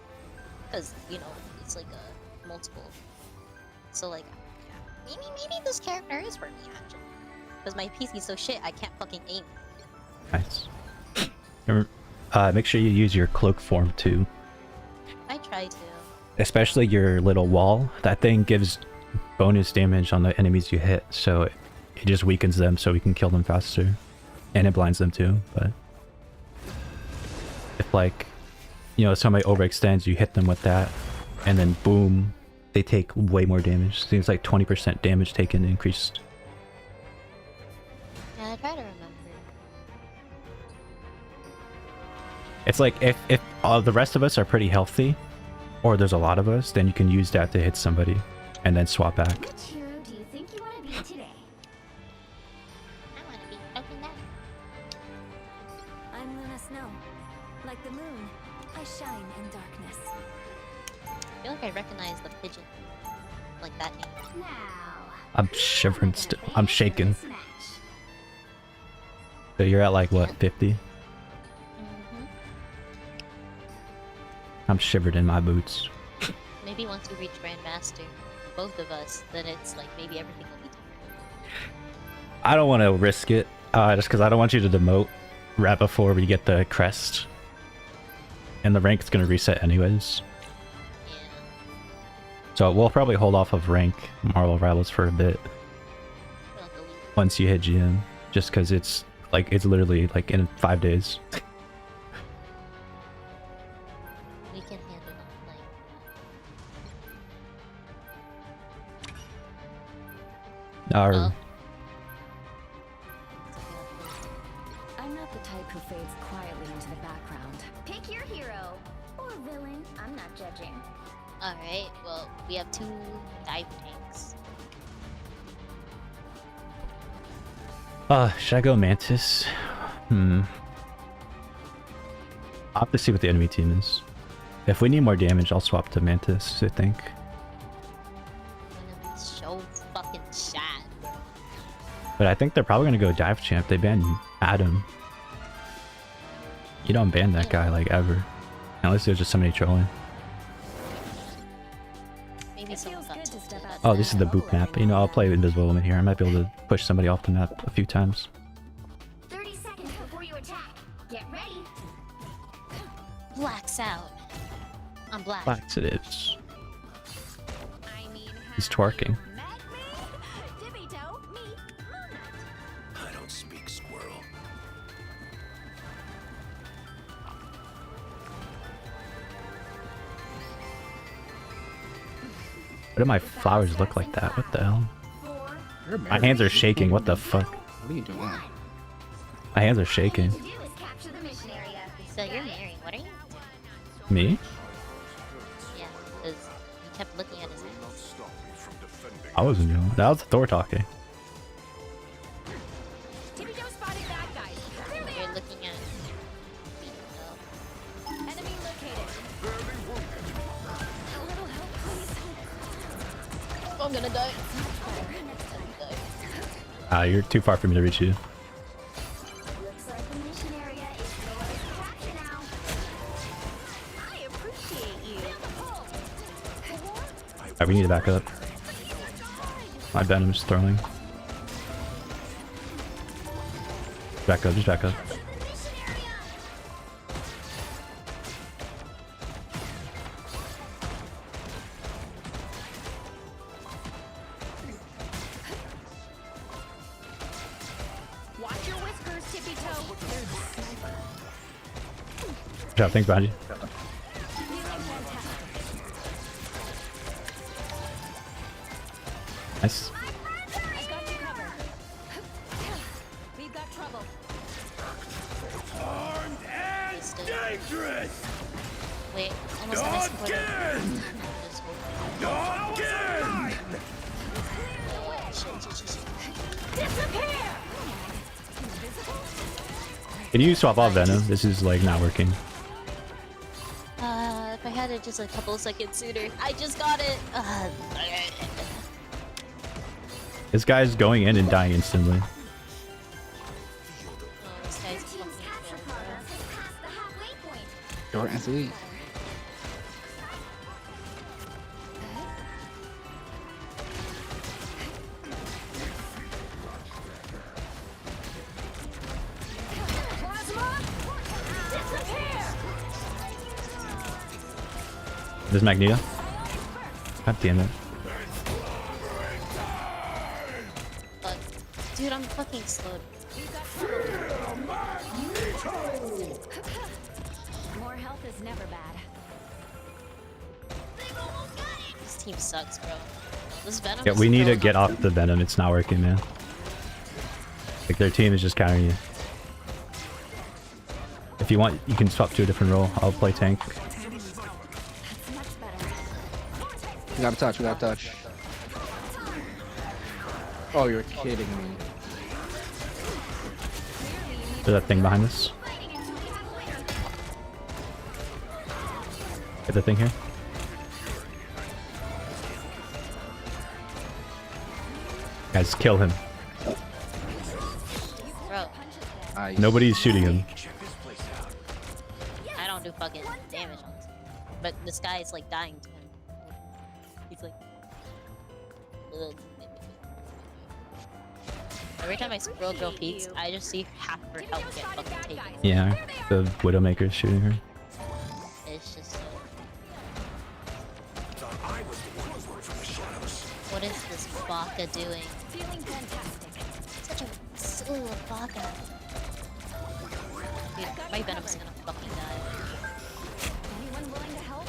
Because, you know, it's like a multiple. So like, yeah. Maybe this character is for me actually. Because my PC's so shit, I can't fucking aim. Nice. Make sure you use your cloak form too. I try to. Especially your little wall. That thing gives bonus damage on the enemies you hit, so it just weakens them so we can kill them faster. And it blinds them too, but if like, you know, somebody overextends, you hit them with that, and then boom, they take way more damage. Seems like 20% damage taken increased. Yeah, I try to remember. It's like if all the rest of us are pretty healthy, or there's a lot of us, then you can use that to hit somebody, and then swap back. Which hero do you think you want to be today? I want to be open that. I'm Luna Snow. Like the moon, I shine in darkness. I feel like I recognize the pigeon. Like that name. Now, I'm shivering still. I'm shaking. smash. So you're at like what, 50? I'm shivered in my boots. Maybe once we reach Grandmaster, both of us, then it's like maybe everything will be different. I don't want to risk it, just because I don't want you to demote right before we get the crest. And the rank is going to reset anyways. Yeah. So we'll probably hold off of rank Marvel Rivals for a bit. Once you hit GM. Just because it's literally like in 5 days. We can handle it. Our Oh. I'm not not the type who fades quietly into the background. Pick your hero. Or villain. I'm not judging. Alright, well, we have 2 dive tanks. Should I go Mantis? I'll have to see what the enemy team is. If we need more damage, I'll swap to Mantis, I think. Enemy's so fucking sad. But I think they're probably gonna go Dive Champ. They banned Adam. You don't ban that guy, like, ever. Unless there's just somebody trolling. Maybe someone got tilted. Oh, this is the boop map. You know, I'll play Invisible Woman here. I might be able to push somebody off the map a few times. 30 seconds before you attack. Get ready. Blacks out. I'm black. Blacks it is. I mean, He's twerking. I don't speak squirrel. Why do my flowers look like that? What the hell? My hands are shaking. What the fuck? What are you doing? My hands are shaking. to do is capture the mission area. So you're married. What are you? Me? Yeah, because you kept looking at his hands. Stop me from defending. I wasn't doing that. Was Thor talking. Tippy Toe spotted bad guys. There they You're are. looking at. Enemy located. A little help, please. I'm gonna die. You're too far for me to reach you. Looks like the mission area is yours to capture now. I appreciate you. Alright, we need to back up. My Venom's throwing. Back up, just back up. Watch your whiskers, Tippy Toe. Good job, thanks behind you. Nice. I got you covered. We've got trouble. Armed and dangerous! Wait, almost missed for Again! Again! Disappear! Can you swap off Venom? This is like not working. If I had it just a couple seconds sooner. I just got it. This guy's going in and dying instantly. Oh, this guy's fucking Capture good, progress has passed the halfway point. Short and sweet. Plasma! Disappear! This is Magneto. God damn it. But, dude, I'm fucking slowed. More health is never bad. This team sucks, bro. This Venom. Yeah, is we need to so get not- off the Venom. It's not working, man. Like, their team is just countering you. If you want, you can swap to a different role. I'll play tank. We got a touch, we got a touch. Oh, you're kidding me. There's that thing behind us. Get the thing here. Guys, kill him. Bro, Nice. Nobody's shooting him. I don't do fucking damage on this. But this guy is like dying to him. He's like. Ugh. Every time I scroll girl peaks, I just see half her health get fucking taken away. Yeah, the Widowmaker's shooting her. It's just so. What is this Baka doing? Feeling fantastic. Such a silly Baka. Dude, my Venom's gonna fucking die. Anyone willing to help?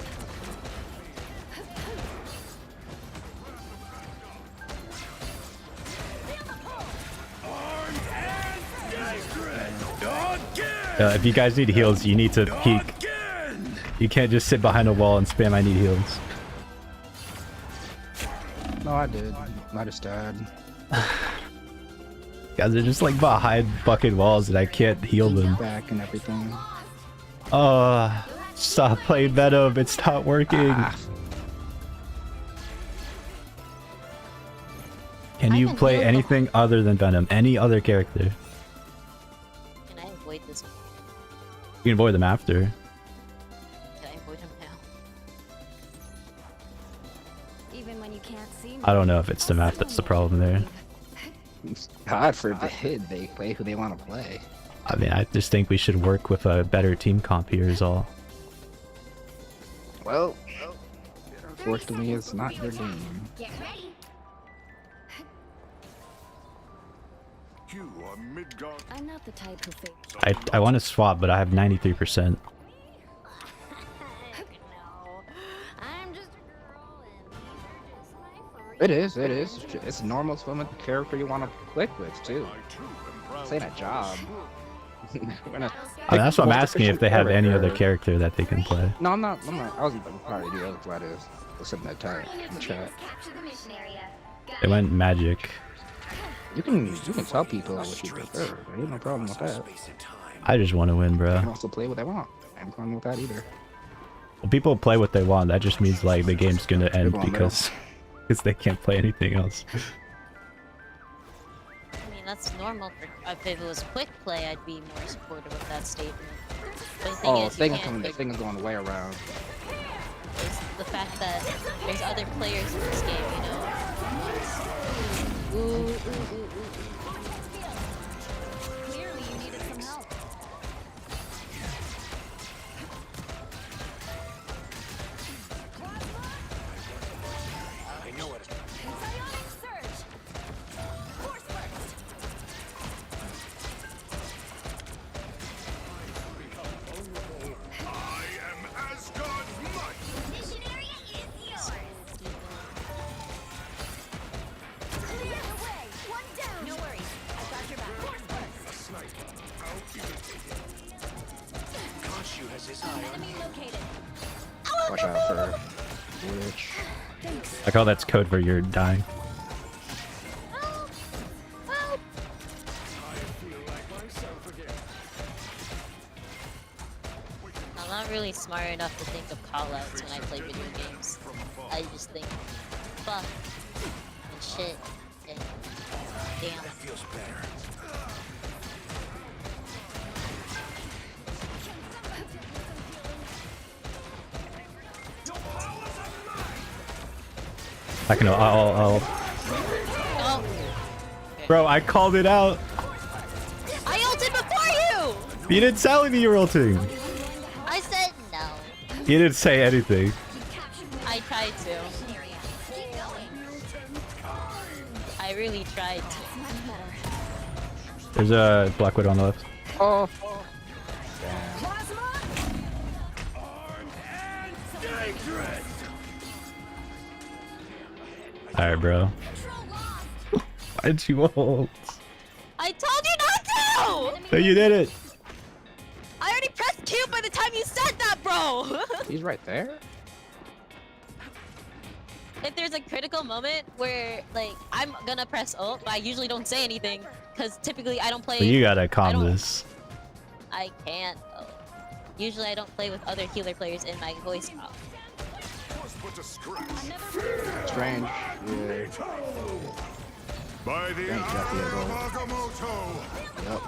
Armed and dangerous! If you guys need heals, you need to peek. You can't just sit behind a wall and spam I need heals. No, I did. I just died. Guys are just like behind fucking walls and I can't heal them. Back and everything. Stop playing Venom. It's not working. Can you play anything other than Venom? Any other character? Can I avoid this? You can avoid them after. Can I avoid him now? Even when you can't see me. I don't know if it's the map that's the problem there. God forbid they play who they want to play. I mean, I just think we should work with a better team comp here is all. Well, unfortunately, it's not your game. Get ready. You are Midgard. I'm not the type who fakes. I want to swap, but I have 93%. No. I'm just a girl and you're just my furry. It is. It's normal to film a character you want to click with, too. This ain't a job. That's what I'm asking, if they have any other character that they can play. No, I'm not. I wasn't probably do. I was glad to listen to that time in the chat. Capture the mission area. They went magic. You can tell people what you prefer. There ain't no problem with that. I just want to win, You bro. can also play what they want. I ain't problem with that either. Well, people play what they want. That just means like the game's gonna end People because they can't play anything else. I mean, that's normal. If it was quick play, I'd be more supportive of that statement. But the thing is, the thing is going way around. is the fact that there's other players in this game, you know? Ooh. Clearly you needed some help. I know it. Psionic surge. Force burst. I am Asgard's might. Mission area is yours. Clear the way. One down. No worries. I got your back. Force burst. Khonshu has his eye on Enemy you. located. Watch out for Witch. I call that's code for you're dying. Help! Help! I feel like myself again. I'm not really smart enough to think of callouts when I play video games. I just think fuck and shit and damn. That feels better. I can. I'll. Oh, Bro, I called it out. I ulted before you! You didn't tell me you were ulting. I said no. You didn't say anything. I tried to. Keep going. I really tried to. There's a Black Widow on the left. Oh. Alright, bro. Why'd you ult? I told you not to! No, you did it. I already pressed Q by the time you said that, bro! He's right there. If there's a critical moment where, like, I'm gonna press ult, but I usually don't say anything, because typically I don't play... But you gotta I calm don't- this. I can't, though. Usually I don't play with other healer players in my voice call. Strange. Yeah. By the Thank you, honor bro. of Agamotto. Yep.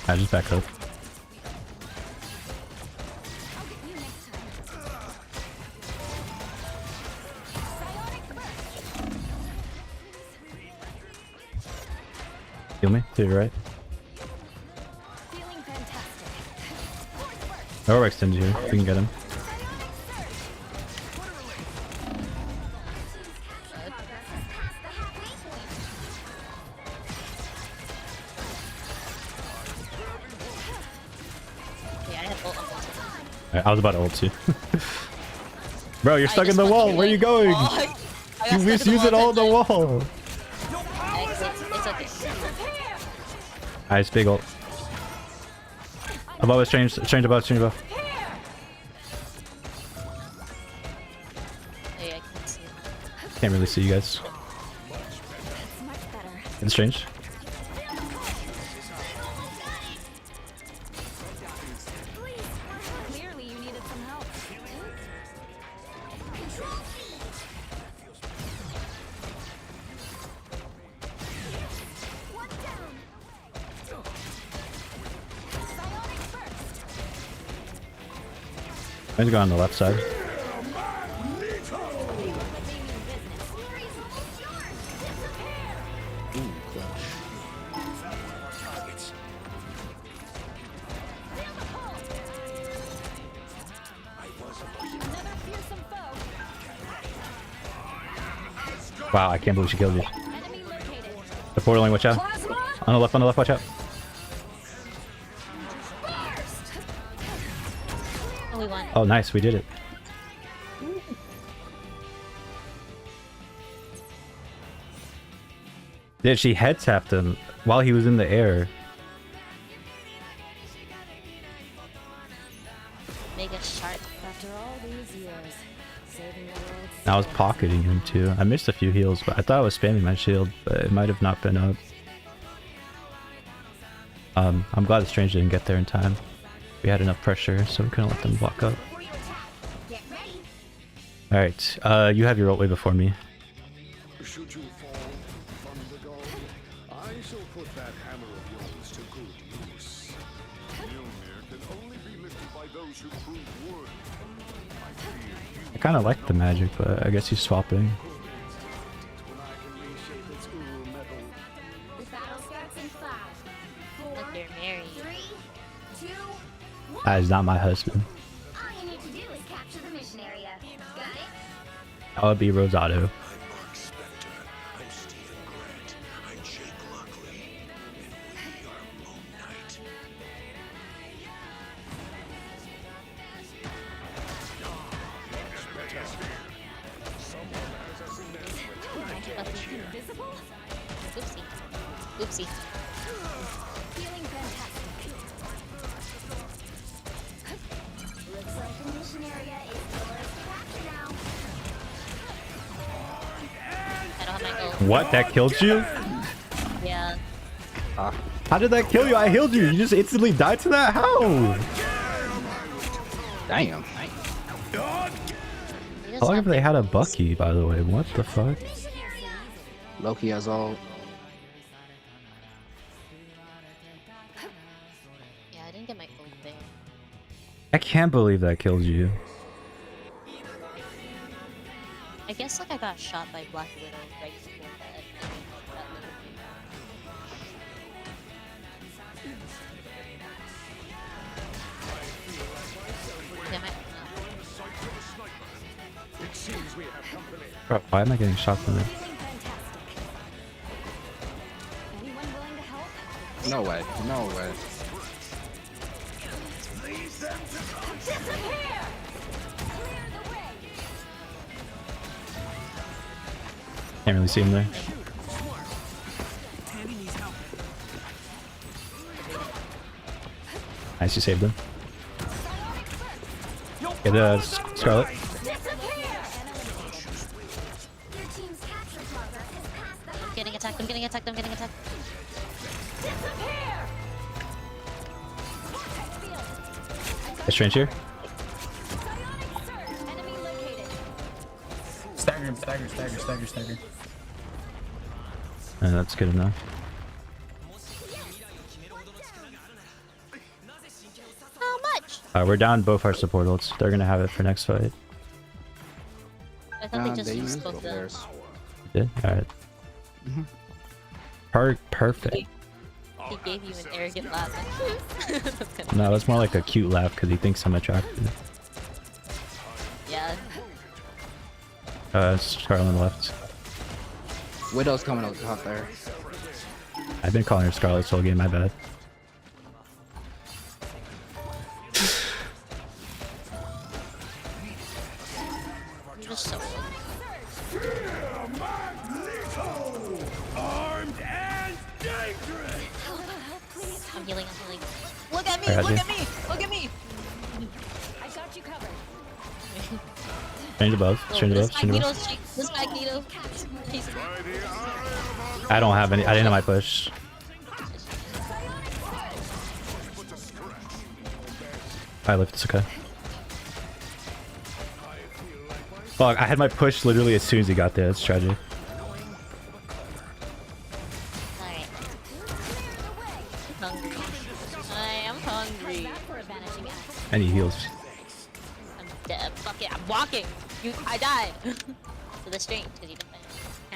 I just back up. Heal me to your right. Feeling fantastic. Or extend here. We can get him. Yeah, I have ult on both sides. I was about to ult too. Bro, you're stuck in the wall. Where are you going? Oh, I got You stuck in use it all on the didn't wall. I? It's okay. Nice, big ult. Above us, strange above, strange above. Hey, I can't see it. Can't really see you guys. It's strange. Clearly you needed some help. One down. Psionic burst. I'm gonna go on the left side. Another fearsome foe. Wow, I can't believe she killed you. Enemy located. The portal lane, watch out. On the left, watch out. Oh, we won. Oh, nice, we did it. Dude, she head tapped him while he was in the air. Mega shark. After all these years, saving the world. I was pocketing him too. I missed a few heals, but I thought I was spamming my shield, but it might have not been up. I'm glad the strange didn't get there in time. We had enough pressure, so we couldn't let them block up. Get ready. Alright, you have your ult way before me. Should you fall from the god, I shall put that hammer of yours to good use. Mjolnir can only be lifted by those who prove worthy. I fear you I kind of like the magic, but I guess he's swapping. when I can reshape its metal. The battle starts in 5, 4, Look, they're married. 3, 2, 1. That is not my husband. All you need to do is capture the mission area. Got it? That would be Rosado. I'm Stephen Grant. I'm Jake Lockley. And we are Moon Knight. Someone has us in there. Invisible? Oopsie. Oopsie. Feeling fantastic. Looks like the mission area is yours to capture now. I don't have my ult. What? That killed you? Yeah. How did that kill you? I healed you. You just instantly died to that? How? Damn. He How does long have have they had a Bucky, by the way? What the fuck? Loki has all. Yeah, I didn't get my ult there. I can't believe that killed you. I guess like I got shot by Black Widow right before that. Damn it. It seems we have company. Bro, why am I getting shot from it? Feeling fantastic. Anyone willing to help? No way. No way. Disappear! Clear the way! Can't really see him there. Nice, you saved him. Get Scarlet. Disappear! Your team's capture progress has passed the I'm getting attacked, I'm getting attacked, I'm getting attacked. Disappear! A strange here. Psionic surge! Enemy located. Stagger him, stagger, stagger, stagger, stagger. And that's good enough. How much? We're down both our support ults. They're gonna have it for next fight. I thought they just They used used both both of them. theirs. Did? Alright. Perfect. He gave you an arrogant laugh. That's kinda No, it's more like a cute laugh because he thinks I'm attractive. yeah. Scarlet on the left. Widow's coming out top there. I've been calling her Scarlet this whole game, my bad. You're just so Armed and dangerous! I'm healing. Look at me! I got Look you. at me! Look at me! I got you covered. Change above. Change above. Change above. This Magneto. I don't have any. I didn't have my push. I lift. It's okay. Fuck, I had my push literally as soon as he got there. That's tragic. Alright. I am hungry. And he heals. I'm dead. Fuck it. I'm walking. I died. To the strength, because you didn't find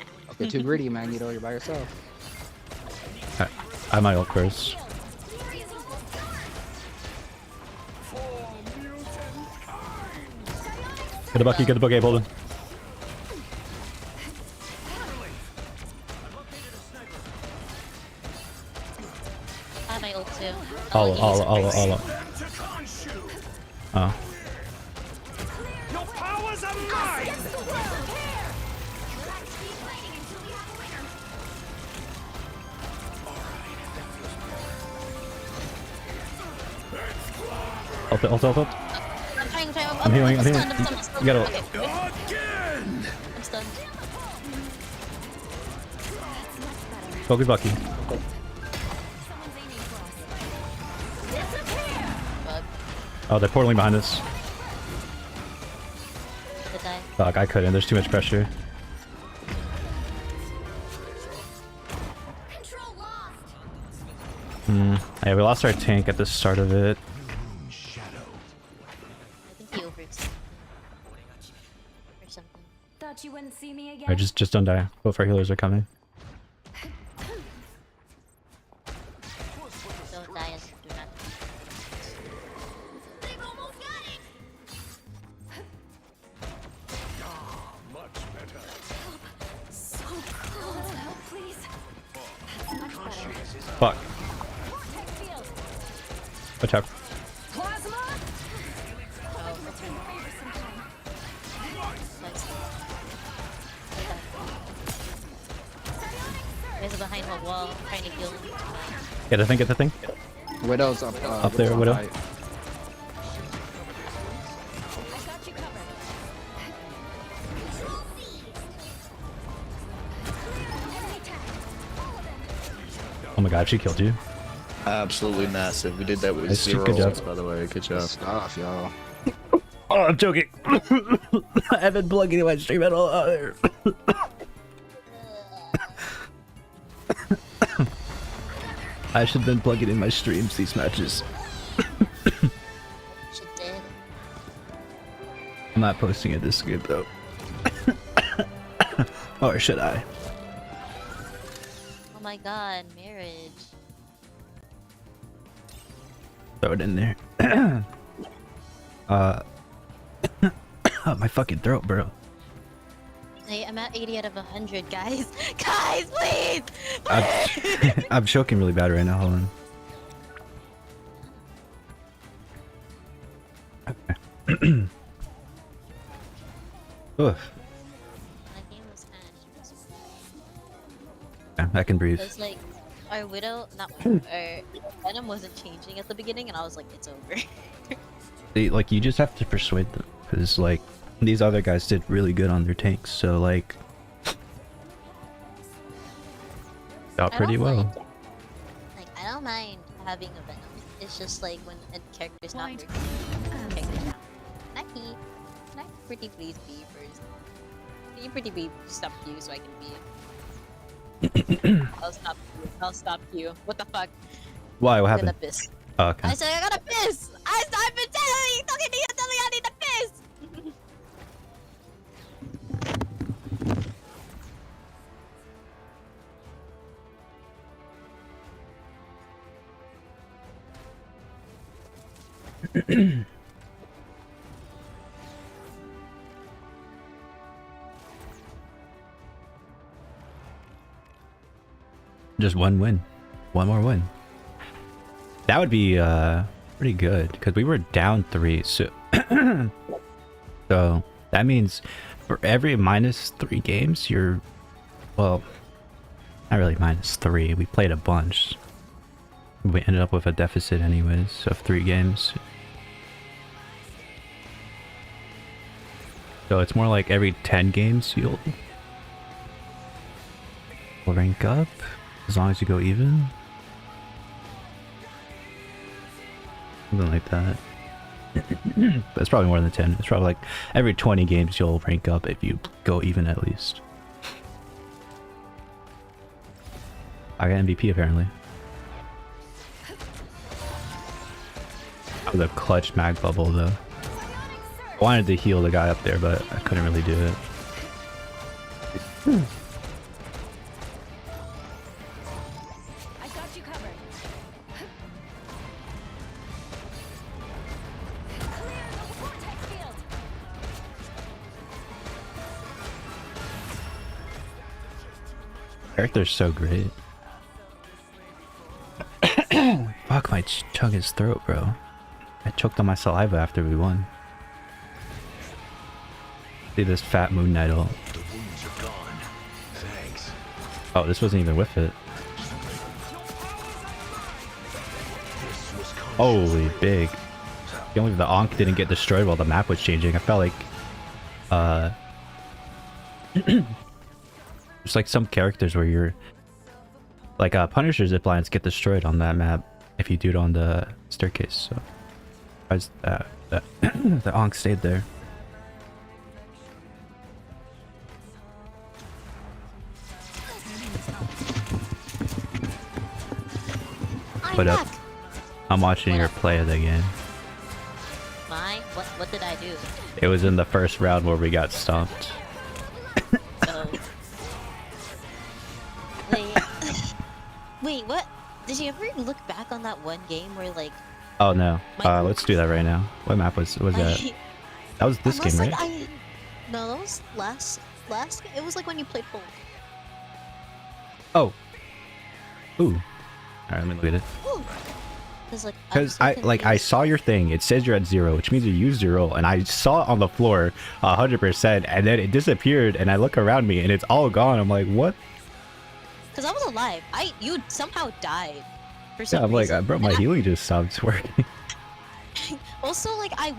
it. You're too greedy, Magneto. You're by yourself. I have my ult first. Get a bucky, get the bouquet, Bolden. I have my ult too. All. Oh. Your powers are mine! Ult. I'm trying. I'm healing, I'm healing. stunned, I'm stunned. You gotta ult. Okay. I'm stunned. Focus bucky. Bug. Oh, they're portaling behind us. Gonna die. Fuck, I couldn't. There's too much pressure. Control lost. Yeah, we lost our tank at the start of it. I think he overextended. Or something. Thought you wouldn't see me again. Alright, just don't die. Both our healers are coming. Don't die as do not. They've almost got it. Much better. So cold. Help, please. That's much better. Fuck. Vortex field. Watch out. Plasma. Oh, return the favor sometime. There's a behind a wall trying to heal him. Get the thing, get the thing. Widow's up. Up there, Widow. Right. I got you covered. Enemy tag. All of them. Oh my god, she killed you. Absolutely massive. We did that with Nice, 0 good job. ults, by the way. Good job. Stuff, y'all. Oh, I'm joking. I've been plugging in my stream at all other. I should have been plugging in my streams these matches. She did. I'm not posting it this game though. Or should I? Oh my god, marriage. Throw it in there. My fucking throat, bro. Hey, I'm at 80 out of 100, guys. Guys, please! I'm choking really bad right now. Hold on. Okay. Oof. My game was kind of Yeah, I can breathe. It was like, our Widow, not Widow, our Venom wasn't changing at the beginning, and I was like, it's over. Like, you just have to persuade them. Because, like, these other guys did really good on their tanks. So, like... Got pretty well. Like, I don't mind having a Venom. It's just like when a character's not working. Character's not. Naki. Naki, pretty please be first. Can you pretty be stop you so I can be? I'll stop you. I'll stop you. What the fuck? Why? What I'm happened? gonna piss. Oh, okay. I said I gotta piss! I've been telling you, talking to you, telling you I need to piss! Just one win. One more win. That would be pretty good because we were down 3. So so that means for every -3 games you're, well, not really -3. We played a bunch. We ended up with a deficit anyways of 3 games. So it's more like every 10 games you'll rank up, as long as you go even. Something like that. But it's probably more than 10. It's probably like every 20 games you'll rank up if you go even at least. I got MVP apparently. Oh, the clutch mag bubble though. I wanted to heal the guy up there, but I couldn't really do it. I got you covered. Clear the vortex field. Character's so great. Fuck, my chug his throat, bro. I choked on my saliva after we won. See this fat Moon Knight ult. The wounds are gone. Thanks. Oh, this wasn't even with it. Holy big. Can't believe the Ankh didn't get destroyed while the map was changing. I felt like there's like some characters where you're like Punisher ziplines get destroyed on that map if you do it on the staircase. So the Ankh stayed there. What up? I'm watching your play of the game. My? What did I do? It was in the first round where we got stomped. Oh. Wait, what? Did you ever look back on that one game where like... Oh no. Let's do that right now. What map was that? That was this game, right? Like, no, that was last game. It was like when you played Hulk. Oh. Ooh. Alright, let me look at it. Because I saw your thing. It says you're at 0, which means you used your ult, and I saw it on the floor 100%, and then it disappeared, and I look around me, and it's all gone. I'm like, what? Because I was alive. You somehow died. For some I'm reason. like, bro, my healing just stopped working. Also, like, I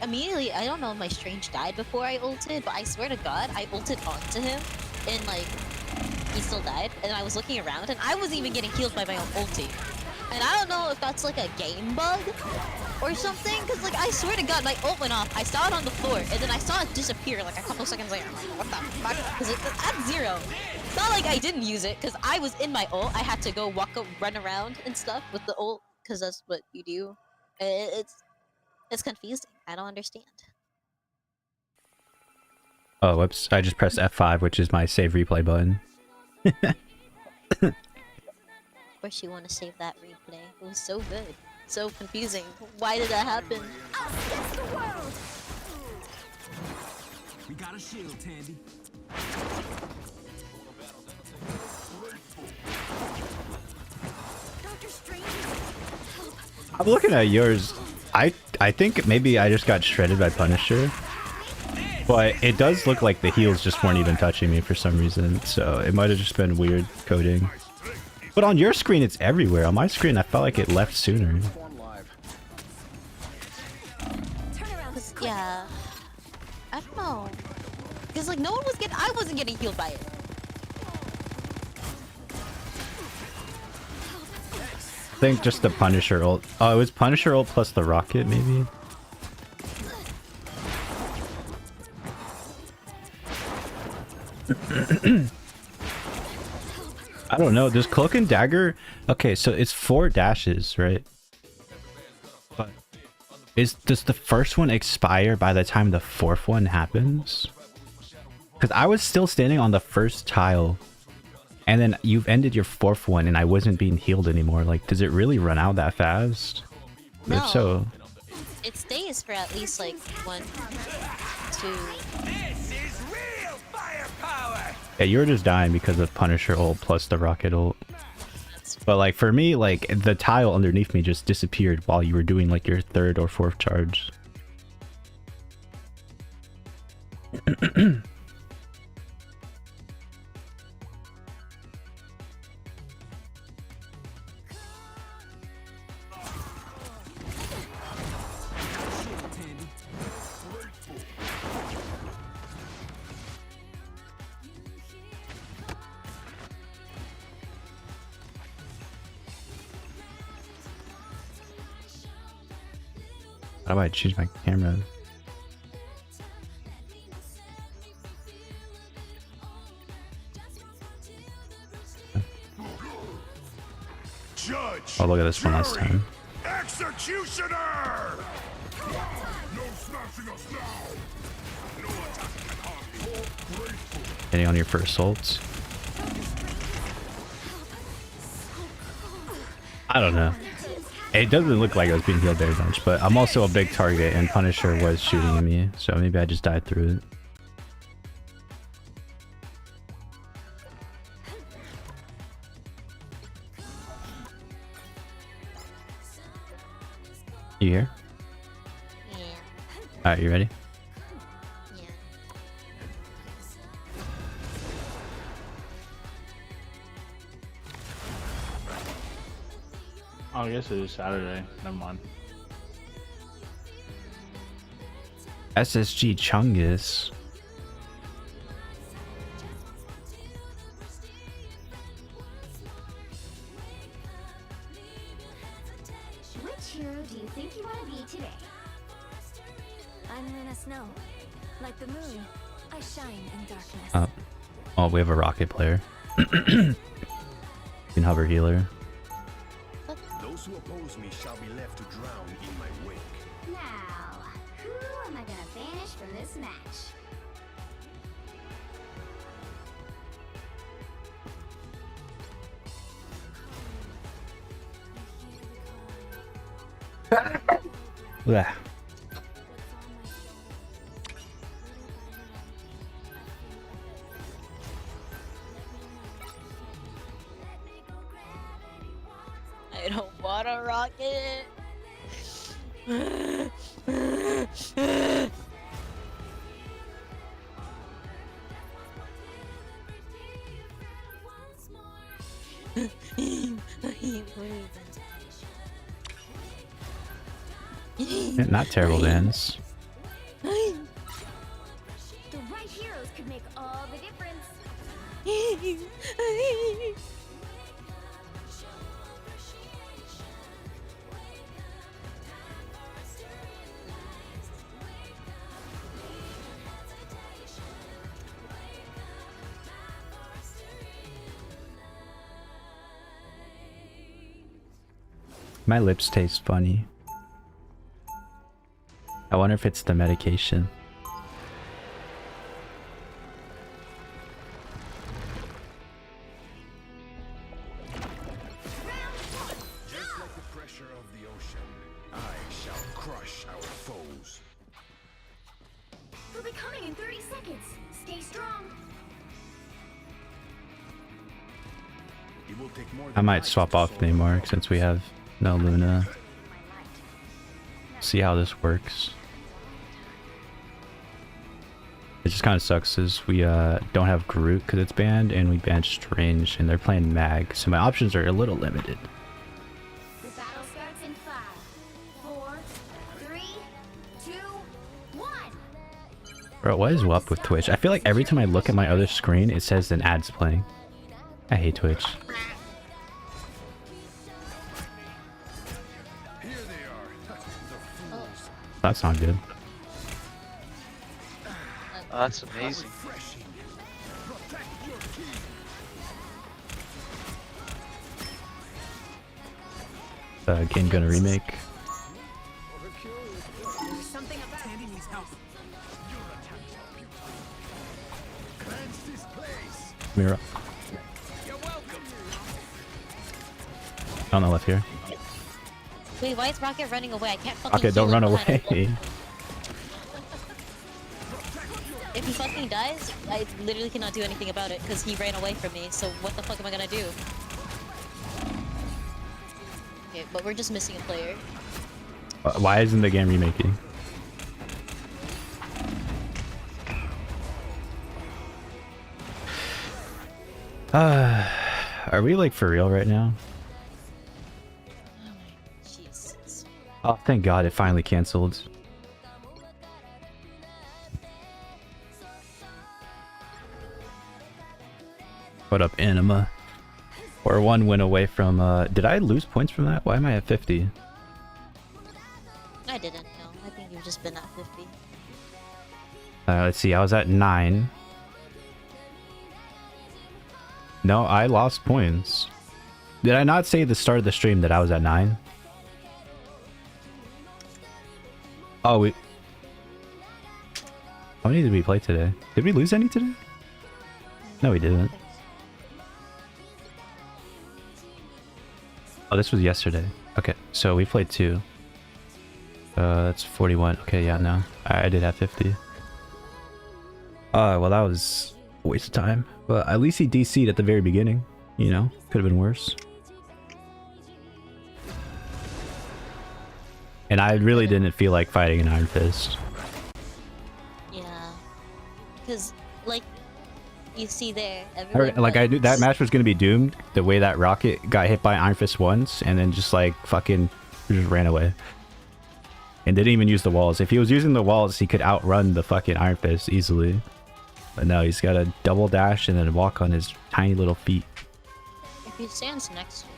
immediately, I don't know if my Strange died before I ulted, but I swear to God, I ulted onto him, and like, he still died, and I was looking around, and I wasn't even getting healed by my own ulti. And I don't know if that's like a game bug or something, because like I swear to God, my ult went off. I saw it on the floor, and then I saw it disappear like a couple seconds later. I'm like, what the fuck? Because it's at 0. It's not like I didn't use it, because I was in my ult. I had to go run around and stuff with the ult, because that's what you do. It's confusing. I don't understand. Oh, whoops. I just pressed F5, which is my save replay button. Of course you want to save that replay. It was so good. So confusing. Why did that happen? Outstretch the world. We got a shield, Tandy. Doctor Strange. I'm looking at yours. I think maybe I just got shredded by Punisher. But it does look like the heals just weren't even touching me for some reason. So it might have just been weird coding. But on your screen, it's everywhere. On my screen, I felt like it left sooner. Yeah. I don't know. Because like no one was getting, I wasn't getting healed by it. I think just the Punisher ult. Oh, it was Punisher ult plus the rocket, maybe? I don't know. Does Cloak and Dagger... Okay, so it's 4 dashes, right? But does the first one expire by the time the 4th one happens? Because I was still standing on the first tile, and then you've ended your 4th one, and I wasn't being healed anymore. Like, does it really run out that fast? No. If so... It stays for at least like 1, 2... Yeah, you were just dying because of Punisher ult plus the rocket ult. But like for me, like the tile underneath me just disappeared while you were doing like your 3rd or 4th charge. How do I choose my camera? Judge, Oh, look at this one last jury, time. Executioner! No smashing us now! No attacking can harm me. Grateful. Hitting on your first assaults. I don't know. It doesn't look like I was being healed very much, but I'm also a big target and Punisher was shooting at me, so maybe I just died through it. You here? Yeah. Alright, you ready? Yeah. Oh, I guess it is Saturday. Never mind. SSG Chungus. Which hero do you think you want to be today? I'm Luna Snow. Like the moon, I shine in darkness. Oh, we have a rocket player. You can hover healer. Those who oppose me shall be left to drown in my wake. Now, who am I gonna banish from this match? Blah. I don't want a rocket. Not terrible dance. The right heroes could make all the difference. My lips taste funny. I wonder if it's the medication. Just like the pressure of the ocean, I shall crush our foes. They'll be coming in 30 seconds. Stay strong. It will take more I than might swap off Neymar since we have no Luna. See how this works. It just kind of sucks is we don't have Groot because it's banned, and we banned Strange, and they're playing Mag, so my options are a little limited. The battle starts in 5, 4, 3, 2, 1. Bro, what is up with Twitch? I feel like every time I look at my other screen, it says an ad's playing. I hate Twitch. Here they are, the fools. That's not good. Oh, that's amazing. Refreshing. Protect your key. Game gonna remake. There's something about Sandy needs help. Cleanse this place. Mira. You're welcome. On the left here. Wait, why is Rocket running away? I can't fucking Okay, don't heal run him behind away. him. If he fucking dies, I literally cannot do anything about it because he ran away from me. So what the fuck am I gonna do? Okay, but we're just missing a player. Why isn't the game remaking? Are we like for real right now? Jesus. Oh, thank God it finally canceled. What up, Anima? We're one win away from, did I lose points from that? Why am I at 50? I didn't know. I think you've just been at 50. Let's see, I was at 9. No, I lost points. Did I not say at the start of the stream that I was at 9? Oh, we... How many did we play today? Did we lose any today? No, we didn't. Oh, this was yesterday. Okay, so we played 2. That's 41. Okay, yeah, no. I did have 50. Well, that was a waste of time. But at least he DC'd at the very beginning. You know, could have been worse. And I really didn't feel like fighting an Iron Fist. Yeah. Because, like, you see there, Like, I knew that match was going to be doomed. The way that Rocket got hit by Iron Fist once and then just, like, fucking just ran away. And didn't even use the walls. If he was using the walls, he could outrun the fucking Iron Fist easily. But no, he's got a double dash and then walk on his tiny little feet. If he stands next to me...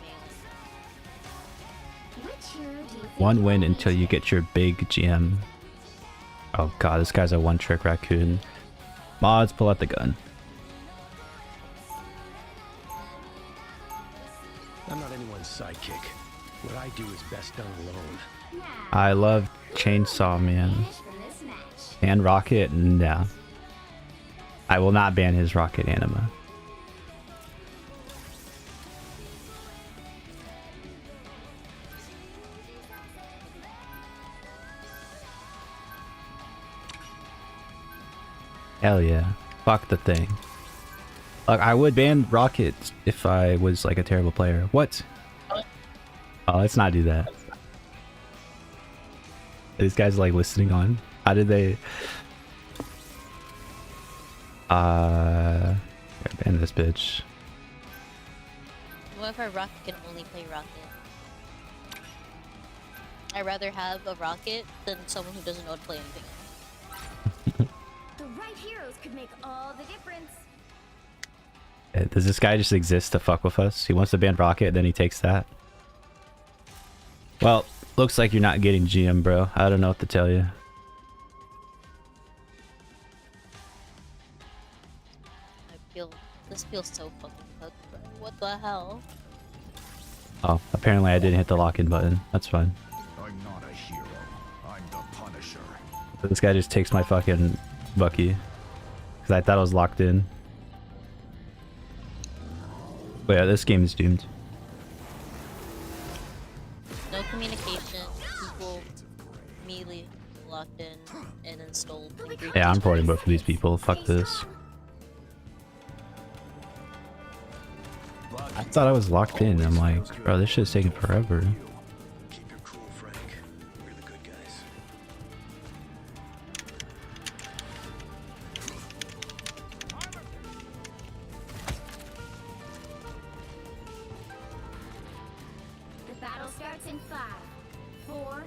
One win until you get your big GM. Oh god, this guy's a one-trick raccoon. Mods, pull out the gun. I'm not anyone's sidekick. What I do is best done alone. I love Chainsaw Man. And Rocket? No. I will not ban his Rocket anima. Hell yeah. Fuck the thing. Like, I would ban Rocket if I was like a terrible player. What? Oh, let's not do that. These guys like listening on. How did they... ban this bitch. What if our Rocket can only play Rocket? I'd rather have a Rocket than someone who doesn't know how to play anything. The right heroes could make all the difference. Does this guy just exist to fuck with us? He wants to ban Rocket, then he takes that. Well, looks like you're not getting GM, bro. I don't know what to tell you. This feels so fucking fucked, bro. What the hell? Oh, apparently I didn't hit the lock-in button. That's fine. I'm not a hero. I'm the Punisher. This guy just takes my fucking Bucky. Because I thought I was locked in. But yeah, this game is doomed. No communication, people immediately locked in and installed. Yeah, I'm porting both of these people. Fuck this. I thought I was locked in. I'm like, bro, this shit's taking forever. Keep your cool, Frank. We're the good guys. The battle starts in 5, 4,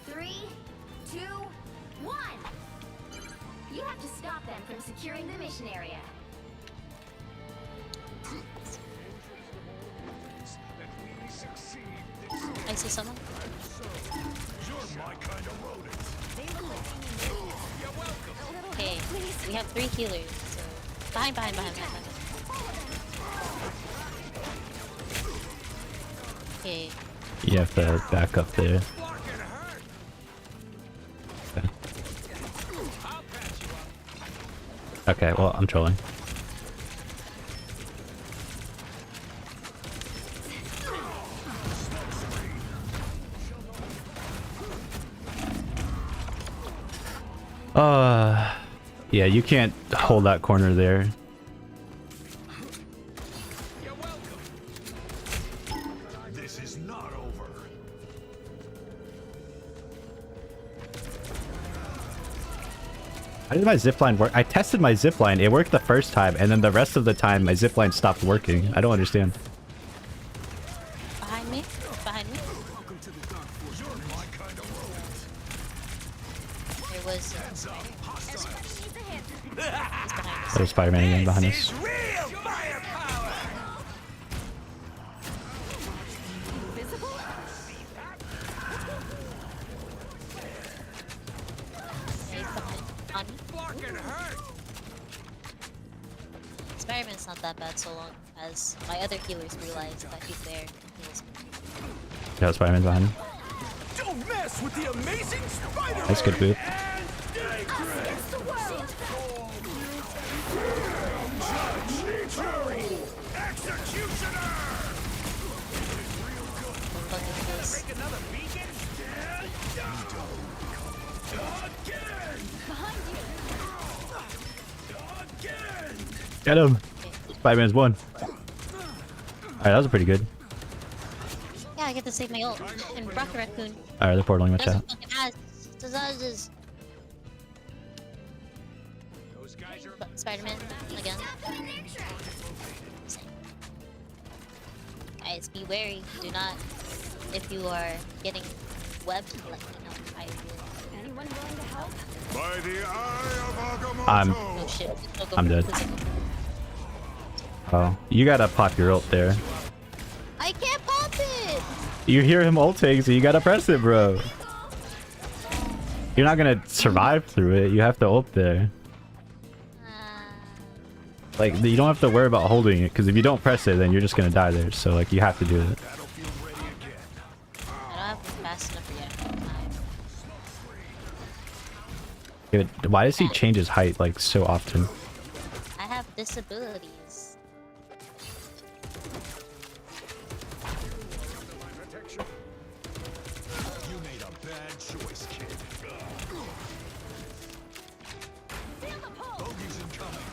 3, 2, 1. You have to stop them from securing the mission area. I see someone. Okay, we have 3 healers. So behind. Okay. You have to back up there. Okay, well, I'm trolling. Yeah, you can't hold that corner there. This is not over. How did my zipline work? I tested my zipline. It worked the first time, and then the rest of the time my zipline stopped working. I don't understand. Behind me. There was There's Spider-Man again behind us. not that bad so long as my other healers realize that he's there and heals me. Yeah, Spider-Man's behind him. Don't mess with the amazing Spider. That's good boot. Get him! Spider-Man's won. Alright, that was pretty good. Yeah, I get to save my ult and rock the raccoon. Alright, they're portaling my That's chat. a fucking ass. Zazazes. Spider-Man again. Guys, be wary. Do not. If you are getting webbed, let me know. I will. Anyone willing to help? By the eye of Agamotto. Oh shit. I'm dead. Oh, you gotta pop your ult there. I can't pop it! You hear him ulting, so you gotta press it, bro. You're not gonna survive through it. You have to ult there. Like, you don't have to worry about holding it, because if you don't press it, then you're just gonna die there. So, like, you have to do it. I don't have fast enough yet. Dude, why does he change his height, like, so often? I have disabilities. You made a bad choice, kid. Bogey's incoming.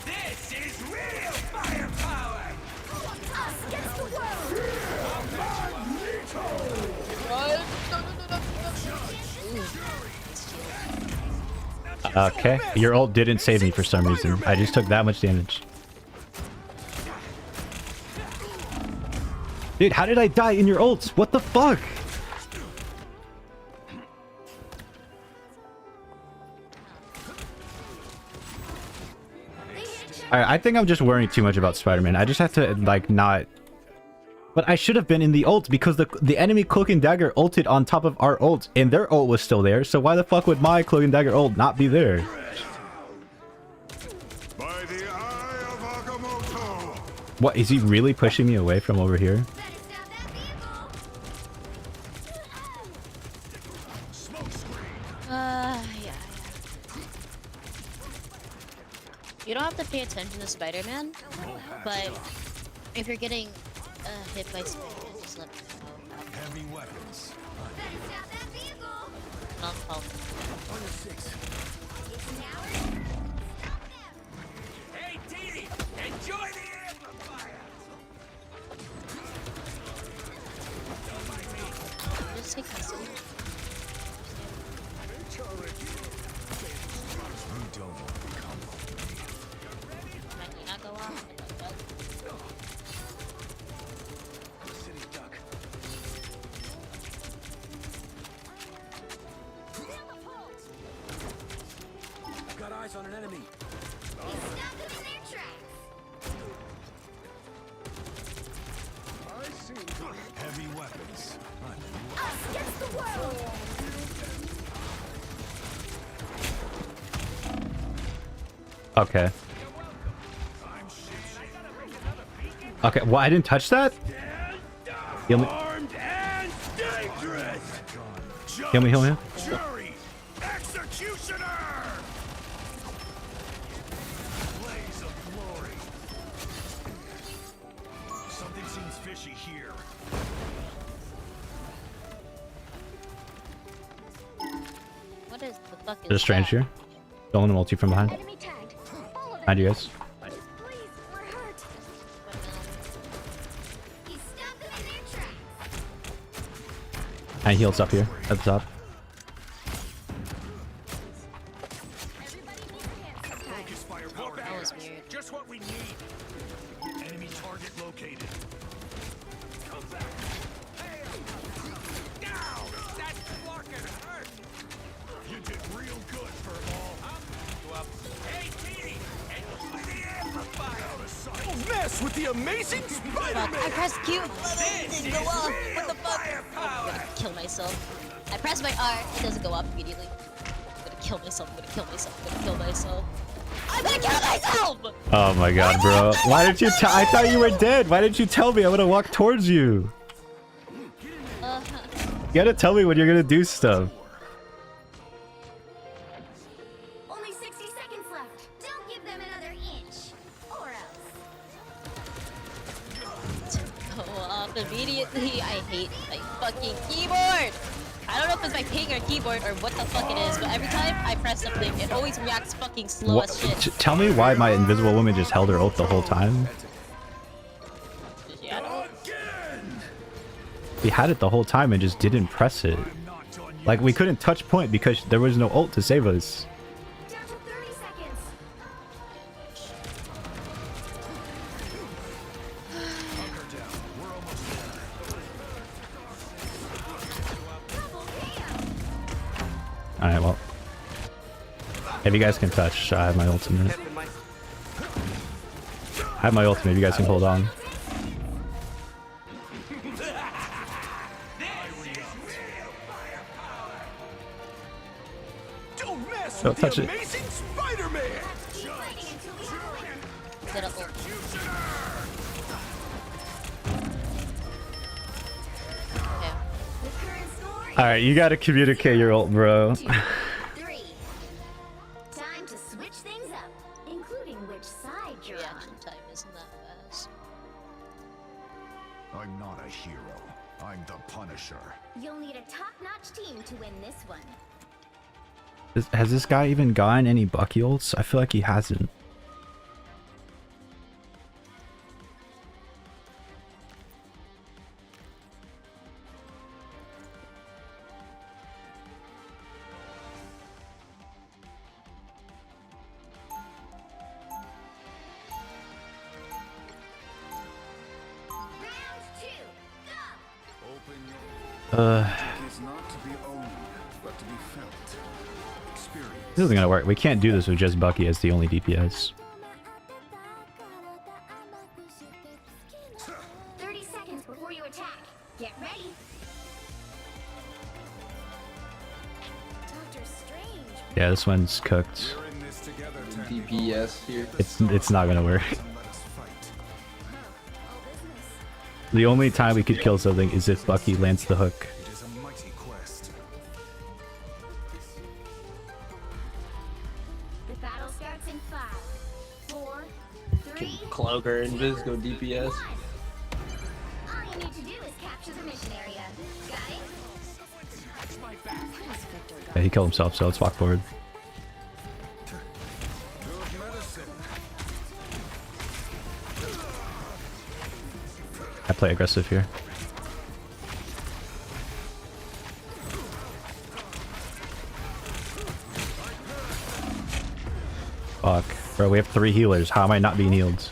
This is real firepower! Us against the world! Okay, your ult didn't save me for some reason. I just took that much damage. Dude, how did I die in your ults? What the fuck? I think I'm just worrying too much about Spider-Man. I just have to, like, not... But I should have been in the ult because the enemy Cloak and Dagger ulted on top of our ult and their ult was still there. So why the fuck would my Cloak and Dagger ult not be there? By the eye of Agamotto. What, is he really pushing me away from over here? Yeah. You don't have to pay attention to Spider-Man, but if you're getting hit by Spider-Man, just let me know. Heavy weapons. Not help. On your six. Hey, Dee! Enjoy the amplifier! Just take my seat. You don't want to become Might you not go off? City duck. I've got eyes on an enemy. I see. Heavy weapons. Us against the world! Okay. Okay, well, I didn't touch that? Heal me. Armed and dangerous. Heal me, heal me. Jury. Executioner. Blaze of glory. Something seems fishy here. What is the fuck is There's a strange that? here. Stolen a multi from behind. Enemy tagged. Follow them. Behind you guys. Please, we're hurt. He stabbed them in their tracks. And heals up here at the top. Everybody needs a hand sometimes. Focus firepower. That was weird. Just what we need. Enemy target located. Come back. Hey. Down. That fucking hurt. You did real good for all. Hey, Dee! Enjoy the amplifier. mess with the amazing Spider-Man! Fuck, I pressed Q. It didn't go up. What the fuck? I'm gonna kill myself. I pressed my R. It doesn't go up immediately. I'm gonna kill myself. I'm gonna kill myself. I'm gonna kill myself. I'm gonna kill myself! Oh my god, bro. Why didn't you tell? I thought you were dead. Why didn't you tell me? I would have walked towards you. You gotta tell me when you're gonna do stuff. Only 60 seconds left. Don't give them another inch. Or else. Go off immediately. I hate my fucking keyboard. I don't know if it's my ping or keyboard or what the fuck it is, but every time I press something, it always reacts fucking slow as shit. Tell me why my invisible woman just held her ult the whole time. We had it the whole time and just didn't press it. Like, we couldn't touch point because there was no ult to save us. Down to 30 seconds. Alright, well. If you guys can touch, I have my ultimate. I have my ultimate, you guys can hold on. Don't mess Don't with touch the it. amazing Spider-Man! Set up ult. Okay. Alright, you gotta communicate your ult, bro. 3. Time to switch things up, including which side you're on. Reaction time isn't that fast. I'm not a hero. I'm the Punisher. You'll need a top-notch team to win this one. Has this guy even gotten any Bucky ults? I feel like he hasn't. Round 2, go! Open your is not to be owned, but to be felt. Experience. This isn't gonna work. We can't do this with just Bucky as the only DPS. 30 seconds before you attack. Get ready. Doctor Strange. Yeah, this one's cooked. We're in this together, DPS here. It's not gonna work. Let us fight. All business. The only time we could kill something is if Bucky lands the hook. It is a mighty quest. The battle starts in 5, 4, 3, Cloaker and Viz go DPS. 1. All you need to do is capture the mission area. Got it? Yeah, he killed himself, so let's walk forward. Good medicine. I play aggressive here. Fuck. Bro, we have 3 healers. How am I not being healed?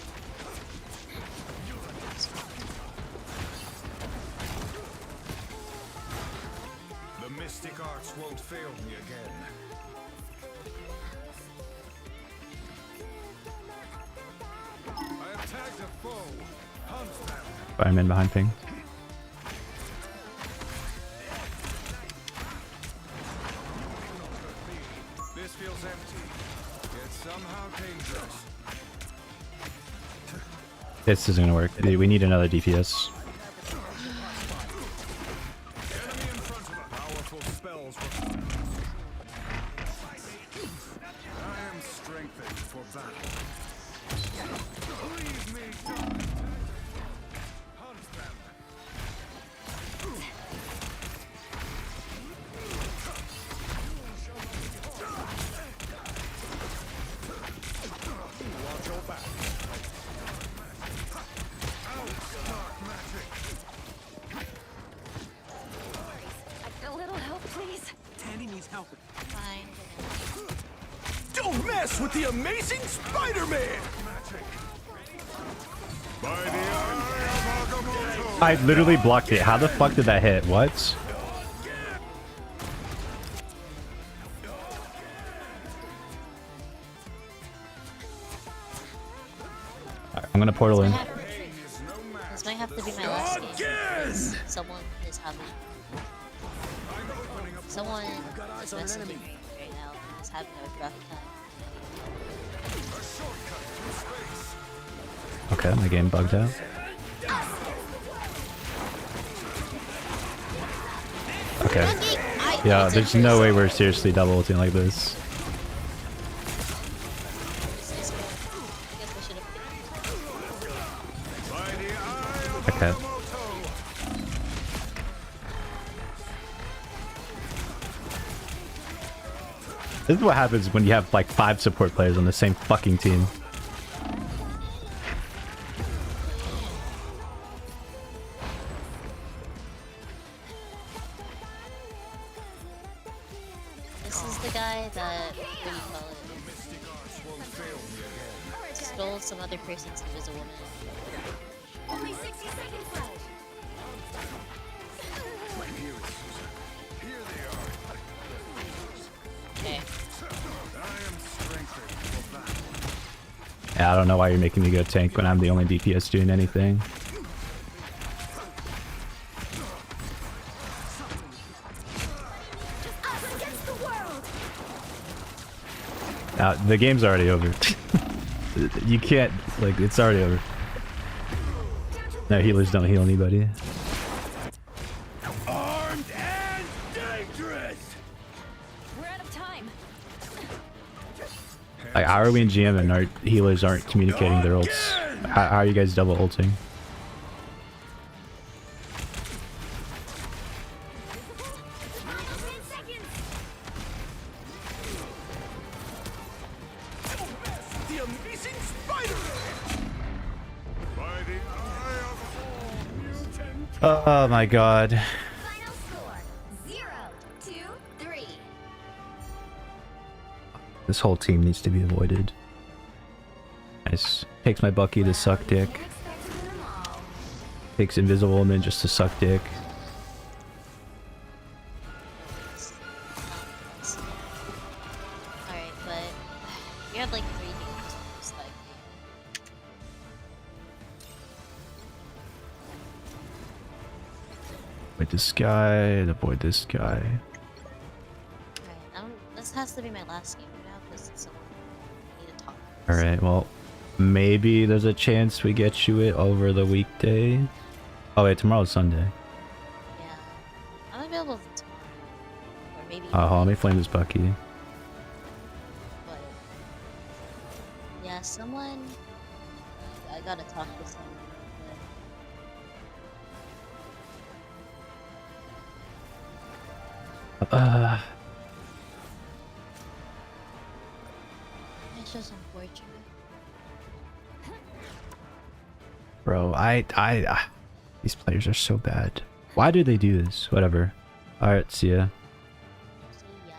The mystic arts won't fail me again. I have tagged a foe. Hunt them. I'm in behind ping. This feels empty, yet somehow dangerous. This isn't gonna work. We need another DPS. Enemy in front of us. Powerful spells. I am strengthened for battle. Leave me die. Hunt them. Watch your back. A little help, please. Tandy needs help. Fine. Don't mess with the amazing Spider-Man! By the eye of Agamotto. I literally blocked it. How the fuck did that hit? What? Alright, I'm gonna portal in. someone is having someone is messaging me right now and is having a rough time. Okay, my game bugged out. Okay. Yeah, there's no way we're seriously double ulting like this. Okay. This is what happens when you have like 5 support players on the same fucking team. This is the guy that, what do you call it, stole some other person's invisible woman. Only 60 seconds left. Okay. Yeah, I don't know why you're making me go tank when I'm the only DPS doing anything. The game's already over. You can't, like, it's already over. No, healers don't heal anybody. Armed and dangerous. We're out of time. Like, how are we in GM and our healers aren't communicating their ults? How are you guys double ulting? The amazing spider. By the eye of all mutant. Oh my god. Final score 0-2-3. This whole team needs to be avoided. Nice. Takes my Bucky to suck dick. Expected them all. Takes Invisible Woman just to suck dick. Alright, but you had like 3 games, most likely. Avoid this guy, avoid this guy. Alright, this has to be my last game now because someone I need to talk. Alright, well, maybe there's a chance we get you it over the weekday. Oh wait, tomorrow's Sunday. Yeah. I'm available tomorrow. Or maybe Hold on, let me flame this Bucky. but yeah, someone I gotta talk to someone. It's just unfortunate. Bro, these players are so bad. Why do they do this? Whatever. Alright, see ya. See ya.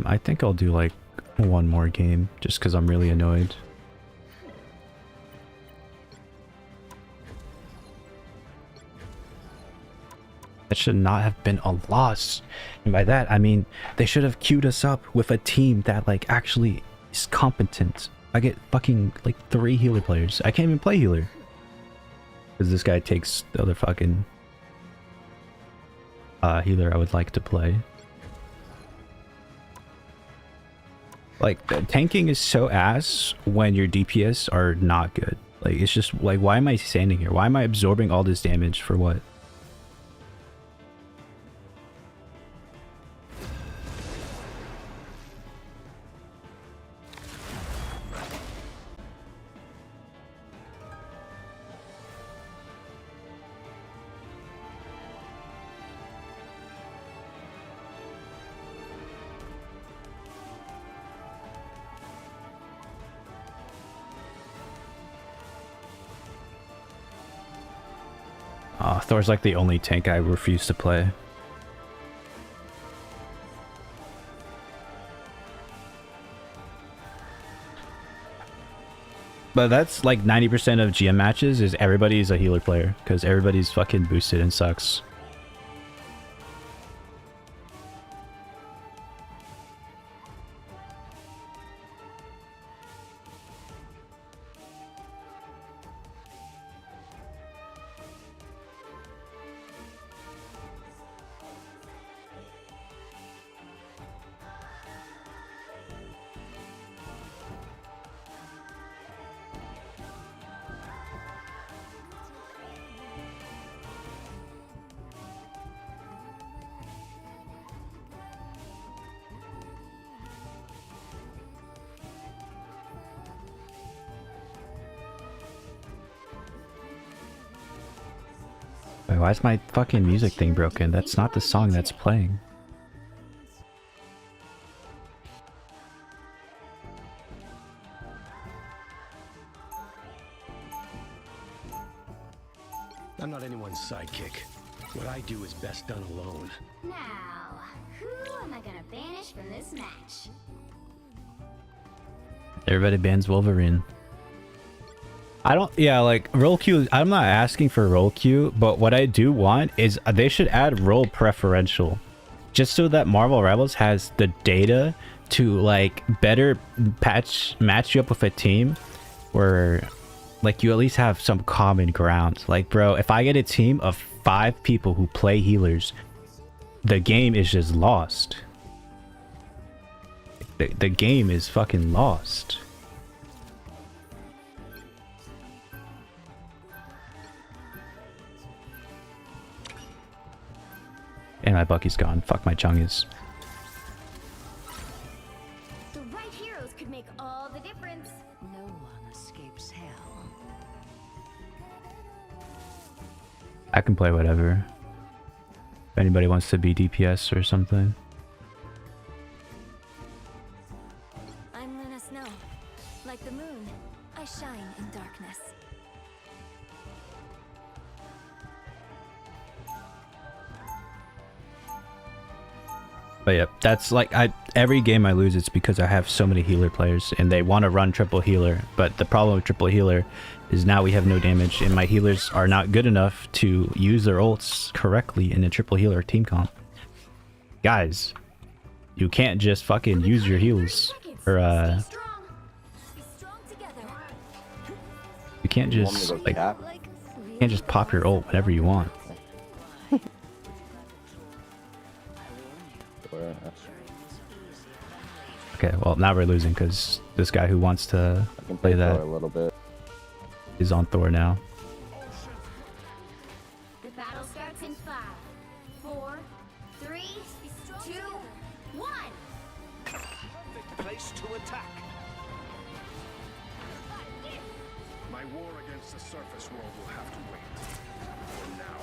I think I'll do like one more game just because I'm really annoyed. That should not have been a loss. And by that, I mean, they should have queued us up with a team that like actually is competent. I get fucking like 3 healer players. I can't even play healer. Because this guy takes the other fucking healer I would like to play. Like, tanking is so ass when your DPS are not good. Like, it's just like, why am I standing here? Why am I absorbing all this damage for what? Thor's like the only tank I refuse to play. But that's like 90% of GM matches is everybody's a healer player because everybody's fucking boosted and sucks. Wait, why is my fucking music thing broken? That's not the song that's playing. I'm not anyone's sidekick. What I do is best done alone. Now, who am I gonna banish from this match? Everybody bans Wolverine. I don't, yeah, like, roll queue, I'm not asking for roll queue, but what I do want is they should add roll preferential. Just so that Marvel Rivals has the data to, like, better match you up with a team where, like, you at least have some common ground. Like, bro, if I get a team of 5 people who play healers, the game is just lost. The game is fucking lost. And my Bucky's gone. Fuck my Chungus. The right heroes could make all the difference. No one escapes hell. I can play whatever. If anybody wants to be DPS or something. I'm Luna Snow. Like the moon, I shine in darkness. But yeah, that's like, every game I lose, it's because I have so many healer players and they want to run triple healer. But the problem with triple healer is now we have no damage and my healers are not good enough to use their ults correctly in a triple healer team comp. Guys, you can't just fucking use your heals. Or, you can't just, like, you can't just pop your ult whenever you want. Okay, well, now we're losing because this guy who wants to play that a little bit is on Thor now. The battle starts in 5, 4, 3, 2, 1. Perfect place to attack. My war against the surface world will have to wait. For now.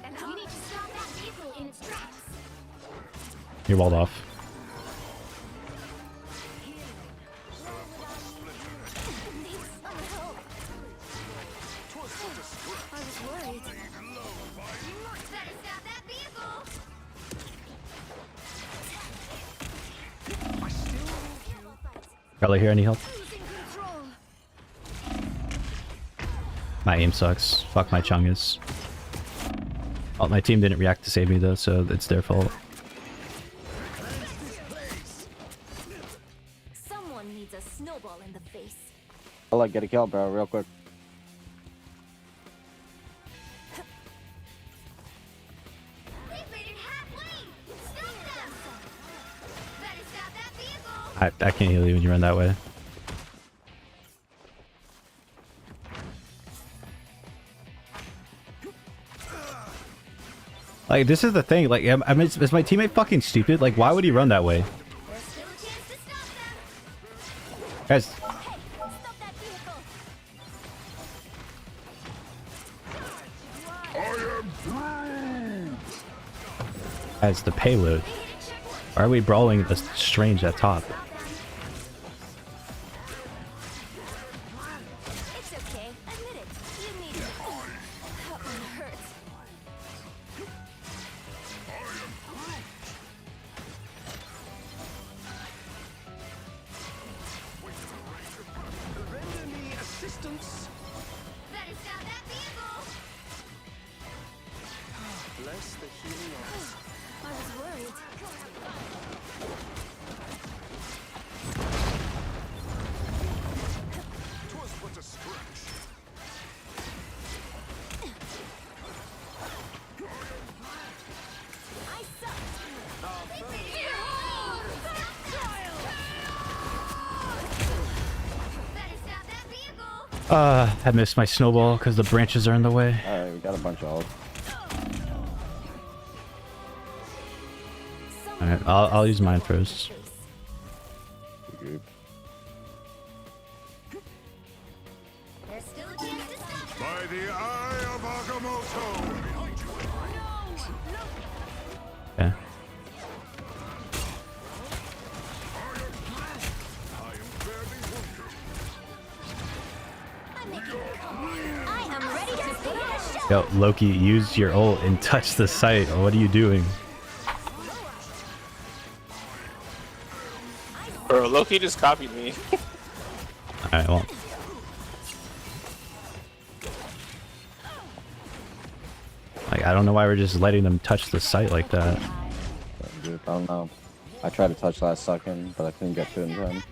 And we need to stop that vehicle in its tracks. You're walled off. I was worried. Better stop that vehicle. Probably hear any help? Losing control. My aim sucks. Fuck my Chungus. Oh, my team didn't react to save me though, so it's their fault. Someone needs a snowball in the face. I'll like get a kill, bro, real quick. They've made it halfway. Stop them. Better stop that vehicle. I can't heal you when you run that way. Like, this is the thing, like, I mean, is my teammate fucking stupid? Like, why would he run that way? There's still a chance to stop them. Guys, Hey, stop that vehicle. as the payload. Why are we brawling the strange at top? It's okay. Admit it. You need it. That one hurts. Render me assistance. Better stop that vehicle. Bless the healing arts. I was worried. Twas but a scratch. I sucked. They made it. Better stop that vehicle. I missed my snowball because the branches are in the way. Alright, we got a bunch of ult. Alright, I'll use mine first. Group. There's still a chance to stop them. By the eye of Agamotto! Yeah. I am ready to put on a show. Yo, Loki, use your ult and touch the site. What are you doing? Bro, Loki just copied me. Alright, well. Like, I don't know why we're just letting them touch the site like that. Dude, I don't know. I tried to touch last second, but I couldn't get to it in time.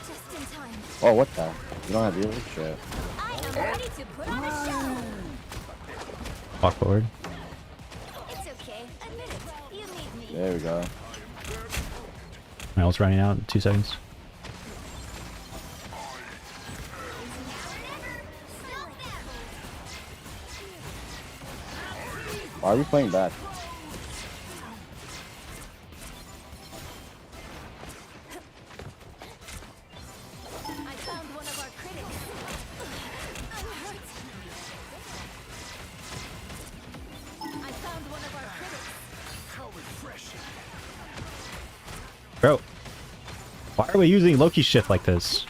Just in time. Oh, what the? You don't have your shit. I am ready to put on a show. Walk forward. It's okay. Admit it. You need me. There we go. My ult's running out in 2 seconds. Why are we playing back? I found one of our critics. I'm hurt. I found one of our critics. How refreshing. Bro, why are we using Loki's shift like this?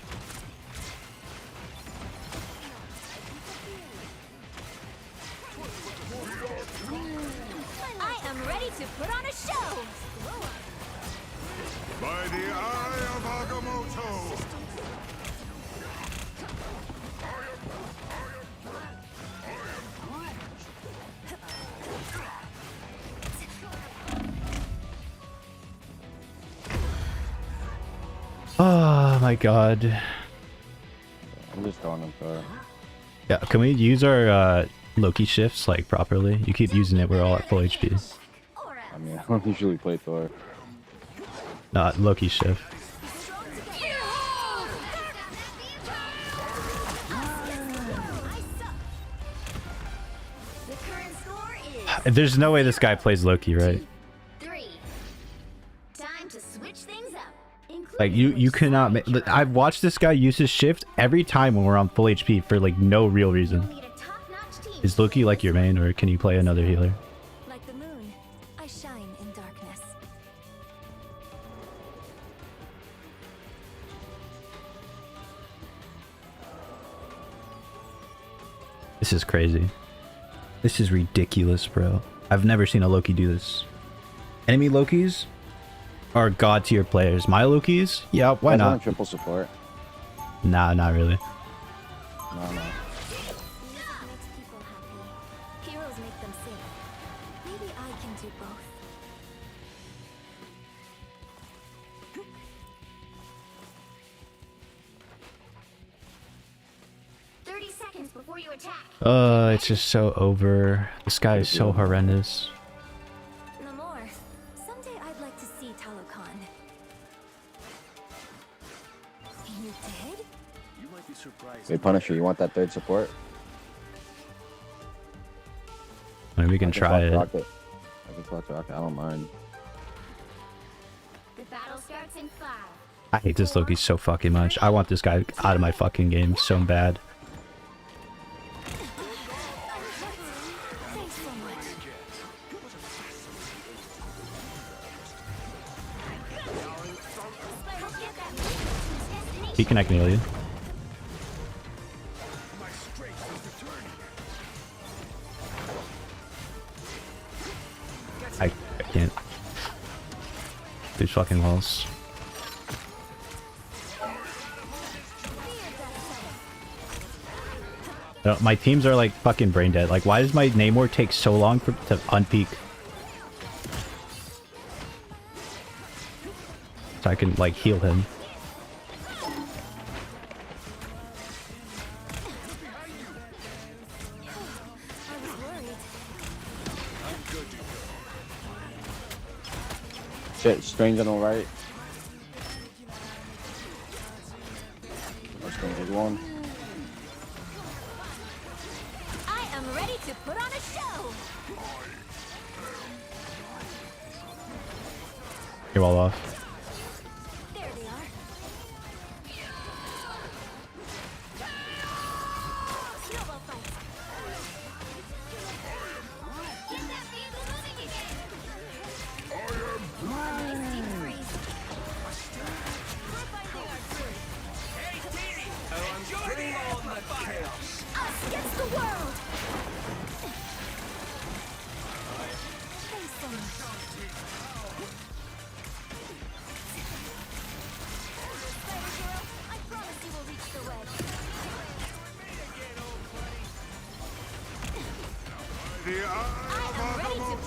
I am ready to put on a show. By the eye of Agamotto. Oh my god. I'm just going up there. Yeah, can we use our Loki shifts like properly? You keep using it, we're all at full HP. I mean, I don't usually play Thor. Not Loki shift. The current score is There's no way this guy plays Loki, right? 3. Time to switch things up. Like you cannot make. I've watched this guy use his shift every time when we're on full HP for like no real reason. Need a top-notch team. Is Loki like your main, or can you play another healer? Like the moon, I shine in darkness. This is crazy. This is ridiculous, bro. I've never seen a Loki do this. Enemy Lokis are god tier players. My Lokis? Yeah, why I want not? triple support. Nah, not really. No, no. Music makes people happy. Heroes make them sing. Maybe I can do both. Seconds before you attack. It's just so over. This guy is so horrendous. Namor, someday I'd like to see Talokan. You did? You might be surprised. Hey, Punisher, you want that third support? I mean, we can try it. Rocket. I can flash rocket. I don't mind. The battle starts in 5. I hate this Loki so fucking much. I want this guy out of my fucking game so bad. Thanks so much. He can heal you. My strength is returning. I can't. These fucking walls. No, my teams are like fucking brain dead. Like, why does my Namor take so long to unpeak? So I can like heal him. Shit, Strange on the right. That's gonna be one. I am ready to put on a show. You're all off. There they are.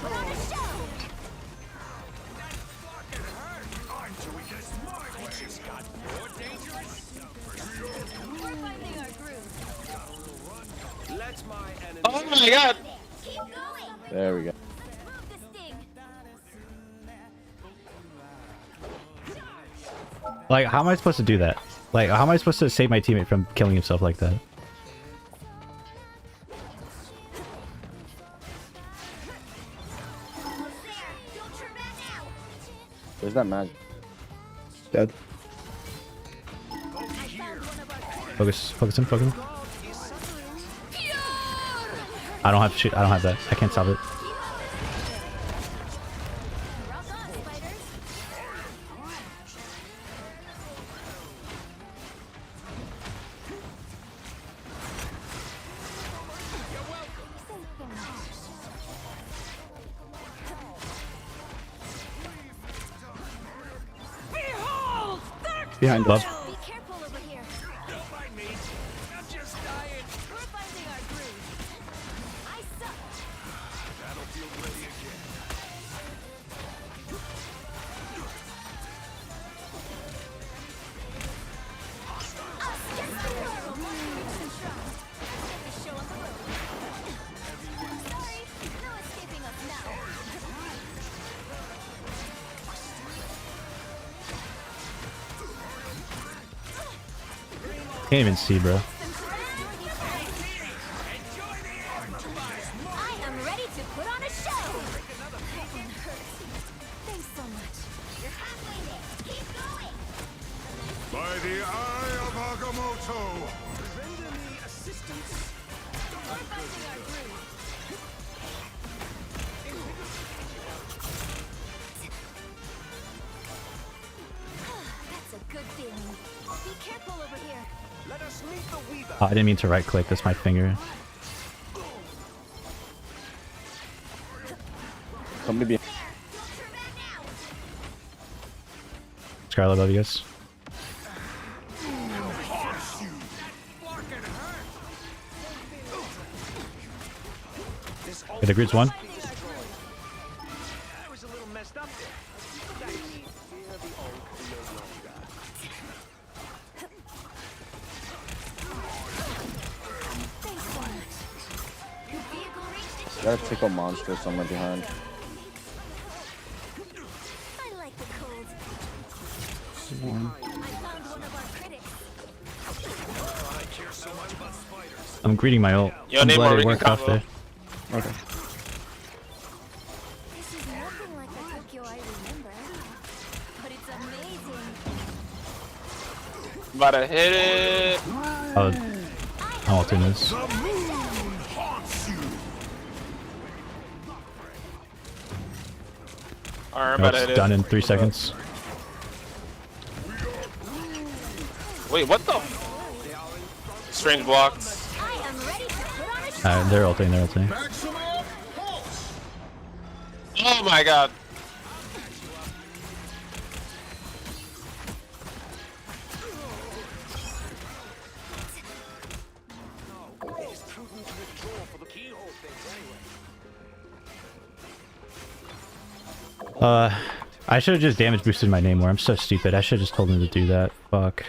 Put on a show. We're finding our groove. Oh my god! Keep going. There we go. Move the sting. Like, how am I supposed to do that? Like, how am I supposed to save my teammate from killing himself like that? Where's that magic? Dead. Focus, focus him, focus him. I don't have shit, I don't have that. I can't stop it. Behind love. Be careful over here. Don't mind me. I'm just dying. We're finding our groove. I suck. Battlefield ready again. Can't even see, bro. I am ready to put on a show. That one hurts. Thanks so much. You're halfway there. Keep going. By the eye of Agamotto! Render me assistance. We're finding our groove. That's a good feeling. Be careful over here. Let us meet the Weaver. Oh, I didn't mean to right click, that's my finger. Somebody be. Scarlet, I love you guys. Okay, the grid's one. I was a little messed up there. That means fear the old no longer. Thanks so much. Your vehicle reached its Got a tickle monster somewhere behind. I like the cold. One. I found one of our critics. I care so much about spiders. I'm greeting my ult. Yo, I'm name glad more it Rican worked off combo. there. Okay. This is nothing like the Tokyo I remember. But it's amazing. About to hit it. Oh, I'm ulting this. The moon haunts you! Alright, No, about to hit it's done it. in 3 seconds. Wait, what the? Strange blocks. I am ready to put on a show. They're ulting, they're ulting. Maximum pulse! Oh my god. It is prudent to withdraw for the keyhole things anyway. I should have just damage boosted my name more. I'm so stupid. I should have just told him to do that. Fuck.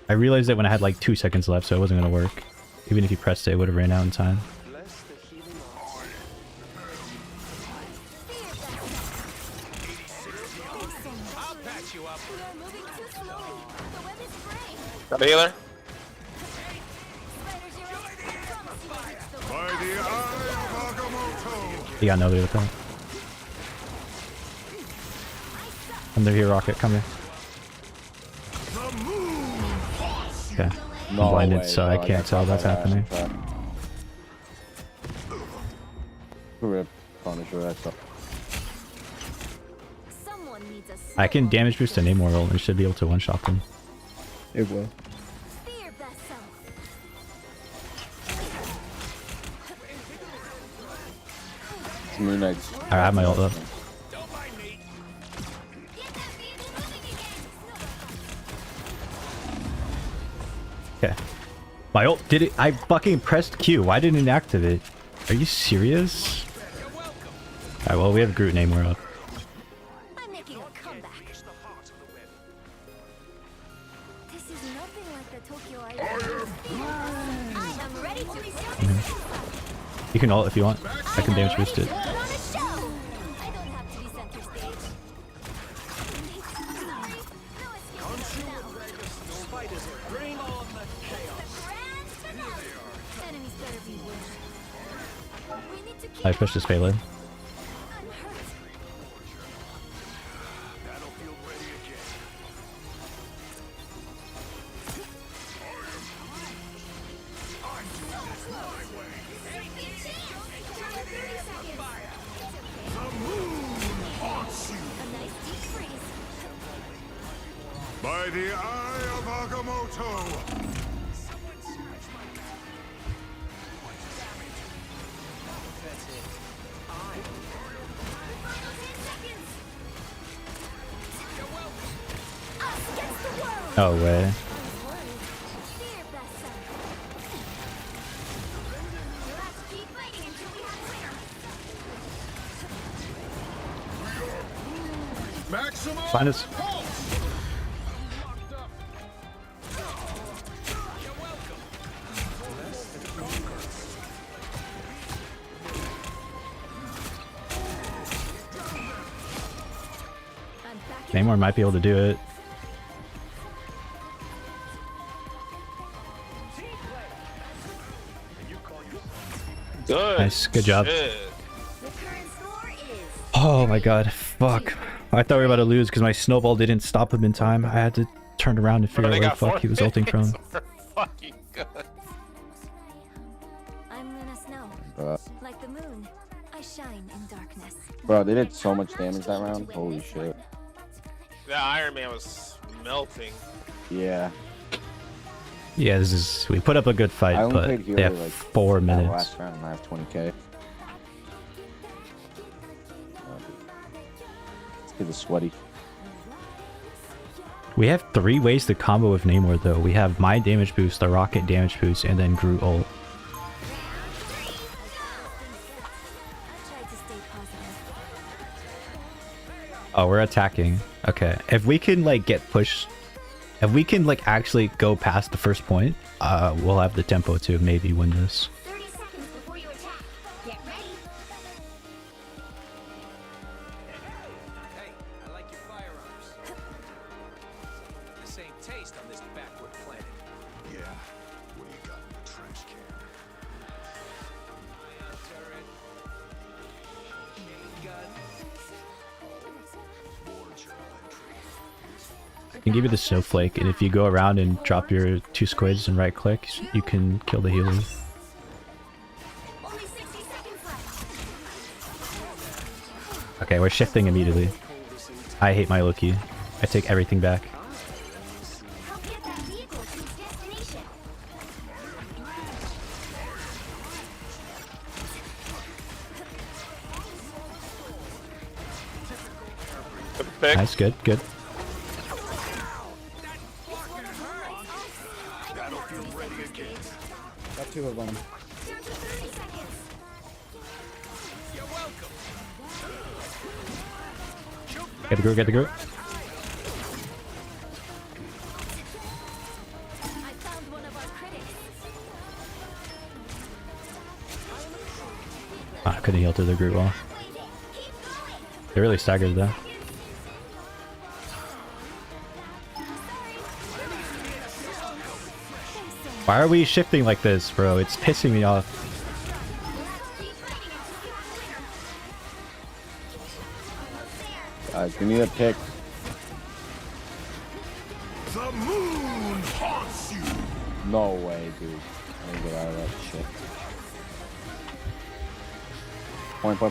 I realized that when I had like 2 seconds left, so it wasn't gonna work. Even if he pressed it, it would have ran out in time. Bless the healing arts. I'll patch you up. We are moving too slowly. The web is fraying. Got a healer? Spiders, you're up. I promise you will reach the By the eye of Agamotto! He got nobody with that. I'm there here, Rocket. Come here. The moon haunts you! Okay. I'm No blinded, way, so bro. I can't got tell that's caught by happening. that trap. Rip Punisher, that's up. Someone needs a I can damage boost a Namor roll and should be able to one-shot them. It will. Be your best self. It's Moon Knight's. Alright, I have my ult up. Don't mind me. Get that vehicle moving again. Okay. My ult did it. I fucking pressed Q. Why didn't it activate? Are you serious? You're welcome. Alright, well, we have Groot name world. I'm making a comeback. This is nothing like the Tokyo I am ready to resume. You can ult if you want. I can damage boost it. Put on a show. I don't have to be center stage. Bring on the chaos. Enemies better beware. We need to keep I pushed this payload. Battlefield ready again. I'm doing this my way. The moon haunts you. a nice deep freeze. By the eye of Agamotto! Oh, way. Maximum! Find us. Namor might be able to do it. Good. Nice, good job. Shit. Oh my god, fuck. I thought we were about to lose because my snowball didn't stop him in time. I had to turn around and figure out They where the got fuck 4 he was ulting from. minutes. We're fucking good. I'm Luna Snow. Bro, Like the moon, I shine in darkness. bro, they did so much damage that round. Holy shit. That Iron Man was melting. Yeah. Yeah, this is... We put up a good I fight, only but played they Hero have like 4 that minutes. last round and I have 20k. Let's get the sweaty. We have 3 ways to combo with Namor though. We have my damage boost, the rocket damage boost, and then Groot ult. Oh, we're attacking. Okay. If we can like get pushed, if we can like actually go past the first point, we'll have the tempo to maybe win this. 30 seconds before you attack. Get ready. Hey, I like your firearms. The same taste on this backward planet. Yeah. What do you got in the trash can? Ion turret. Chain gun. Board journal entry. I can give you the snowflake, and if you go around and drop your 2 squids and right click, you can kill the healer. Only 60 seconds left. Okay, we're shifting immediately. I hate my Loki. I take everything back. Help get that vehicle to its destination. Good pick. Nice, good, good. Battlefield ready again. Got 2 of them. Down to 30 seconds. You're welcome. Get the Groot, get the Groot. I found one of our critics. Ah, I couldn't heal through the Groot wall. They're really staggered though. Why are we shifting like this, bro? It's pissing me off. Give me a pick. The moon haunts you! No way, dude. I didn't get out of that shit. Point. I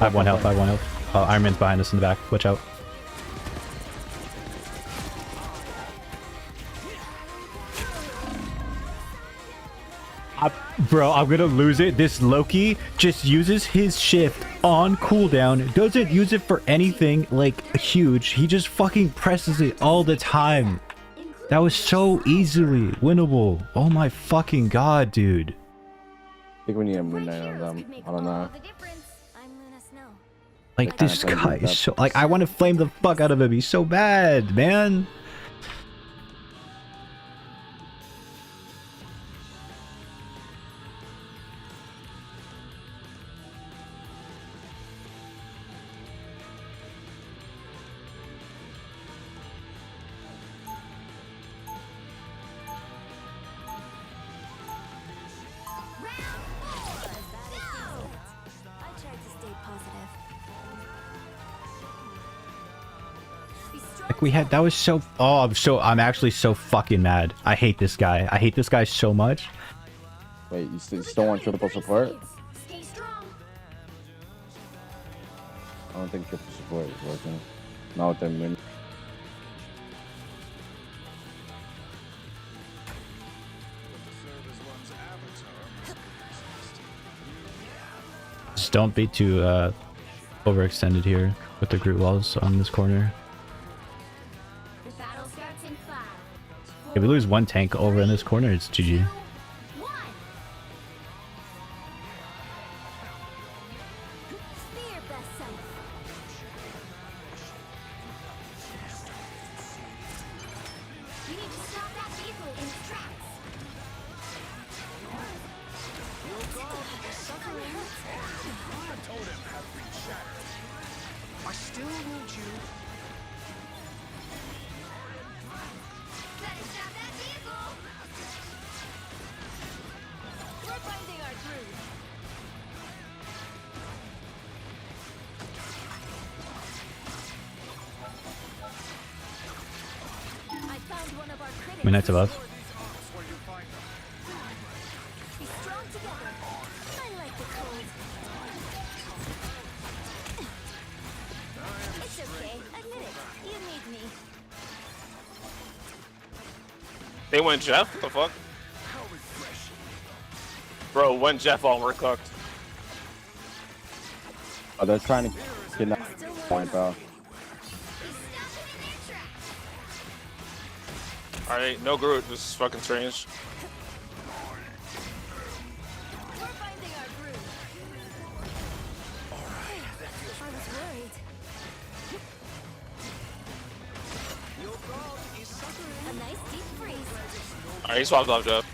have 1 health, I have 1 health. Oh, Iron Man's behind us in the back. Watch out. Bro, I'm gonna lose it. This Loki just uses his shift on cooldown. Doesn't use it for anything like huge. He just fucking presses it all the time. That was so easily winnable. Oh my fucking god, dude. I think we need a Moon Knight on them. I don't know. The difference. I'm Luna Snow. Like, this guy is so... Like, I want to flame the fuck out of him. He's so bad, man. Like, we had... That was so... Oh, I'm actually so fucking mad. I hate this guy. I hate this guy so much. Wait, you still want triple support? I don't think triple support is working. Not with them win. Just don't be too overextended here with the group walls on this corner. If we lose one tank over in this corner, it's GG. I still need you. We're finding our groove. I found one of our critics. Midnight's above. Be strong together. I like the cold. It's okay. Admit it. You need me. They went Jeff? What the fuck? Bro, when Jeff all were cooked. Oh, they're trying to get that point, bro. Alright, no Groot. This is fucking strange. We're finding our groove. Alright, I was worried. A nice deep freeze. Alright, he swapped off Jeff.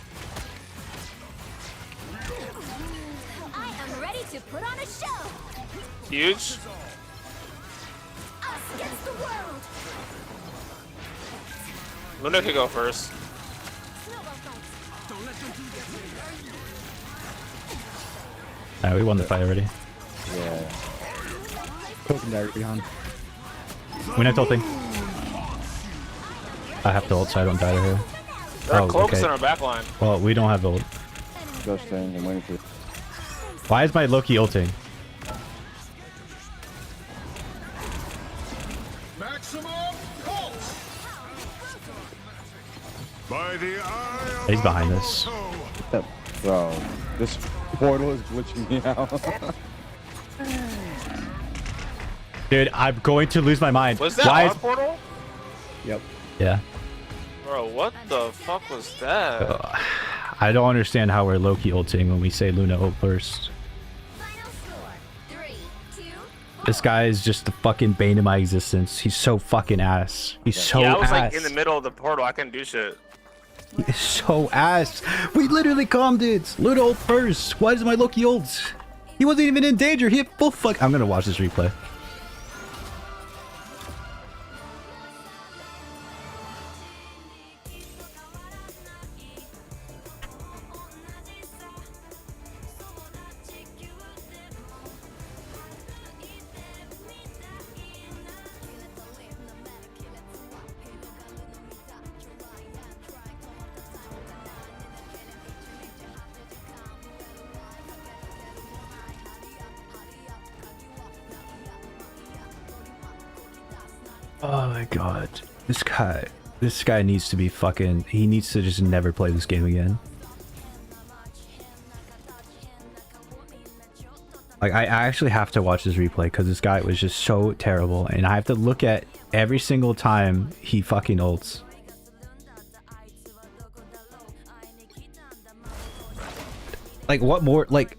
I am ready to put on a show. Huge. Us against the world. Luna could go first. We won the fight already. Yeah. Cooking there behind. We not ulting. I have to ult so I don't die to her. There are cloaks in our back line. Well, we don't have ult. Go staying. I'm waiting for you. Why is my Loki ulting? By the eye of He's behind us. Bro, this portal is glitching me out. Dude, I'm going to lose my mind. Was that our portal? Yep. Yeah. Bro, what the fuck was that? I don't understand how we're Loki ulting when we say Luna ult first. This guy is just the fucking bane of my existence. He's so fucking ass. He's so I was ass. like in the middle of the portal. I couldn't do shit. He's so ass. We literally calmed it. Luna ult first. Why does my Loki ult? He wasn't even in danger. He had full fuck. I'm gonna watch this replay. Oh my god. This guy needs to be fucking... He needs to just never play this game again. Like, I actually have to watch this replay because this guy was just so terrible. And I have to look at every single time he fucking ults. Like, what more... Like...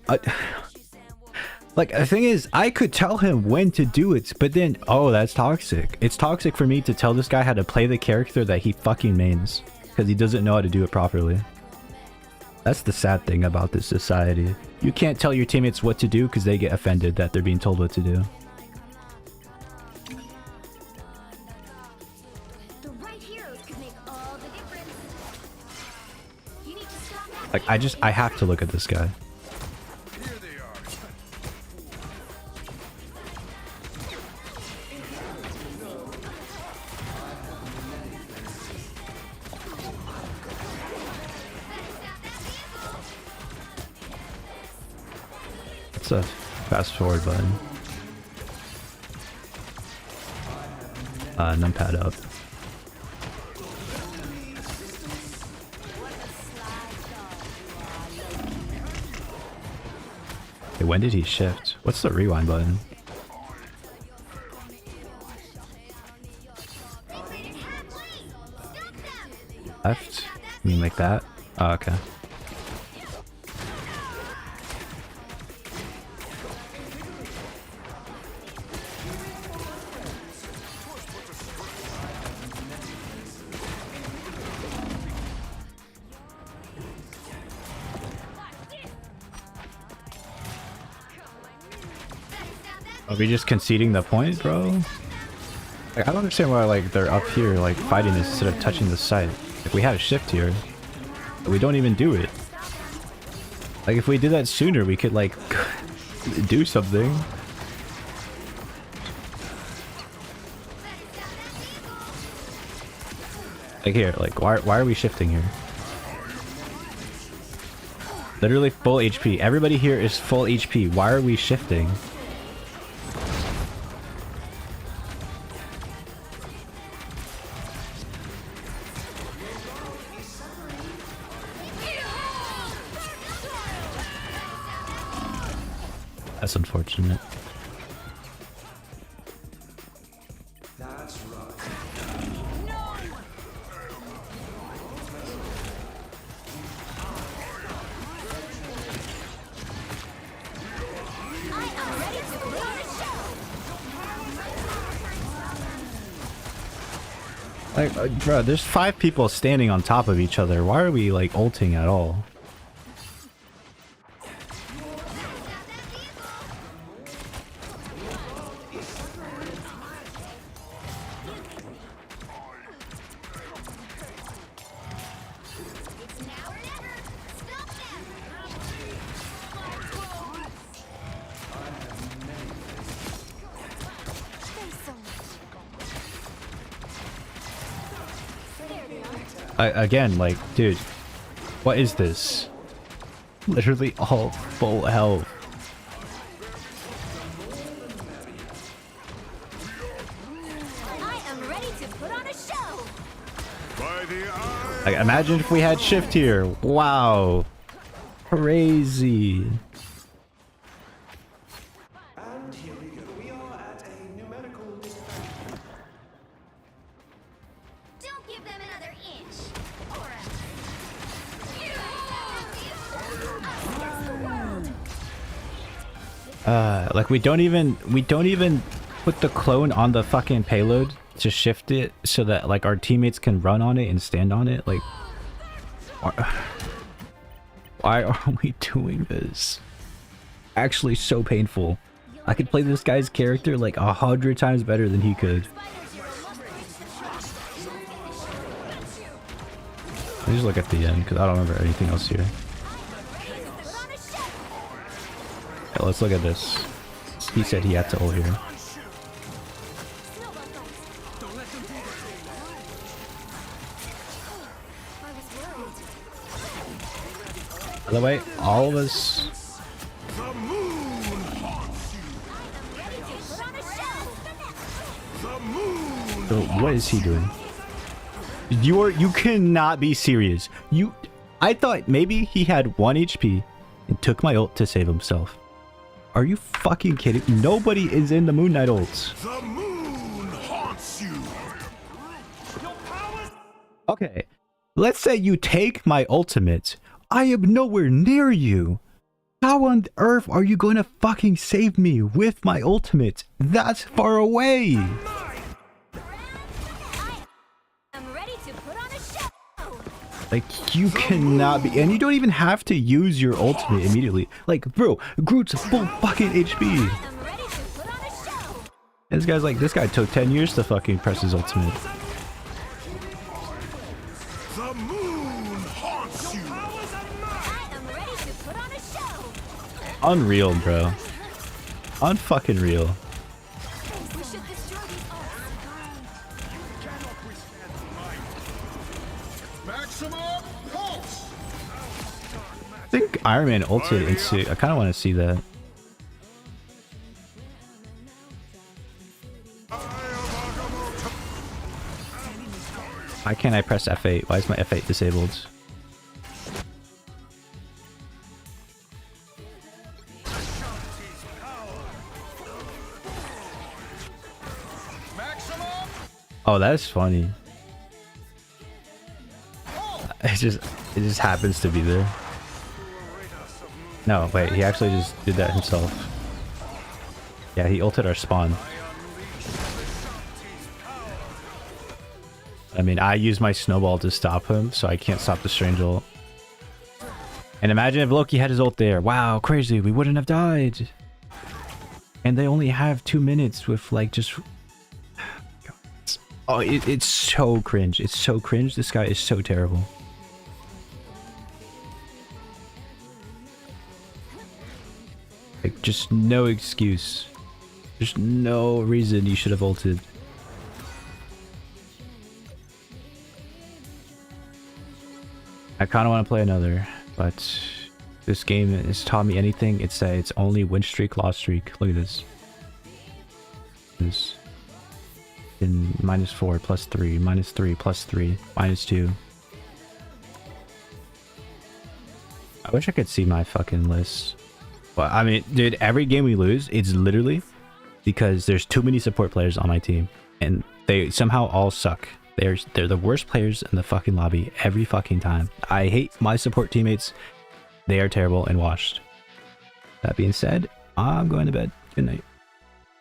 Like, the thing is, I could tell him when to do it, but then, oh, that's toxic. It's toxic for me to tell this guy how to play the character that he fucking mains, because he doesn't know how to do it properly. That's the sad thing about this society. You can't tell your teammates what to do because they get offended that they're being told what to do. The right heroes could make all the difference. You need to stop that. Like, I have to look at this guy. It's a fast forward button. Numpad up. Hey, when did he shift? What's the rewind button? Left? You mean like that? Oh, okay. Are we just conceding the point, bro? Like, I don't understand why, like, they're up here, like, fighting this instead of touching the site. If we had a shift here, but we don't even do it. Like, if we did that sooner, we could, like, do something. Like, here, like, why are we shifting here? Literally full HP. Everybody here is full HP. Why are we shifting? That's unfortunate. That's right. I am ready to put on a show. Like, bro, there's 5 people standing on top of each other. Why are we, like, ulting at all? Again, like, dude, what is this? Literally all full health. I am ready to put on a show. Like, imagine if we had shift here. Wow. Crazy. And here we go. We are at a numerical disadvantage. Don't give them another inch. Like, we don't even put the clone on the fucking payload to shift it so that, like, our teammates can run on it and stand on it. Like, why are we doing this? Actually so painful. I could play this guy's character like 100 times better than he could. Let me just look at the end because I don't remember anything else here. Okay, let's look at this. He said he had to ult here. By the way, all of us. So what is he doing? You cannot be serious. I thought maybe he had 1 HP and took my ult to save himself. Are you fucking kidding? Nobody is in the Moon Knight ults. The moon haunts you. Okay, let's say you take my ultimate. I am nowhere near you. How on earth are you going to fucking save me with my ultimate? That's far away. I'm ready to put on a show. Like, you cannot be, and you don't even have to use your ultimate immediately. Like, bro, Groot's full fucking HP. I'm ready to put on a show. And this guy's like, this guy took 10 years to fucking press his ultimate. The moon haunts you. I am ready to put on a show. Unreal, bro. Unfucking real. We should destroy these arcs. Cannot withstand the light. Maximum pulse. I think Iron Man ulted into, I kind of want to see that. Why can't I press F8? Why is my F8 disabled? Oh, that is funny. It just happens to be there. No, wait, he actually just did that himself. Yeah, he ulted our spawn. I mean, I used my snowball to stop him, so I can't stop the strange ult. And imagine if Loki had his ult there. Wow, crazy, we wouldn't have died. And they only have 2 minutes with like just... Oh, it's so cringe. It's so cringe. This guy is so terrible. Like, just no excuse. There's no reason you should have ulted. I kind of want to play another, but this game has taught me anything. It's that it's only win streak, loss streak. Look at this. This in -4 +3, -3 +3, -2. I wish I could see my fucking list. Well, I mean, dude, every game we lose, it's literally because there's too many support players on my team, and they somehow all suck. They're the worst players in the fucking lobby every fucking time. I hate my support teammates. They are terrible and washed. That being said, I'm going to bed. Good night.